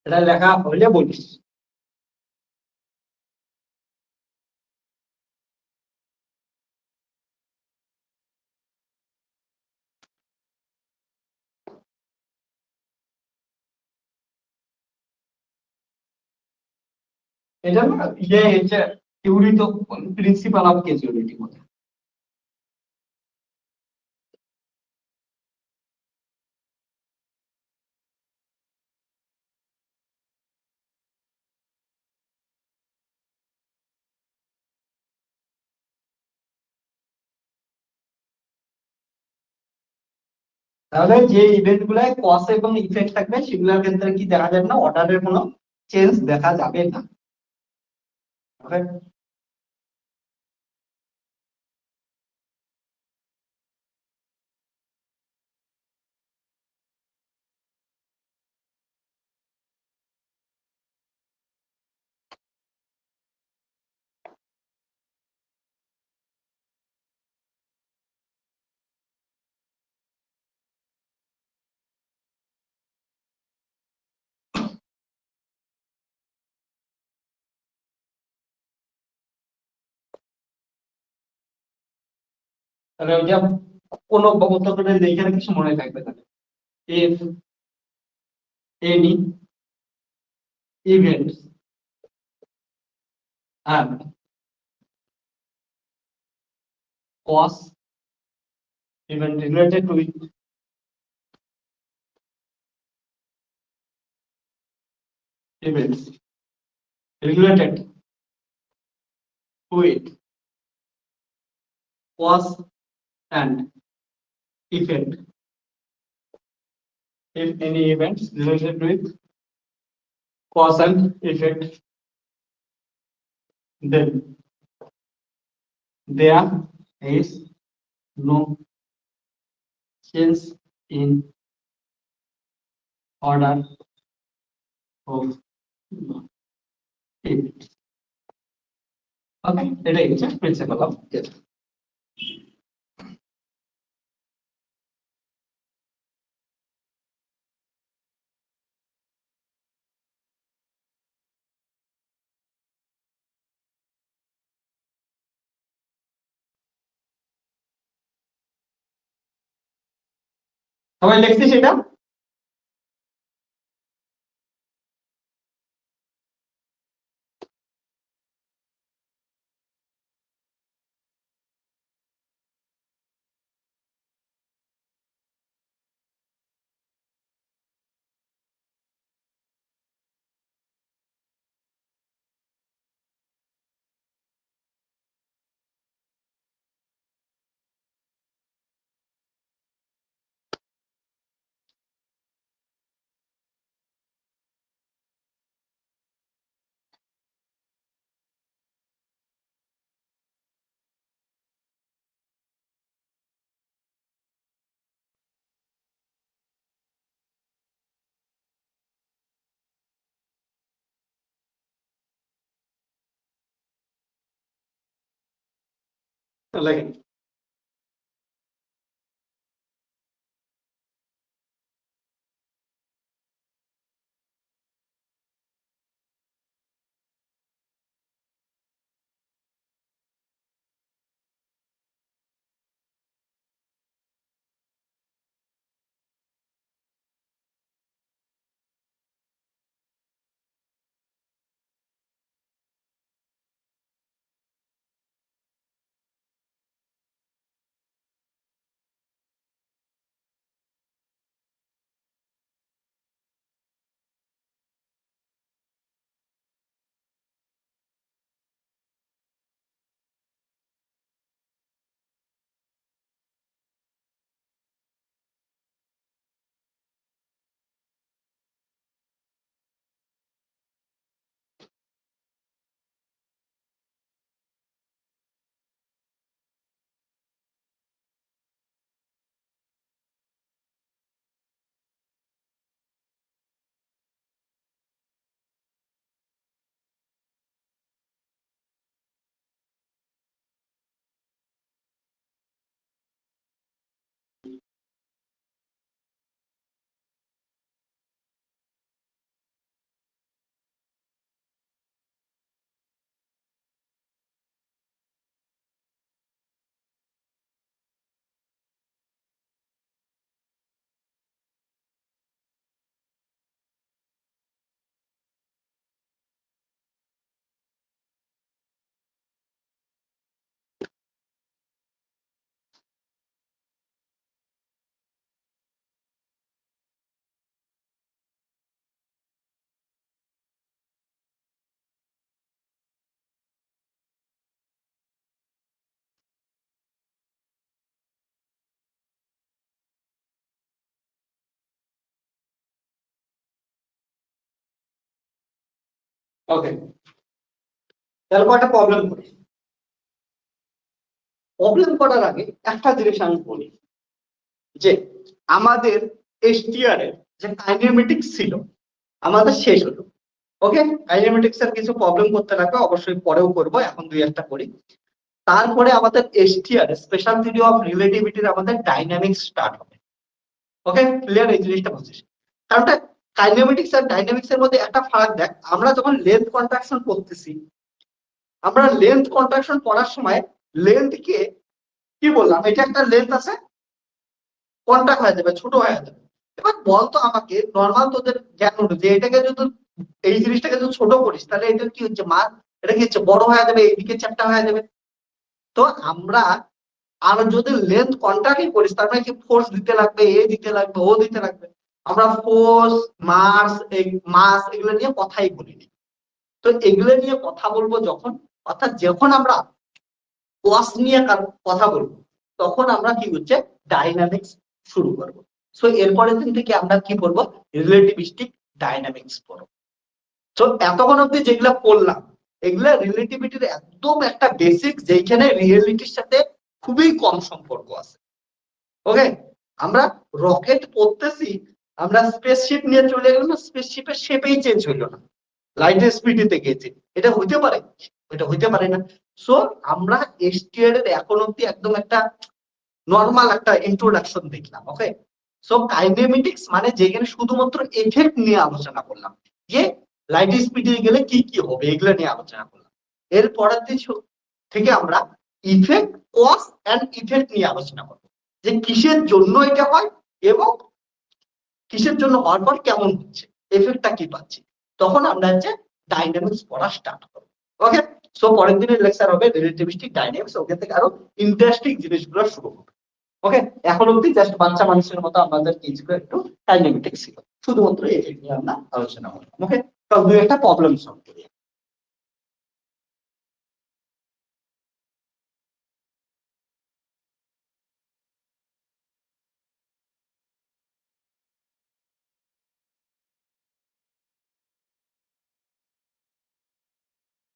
এটা লেখা হলে বলিস। এটা না ইয়ে হচ্ছে থিওরি তো প্রিন্সিপাল অফ ক্যাজুয়ালিটি বলে। তাহলে যে ইভেন্ট গুলায় কজ এবং ইফেক্ট থাকবে সেগুলোর ক্ষেত্রে কি দেখা যাবে না, অর্ডারের কোনো চেঞ্জ দেখা যাবে না। ওকে, তাহলে ওইটা কোনো উত্তর করে দেখে কিছু মনে থাকবে তাহলে, if any events and cause event related with events related with cause and effect, if any events related with cause and effect, then there is no change in order of events. Okay, এটাই হচ্ছে প্রিন্সিপাল অফ এফ। সবাই লিখছি সেটা? লেখেন। ওকে, তাহলে কয়টা প্রবলেম করি। প্রবলেম করার আগে একটা জিনিস আমি বলি যে আমাদের এসটিআর এর যে কাইনেমেটিক্স ছিল আমাদের শেষ হলো। ওকে, কাইনেমেটিক্স এর কিছু প্রবলেম করতে লাগবে, অবশ্যই পরেও করব, এখন দুই একটা করি। তারপরে আমাদের এসটিআর স্পেশাল থিওরি অফ রিলেটিভিটির আমাদের ডাইনামিক্স স্টার্ট হবে। ওকে, ক্লিয়ার? এই জিনিসটা বুঝিস। কারণটা কাইনেমেটিক্স আর ডাইনামিক্স এর মধ্যে একটা ফারাক দেখ, আমরা যখন লেন্থ কন্ট্রাকশন করতেছি, আমরা লেন্থ কন্ট্রাকশন করার সময় লেন্থ কে কি বললাম, এটা একটা লেন্থ আছে, কন্ট্রাক্ট হয়ে যাবে, ছোট হয়ে যাবে। এবার বলতো আমাকে নর্মাল তোদের জ্ঞান অনুযায়ী এটাকে যদি এই জিনিসটাকে যদি ছোট করিস তাহলে এটা কি হচ্ছে, মাস এটা কি হচ্ছে, বড় হয়ে যাবে, এইদিকে চ্যাপ্টা হয়ে যাবে। তো আমরা আর যদি লেন্থ কন্ট্রাক্টই করিস তার মানে কি ফোর্স দিতে লাগবে, এ দিতে লাগবে, ও দিতে লাগবে। আমরা ফোর্স, মাস এগুলো নিয়ে কথাই বলিনি। তো এগুলো নিয়ে কথা বলবো যখন, অর্থাৎ যখন আমরা কোয়াস নিয়ে কথা বলবো তখন আমরা কি হচ্ছে ডাইনামিক্স শুরু করব। সো এরপরের দিন থেকে আমরা কি পড়বো, রিলেটিভিস্টিক ডাইনামিক্স পড়বো। তো এতক্ষণ অব্দি যেগুলা পড়লাম এগুলা রিলেটিভিটির একদম একটা বেসিক, যেখানে রিয়েলিটির সাথে খুবই কম সম্পর্ক আছে। ওকে, আমরা রকেট পড়তেছি, আমরা স্পেসশিপ নিয়ে চলে গেলাম না, স্পেসশিপের শেপেই চেঞ্জ হইলো না, লাইটের স্পিডে গেছে, এটা হইতে পারে? এটা হইতে পারে না। সো আমরা এসটিআর এর এখন অব্দি একদম একটা নর্মাল একটা ইন্ট্রোডাকশন দেখলাম। ওকে, সো কাইনেমেটিক্স মানে যেখানে শুধুমাত্র এফেক্ট নিয়ে আলোচনা করলাম, যে লাইট স্পিডে গেলে কি কি হবে এগুলো নিয়ে আলোচনা করলাম। এর পরের দিন থেকে আমরা ইফেক্ট, কজ এন্ড ইফেক্ট নিয়ে আলোচনা করবো, যে কিসের জন্য এটা হয় এবং কিসের জন্য হওয়ার পর কেমন হচ্ছে, এফেক্টটা কি পাচ্ছি। তখন আমরা হচ্ছে ডাইনামিক্স পড়া স্টার্ট করবো। ওকে, সো পরের দিনের লেকচার হবে রিলেটিভিস্টিক ডাইনামিক্স, ওখান থেকে আরো ইন্টারেস্টিং জিনিসগুলো শুরু হবে। ওকে, এখন অব্দি জাস্ট বাচ্চা মানুষের মতো আমাদের কিছুটা একটু কাইনেমেটিক্স ছিল, শুধুমাত্র এফেক্ট নিয়ে আমরা আলোচনা করলাম। ওকে, তো দুই একটা প্রবলেম সলভ করি।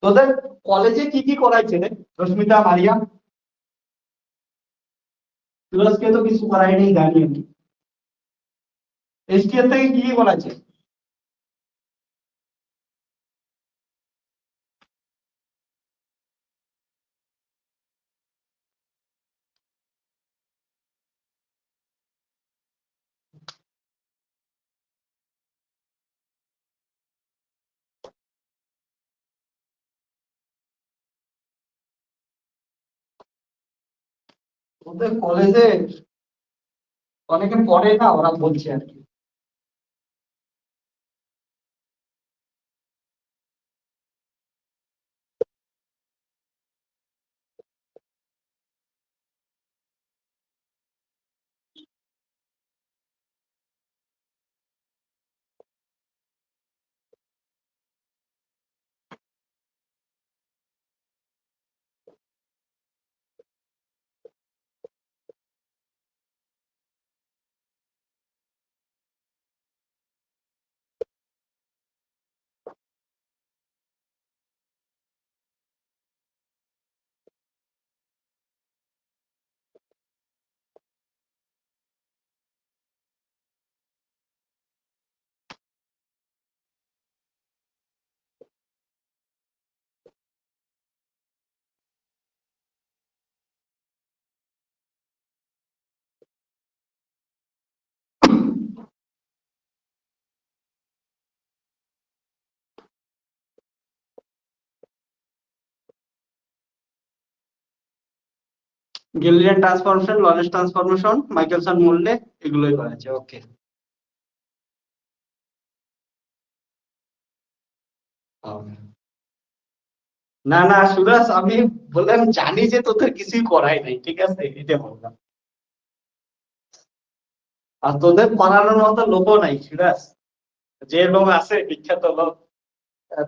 তোদের কলেজে কি কি করাইছে রে রশ্মিতা, মারিয়া? তুরস্কে তো কিছু করাই নেই জানি আমি। এসটিএল থেকে কি কি করাইছে? ওদের কলেজে অনেকে পড়ে না, ওরা বলছে আর কি। গেলিলিয়ান ট্রান্সফরমেশন, লরেন্স ট্রান্সফরমেশন, মাইকেলসন মূল্যে, এগুলোই করেছে। ওকে, না না সুরাজ, আমি বললাম জানি যে তোদের কিছুই করাই নাই, ঠিক আছে, এটা বললাম। আর তোদের পড়ানোর মতো লোকও নাই সুরাজ, যে লোক আছে বিখ্যাত লোক,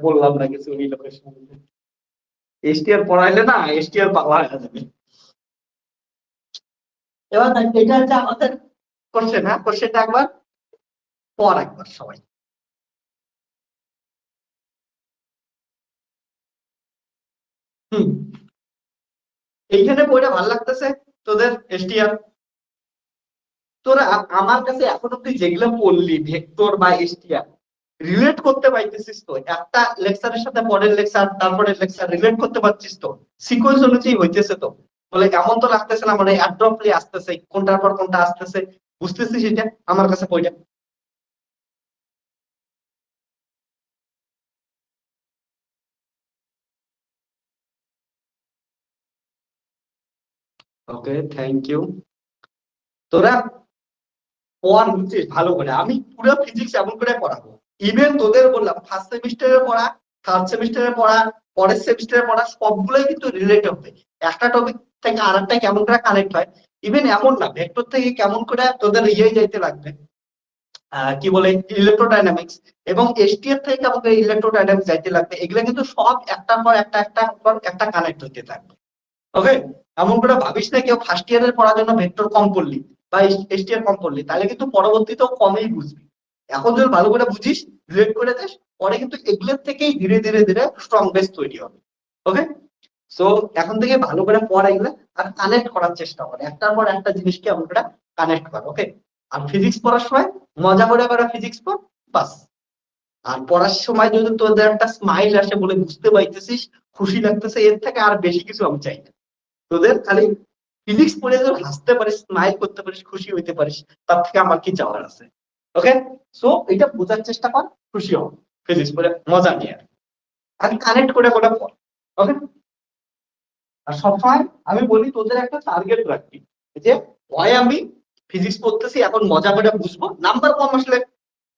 বললাম না কিছু ওই লোকের সঙ্গে। এসটিআর পড়াইলে না, এসটিআর পাগলা হয়ে যাবে। এবার দেখ, এটা হচ্ছে আমাদের কোশ্চেন। হ্যাঁ, কোশ্চেনটা একবার পর একবার সবাই। হুম এইখানে বইটা ভালো লাগতেছে তোদের এসটিআর? তোরা আমার কাছে এখন অব্দি যেগুলো পড়লি ভেক্টর বা এসটিআর রিলেট করতে পারতেছিস তো? একটা লেকচারের সাথে পরের লেকচার তারপরের লেকচার রিলেট করতে পারছিস তো? সিকোয়েন্স অনুযায়ী হইতেছে তো? বলে এমন তো লাগতেছে না মানে অ্যাড্রপলি আসতেছে, কোনটার পর কোনটা আসতেছে, বুঝতেছিস এটা আমার কাছে বইটা? ওকে, থ্যাংক ইউ। তোরা পড় বুঝছিস ভালো করে, আমি পুরো ফিজিক্স এমন করে পড়াবো। ইভেন তোদের বললাম ফার্স্ট সেমিস্টারের পড়া, থার্ড সেমিস্টারের পড়া, পরের সেমিস্টারের পড়া সবগুলোই কিন্তু রিলেট হবে। একটা টপিক থেকে আরেকটা কেমন করে কানেক্ট হয়। ইভেন এমন না ভেক্টর থেকে কেমন করে তোদের ইয়ে যাইতে লাগবে, কি বলে ইলেকট্রোডাইনামিক্স, এবং এসটিএফ থেকে কেমন করে ইলেকট্রোডাইনামিক্স যাইতে লাগবে, এগুলো কিন্তু সব একটার পর একটা একটার পর একটা কানেক্ট হইতে থাকবে। ওকে, এমন করে ভাবিস না কেউ ফার্স্ট ইয়ারের পড়ার জন্য ভেক্টর কম পড়লি বা এসটিআর কম পড়লি তাহলে কিন্তু পরবর্তীতেও কমই বুঝবি। এখন যদি ভালো করে বুঝিস, রিলেট করে দেস, পরে কিন্তু এগুলোর থেকেই ধীরে ধীরে ধীরে স্ট্রং বেস তৈরি হবে। ওকে, সো এখন থেকে ভালো করে পড়া এগুলো, আর কানেক্ট করার চেষ্টা করে একটার পর একটা জিনিসকে আমরা কানেক্ট কর। ওকে, আর ফিজিক্স পড়ার সময় মজা করে করে ফিজিক্স পড়, বাস। আর পড়ার সময় যদি তোদের একটা স্মাইল আসে বলে বুঝতে পারতেছিস, খুশি লাগতেছে, এর থেকে আর বেশি কিছু আমি চাই না। তোদের খালি ফিজিক্স পড়ে যদি হাসতে পারিস, স্মাইল করতে পারিস, খুশি হইতে পারিস, তার থেকে আমার কি চাওয়ার আছে? ওকে, সো এটা বোঝার চেষ্টা কর, খুশি হও ফিজিক্স পড়ে, মজা নিয়ে আর কানেক্ট করে করে পড়। ওকে, আর সবসময় আমি বলি তোদের একটা টার্গেট রাখবি, যে হয় আমি ফিজিক্স পড়তেছি এখন মজা করে বুঝবো, নাম্বার কম আসলে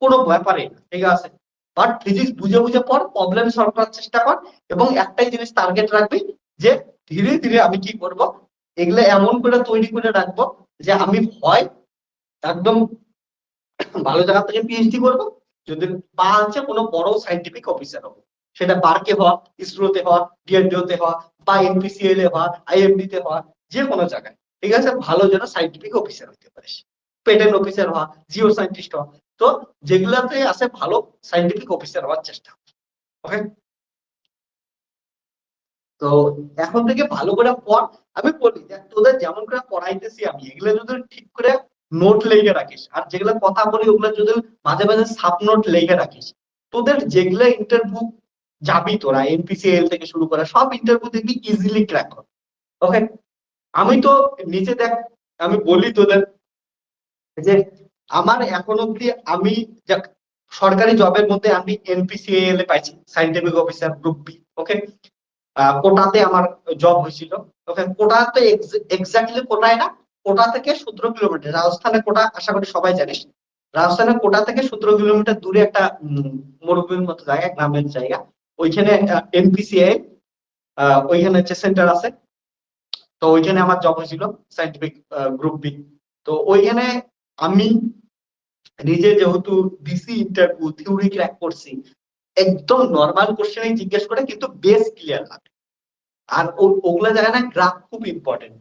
কোনো ব্যাপারে না, ঠিক আছে, বাট ফিজিক্স বুঝে বুঝে পড়, প্রবলেম সলভ করার চেষ্টা কর, এবং একটাই জিনিস টার্গেট রাখবি, যে ধীরে ধীরে আমি কি করব, এগুলো এমন করে তৈরি করে রাখবো যে আমি হয় একদম ভালো জায়গা থেকে পিএইচডি করবো, যদি পা আছে কোনো বড় সাইন্টিফিক অফিসার হবো, সেটা বার্কে হওয়া, ইসরোতে হওয়া, ডিআরডিও তে হওয়া, বা এনপিসিএল এ হওয়া, আইএমডি তে হওয়া, যে কোনো জায়গায়, ঠিক আছে, ভালো যেন সাইন্টিফিক অফিসার হতে পারিস, পেটেন্ট অফিসার হওয়া, জিও সায়েন্টিস্ট হওয়া, তো যেগুলাতে আছে ভালো সাইন্টিফিক অফিসার হওয়ার চেষ্টা। ওকে, তো এখন থেকে ভালো করে পড়। আমি বলি দেখ তোদের যেমন করে পড়াইতেছি আমি, এগুলো যদি ঠিক করে নোট লেগে রাখিস, আর যেগুলো কথা বলি ওগুলো যদি মাঝে মাঝে সাব নোট লেগে রাখিস, তোদের যেগুলো ইন্টারভিউ যাবি তোরা এনপিসিএল থেকে শুরু করে সব ইন্টারভিউ দেখবি ইজিলি ক্র্যাক কর। ওকে, আমি তো নিচে দেখ, আমি বলি তোদের যে আমার এখন অব্দি আমি সরকারি জবের মধ্যে আমি এনপিসিএল এ পাইছি, সাইন্টিফিক অফিসার গ্রুপ বি। ওকে, কোটাতে আমার জব হয়েছিল। ওকে, কোটা তো এক্স্যাক্টলি কোটায় না, কোটা থেকে 17 কিলোমিটার, রাজস্থানে কোটা আশা করি সবাই জানিস। রাজস্থানের কোটা থেকে 17 কিলোমিটার দূরে একটা মরুভূমির মতো জায়গা, গ্রামের জায়গা, ওইখানে এনপিসিআই ওইখানে হচ্ছে সেন্টার আছে। তো ওইখানে আমার জব হয়েছিল সাইন্টিফিক গ্রুপ বি। তো ওইখানে আমি নিজে যেহেতু দিছি ইন্টারভিউ, থিওরি ক্র্যাক করছি, একদম নর্মাল কোশ্চেন জিজ্ঞেস করে কিন্তু বেস ক্লিয়ার লাগে। আর ওগুলা জায়গায় না গ্রাফ খুব ইম্পর্টেন্ট।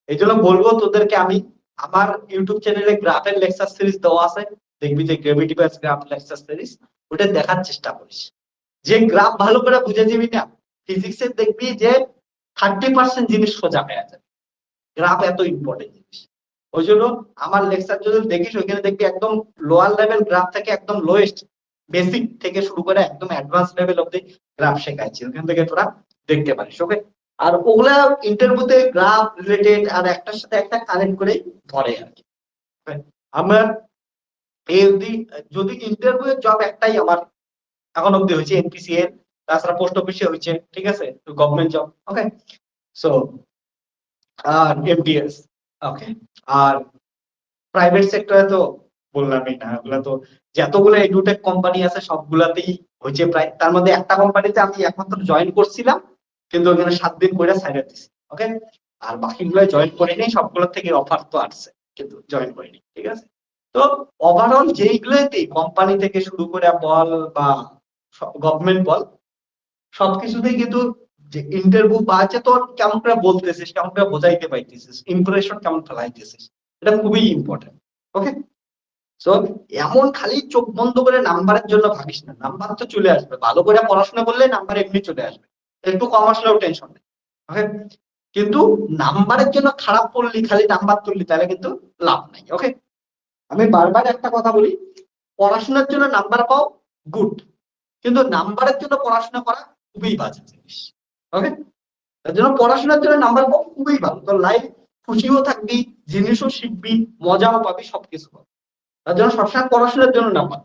এই জন্য বলবো তোদেরকে আমি, আমার ইউটিউব চ্যানেলে গ্রাফের লেকচার সিরিজ দেওয়া আছে, দেখবি যে gravity base graph lecture series, ওটা দেখার চেষ্টা করিস। যে গ্রাফ ভালো করে বুঝে যাবি না, ফিজিক্সের দেখবি যে 30% জিনিস সোজা হয়ে যাবে। গ্রাফ এত ইম্পর্টেন্ট জিনিস। ওই জন্য আমার লেকচার যদি দেখিস ওইখানে দেখবি একদম লোয়ার লেভেল গ্রাফ থেকে একদম লোয়েস্ট বেসিক থেকে শুরু করে একদম অ্যাডভান্স লেভেল অব্দি গ্রাফ শেখাচ্ছি, ওখান থেকে তোরা দেখতে পারিস। ওকে, আর ওগুলা ইন্টারভিউতে গ্রাফ রিলেটেড আর একটার সাথে একটা কানেক্ট করে ধরে আর কি। আমার এই অব্দি যদি ইন্টারভিউ জব একটাই আমার এখন অব্দি হয়েছে এনপিসিএল, তাছাড়া পোস্ট অফিসে হয়েছে, ঠিক আছে, গভর্নমেন্ট জব। ওকে, সো আর এমটিএস। ওকে, আর প্রাইভেট সেক্টরে তো বললামই না, ওগুলা তো যতগুলো এডুটেক কোম্পানি আছে সবগুলাতেই হয়েছে প্রায়, তার মধ্যে একটা কোম্পানিতে আমি একমাত্র জয়েন করছিলাম, কিন্তু ওখানে 7 দিন করে ছাইড়া দিছি। ওকে, আর বাকিগুলো জয়েন করিনি, সবগুলো থেকে অফার তো আসছে কিন্তু জয়েন করিনি, ঠিক আছে। তো ওভারঅল যেইগুলোতেই কোম্পানি থেকে শুরু করে বল বা গভর্নমেন্ট বল, সবকিছুতেই কিন্তু যে ইন্টারভিউ বা আছে তোর কেমন করে বলতেছিস, কেমন করে বোঝাইতে পাইতেছিস, ইমপ্রেশন কেমন ফেলাইতেছিস, এটা খুবই ইম্পর্টেন্ট। ওকে, সো এমন খালি চোখ বন্ধ করে নাম্বারের জন্য ভাবিস না, নাম্বার তো চলে আসবে, ভালো করে পড়াশোনা করলে নাম্বার এমনি চলে আসবে। একটু কম আসলেও টেনশন নেই। ওকে, কিন্তু নাম্বারের জন্য খারাপ পড়লি, খালি নাম্বার তুললি, তাহলে কিন্তু লাভ নাই। ওকে, আমি বারবার একটা কথা বলি, পড়াশোনার জন্য নাম্বার পাও গুড, কিন্তু নাম্বারের জন্য পড়াশোনা করা খুবই বাজে জিনিস। ওকে, তার জন্য পড়াশোনার জন্য নাম্বার পাও খুবই ভালো, তো লাইফ খুশিও থাকবি, জিনিসও শিখবি, মজাও পাবি, সবকিছু পাবি। তার জন্য সবসময় পড়াশোনার জন্য নাম্বার,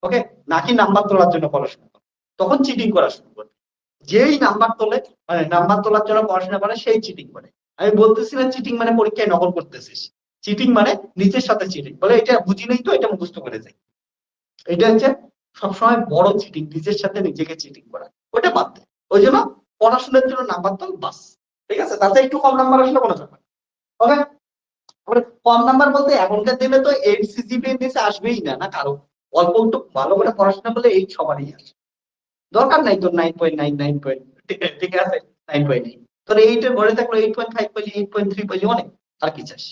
ওকে, নাকি নাম্বার তোলার জন্য পড়াশোনা করো, তখন চিটিং করা শুরু করবে। যেই নাম্বার তোলে, মানে নাম্বার তোলার জন্য পড়াশোনা করে, সেই চিটিং করে। আমি বলতেছি না চিটিং মানে পরীক্ষায় নকল করতেছিস, চিটিং মানে নিজের সাথে চিটিং, বলে এটা বুঝি নেই তো এটা মুখস্থ করে যাই, এটা হচ্ছে সবসময় বড় চিটিং, নিজের সাথে নিজেকে চিটিং করা, ওটা বাদ দে। ওই জন্য পড়াশোনার জন্য নাম্বার তোল বাস, ঠিক আছে, তাতে একটু কম নাম্বার আসলে কোনো ব্যাপার। ওকে, কম নাম্বার বলতে এখনকার দিনে তো 8 সিজিপিএ নিচে আসবেই না, না কারো, অল্প একটু ভালো করে পড়াশোনা করলে 8 সবারই আসে, দরকার নাই তোর 9.9, 9 পয়েন্ট, ঠিক আছে, 9.9, তোর 8 এর ঘরে থাকলো 8.5 পেলি, 8.3 পেলি, অনেক, আর কি চাস।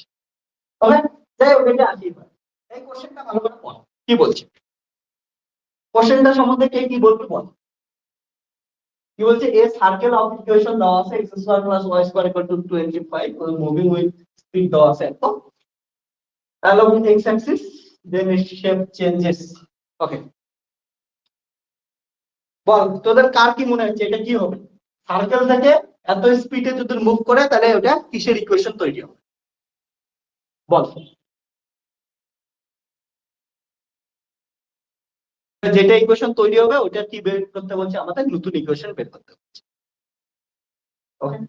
ওকে, যাই হোক, এটা আসি এবার। এই কোশ্চেনটা ভালো করে পড়, কি বলছি কোশ্চেনটা সম্বন্ধে কে কি বলতে বল। কি বলছে, এ সার্কেল অফ ইকুয়েশন দেওয়া আছে, x square plus y square equal two 25, moving with speed দেওয়া আছে এত, along x axis then its shape changes. ওকে, বল তোদের কার কি মনে হচ্ছে এটা কি হবে, সার্কেল থেকে এত স্পিডে যদি মুভ করে তাহলে ওটা কিসের ইকুয়েশন তৈরি হবে, বল। যেটা ইকুয়েশন তৈরি হবে ওটা কি বের করতে বলছে, আমাদের নতুন ইকুয়েশন বের করতে বলছে। ওকে,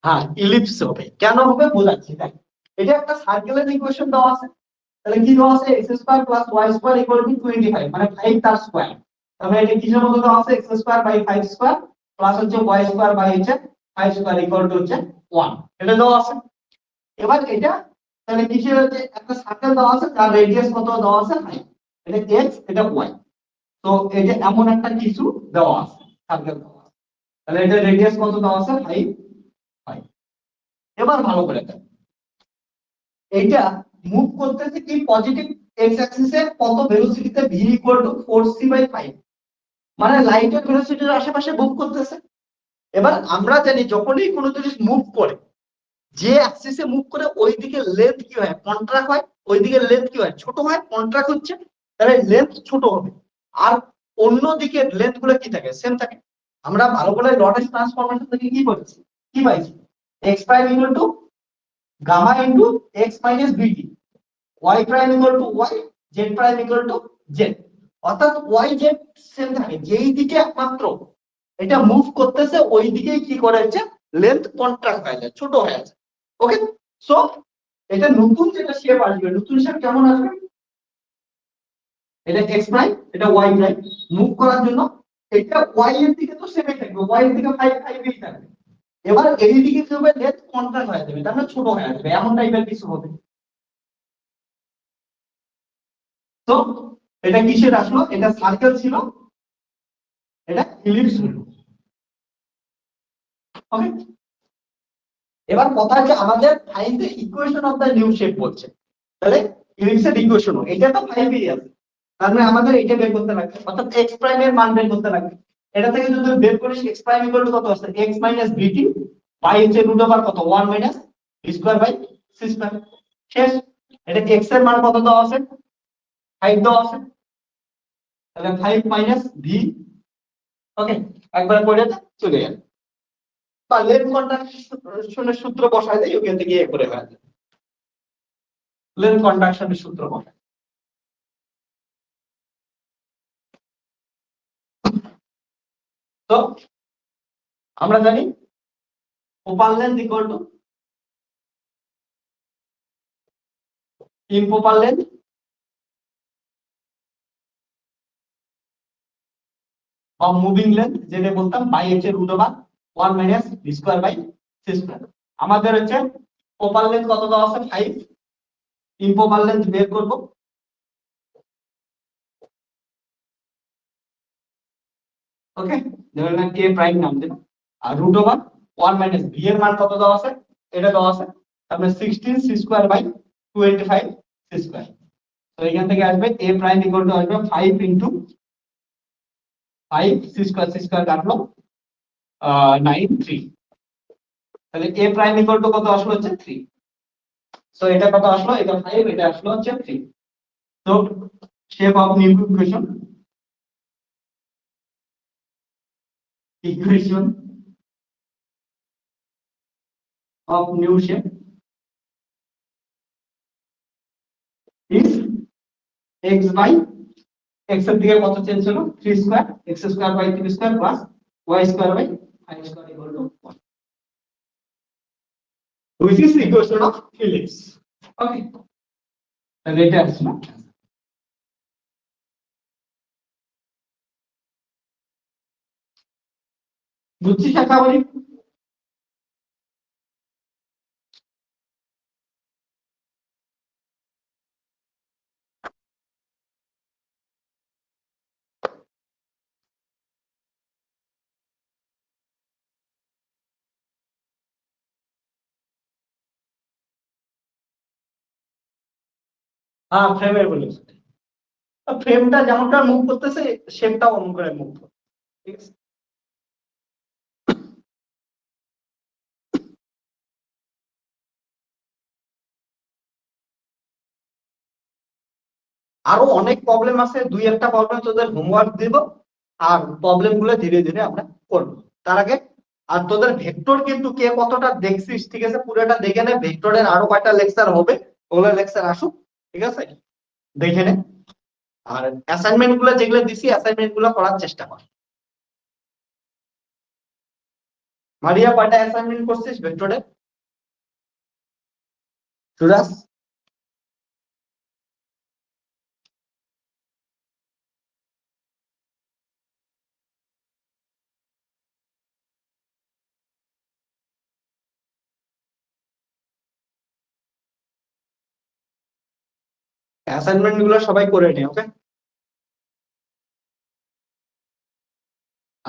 হ্যাঁ ইলিপস হবে, কেন হবে বোঝাচ্ছি, দেখ এটা একটা সার্কেলের ইকুয়েশন দেওয়া আছে, তাহলে কি দেওয়া আছে, x square plus y square equal two 25, মানে 5 তার স্কয়ার, তাহলে এটা কিসের মতো দেওয়া আছে, x square by 5 square plus হচ্ছে y স্কয়ার বাই হচ্ছে 5 স্কয়ার ইকুয়াল টু হচ্ছে 1, এটা দেওয়া আছে। এবার এটা তাহলে কিসের হচ্ছে, একটা সার্কেল দেওয়া আছে যার রেডিয়াস কত দেওয়া আছে 5, এটা x এটা y, তো এটা এমন একটা কিছু দেওয়া আছে, সার্কেল দেওয়া আছে, তাহলে এটা রেডিয়াস কত দেওয়া আছে 5, 5। এবার ভালো করে দেখ, এইটা মুভ করতেছে কি পজিটিভ এক্স অ্যাক্সিসে, কত ভেলোসিটিতে, v ইকুয়াল টু 4c/5, মানে লাইটের ভেলোসিটির আশেপাশে মুভ করতেছে। এবার আমরা জানি যখনই কোনো জিনিস মুভ করে, যে অ্যাক্সিসে মুভ করে ওই দিকে লেন্থ কি হয়, কন্ট্রাক্ট হয়, ওই দিকে লেন্থ কি হয়, ছোট হয়, কন্ট্রাক্ট হচ্ছে, তাহলে লেন্থ ছোট হবে, আর অন্য দিকে লেন্থ গুলো কি থাকে, সেম থাকে। আমরা ভালো করে লরেন্স ট্রান্সফরমেশন থেকে কি বলছি, কি পাইছি, x prime equal to gamma into x minus VT, y prime equal to y, z prime equal to z, অর্থাৎ y z সেম থাকে, যেই দিকে একমাত্র এটা মুভ করতেছে ওই দিকেই কি করে হচ্ছে লেন্থ কন্ট্রাক্ট হয়ে যায়, ছোট হয়ে যায়। ওকে, সো এটা নতুন যেটা শেপ আসবে, নতুন শেপ কেমন আসবে, এটা x প্রাইম এটা y প্রাইম, মুভ করার জন্য এটা y এর দিকে তো সেমই থাকবে, y এর দিকে 5 5 এই থাকবে, এবার এই দিকে কি হবে, লেন্থ কন্ট্রাক্ট হয়ে যাবে, তার মানে ছোট হয়ে যাবে, এমন টাইপের কিছু হবে। তো এটা কিসের আসলো, এটা সার্কেল ছিল, এটা ইলিপস হলো। ওকে, এবার কথা হচ্ছে আমাদের find the equation of the new shape বলছে, তাহলে ইলিপসের ইকুয়েশন এটা তো 5 এর আছে, তার মানে আমাদের এটা বের করতে লাগবে, অর্থাৎ x প্রাইম এর মান বের করতে লাগবে। এটা থেকে যদি বের করিস x প্রাইম ইকুয়াল টু কত আছে, x মাইনাস বিটি বাই হচ্ছে রুট ওভার কত 1 minus B square by C square, শেষ। এটা x এর মান কত দেওয়া আছে, 5 দেওয়া আছে, তাহলে 5 মাইনাস ভি। ওকে, একবার পড়ে চলে গেল, বা লেন্থ কন্ডাকশনের সূত্র বসায় দেয়, ওখান থেকে করে হয়ে যায়, লেন্থ কন্ডাকশনের সূত্র বসায়। তো আমরা জানি proper length equal to improper length বা মুভিং লেন্থ, যেটা বলতাম বাই হচ্ছে root over 1 minus B square by C square. আমাদের হচ্ছে প্রপার লেন্থ কত দেওয়া আছে 5, ইমপ্রপার লেন্থ বের করব, ওকে, ধরে না কে প্রাইম নাম দেব, আর রুট ওভার 1 মাইনাস ভি এর মান কত দেওয়া আছে, এটা দেওয়া আছে, তারপরে 16 C square by 25 C square. তো এখান থেকে আসবে a প্রাইম ইকুয়াল টু আসবে 5 ইনটু 5 সি স্কয়ার কাটলো 9 3। তাহলে a প্রাইম ইকুয়াল টু কত আসলো হচ্ছে 3। সো এটা কত আসলো, এটা 5, এটা আসলো হচ্ছে 3। তো shape of new equation of new shape is x by x এর দিকে কত চেঞ্জ হলো 3 square, x square by 3 square plus y square by 5 square equal to 1, which is the equation of ellipse. Okay, তাহলে এটা আসলো। বুঝছি শাখা বলি হ্যাঁ ফ্রেমের বলি, ফ্রেমটা যেমনটা মুভ করতেছে শেপটাও অমন করে মুভ করবে, ঠিক আছে। আরো অনেক প্রবলেম আছে, দুই একটা প্রবলেম তোদের হোমওয়ার্ক দিব, আর প্রবলেম গুলো ধীরে ধীরে আমরা করবো। তার আগে আর তোদের ভেক্টর কিন্তু কে কতটা দেখছিস, ঠিক আছে, পুরোটা দেখে নে। ভেক্টরের আরো কয়টা লেকচার হবে, ওগুলো লেকচার আসুক, ঠিক আছে, দেখে নে। আর অ্যাসাইনমেন্ট গুলো যেগুলো দিছি অ্যাসাইনমেন্ট গুলো করার চেষ্টা কর। মারিয়া কয়টা অ্যাসাইনমেন্ট করছিস ভেক্টরে? সুরাজ অ্যাসাইনমেন্ট গুলো সবাই করে নে, ওকে।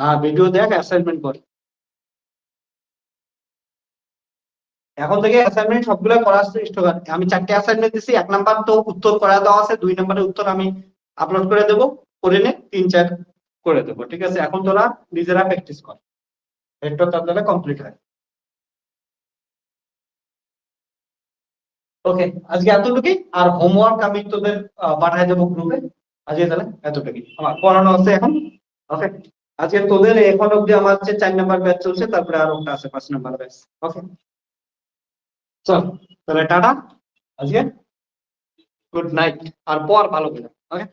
আর ভিডিও দেখ, অ্যাসাইনমেন্ট কর। এখন থেকে অ্যাসাইনমেন্ট সবগুলো করার চেষ্টা কর। আমি 4টে অ্যাসাইনমেন্ট দিছি, 1 নাম্বার তো উত্তর করা দেওয়া আছে, 2 নম্বরের উত্তর আমি আপলোড করে দেবো, করে নে, 3 4 করে দেবো, ঠিক আছে। এখন তোরা নিজেরা প্র্যাকটিস কর, ভেক্টর তাহলে কমপ্লিট হয়। ওকে, আজকে এতটুকুই। আর হোমওয়ার্ক আমি তোদের পাঠিয়ে দেবো গ্রুপে। আজকে তাহলে এতটুকুই আমার পড়ানো আছে এখন, ওকে। আজকে তোদের এখন অব্দি আমার হচ্ছে 4 নাম্বার ব্যাচ চলছে, তারপরে আরো একটা আছে 5 নাম্বার ব্যাচ, ওকে। চল তাহলে টাটা আজকে, গুড নাইট। আর পর ভালো করে, ওকে।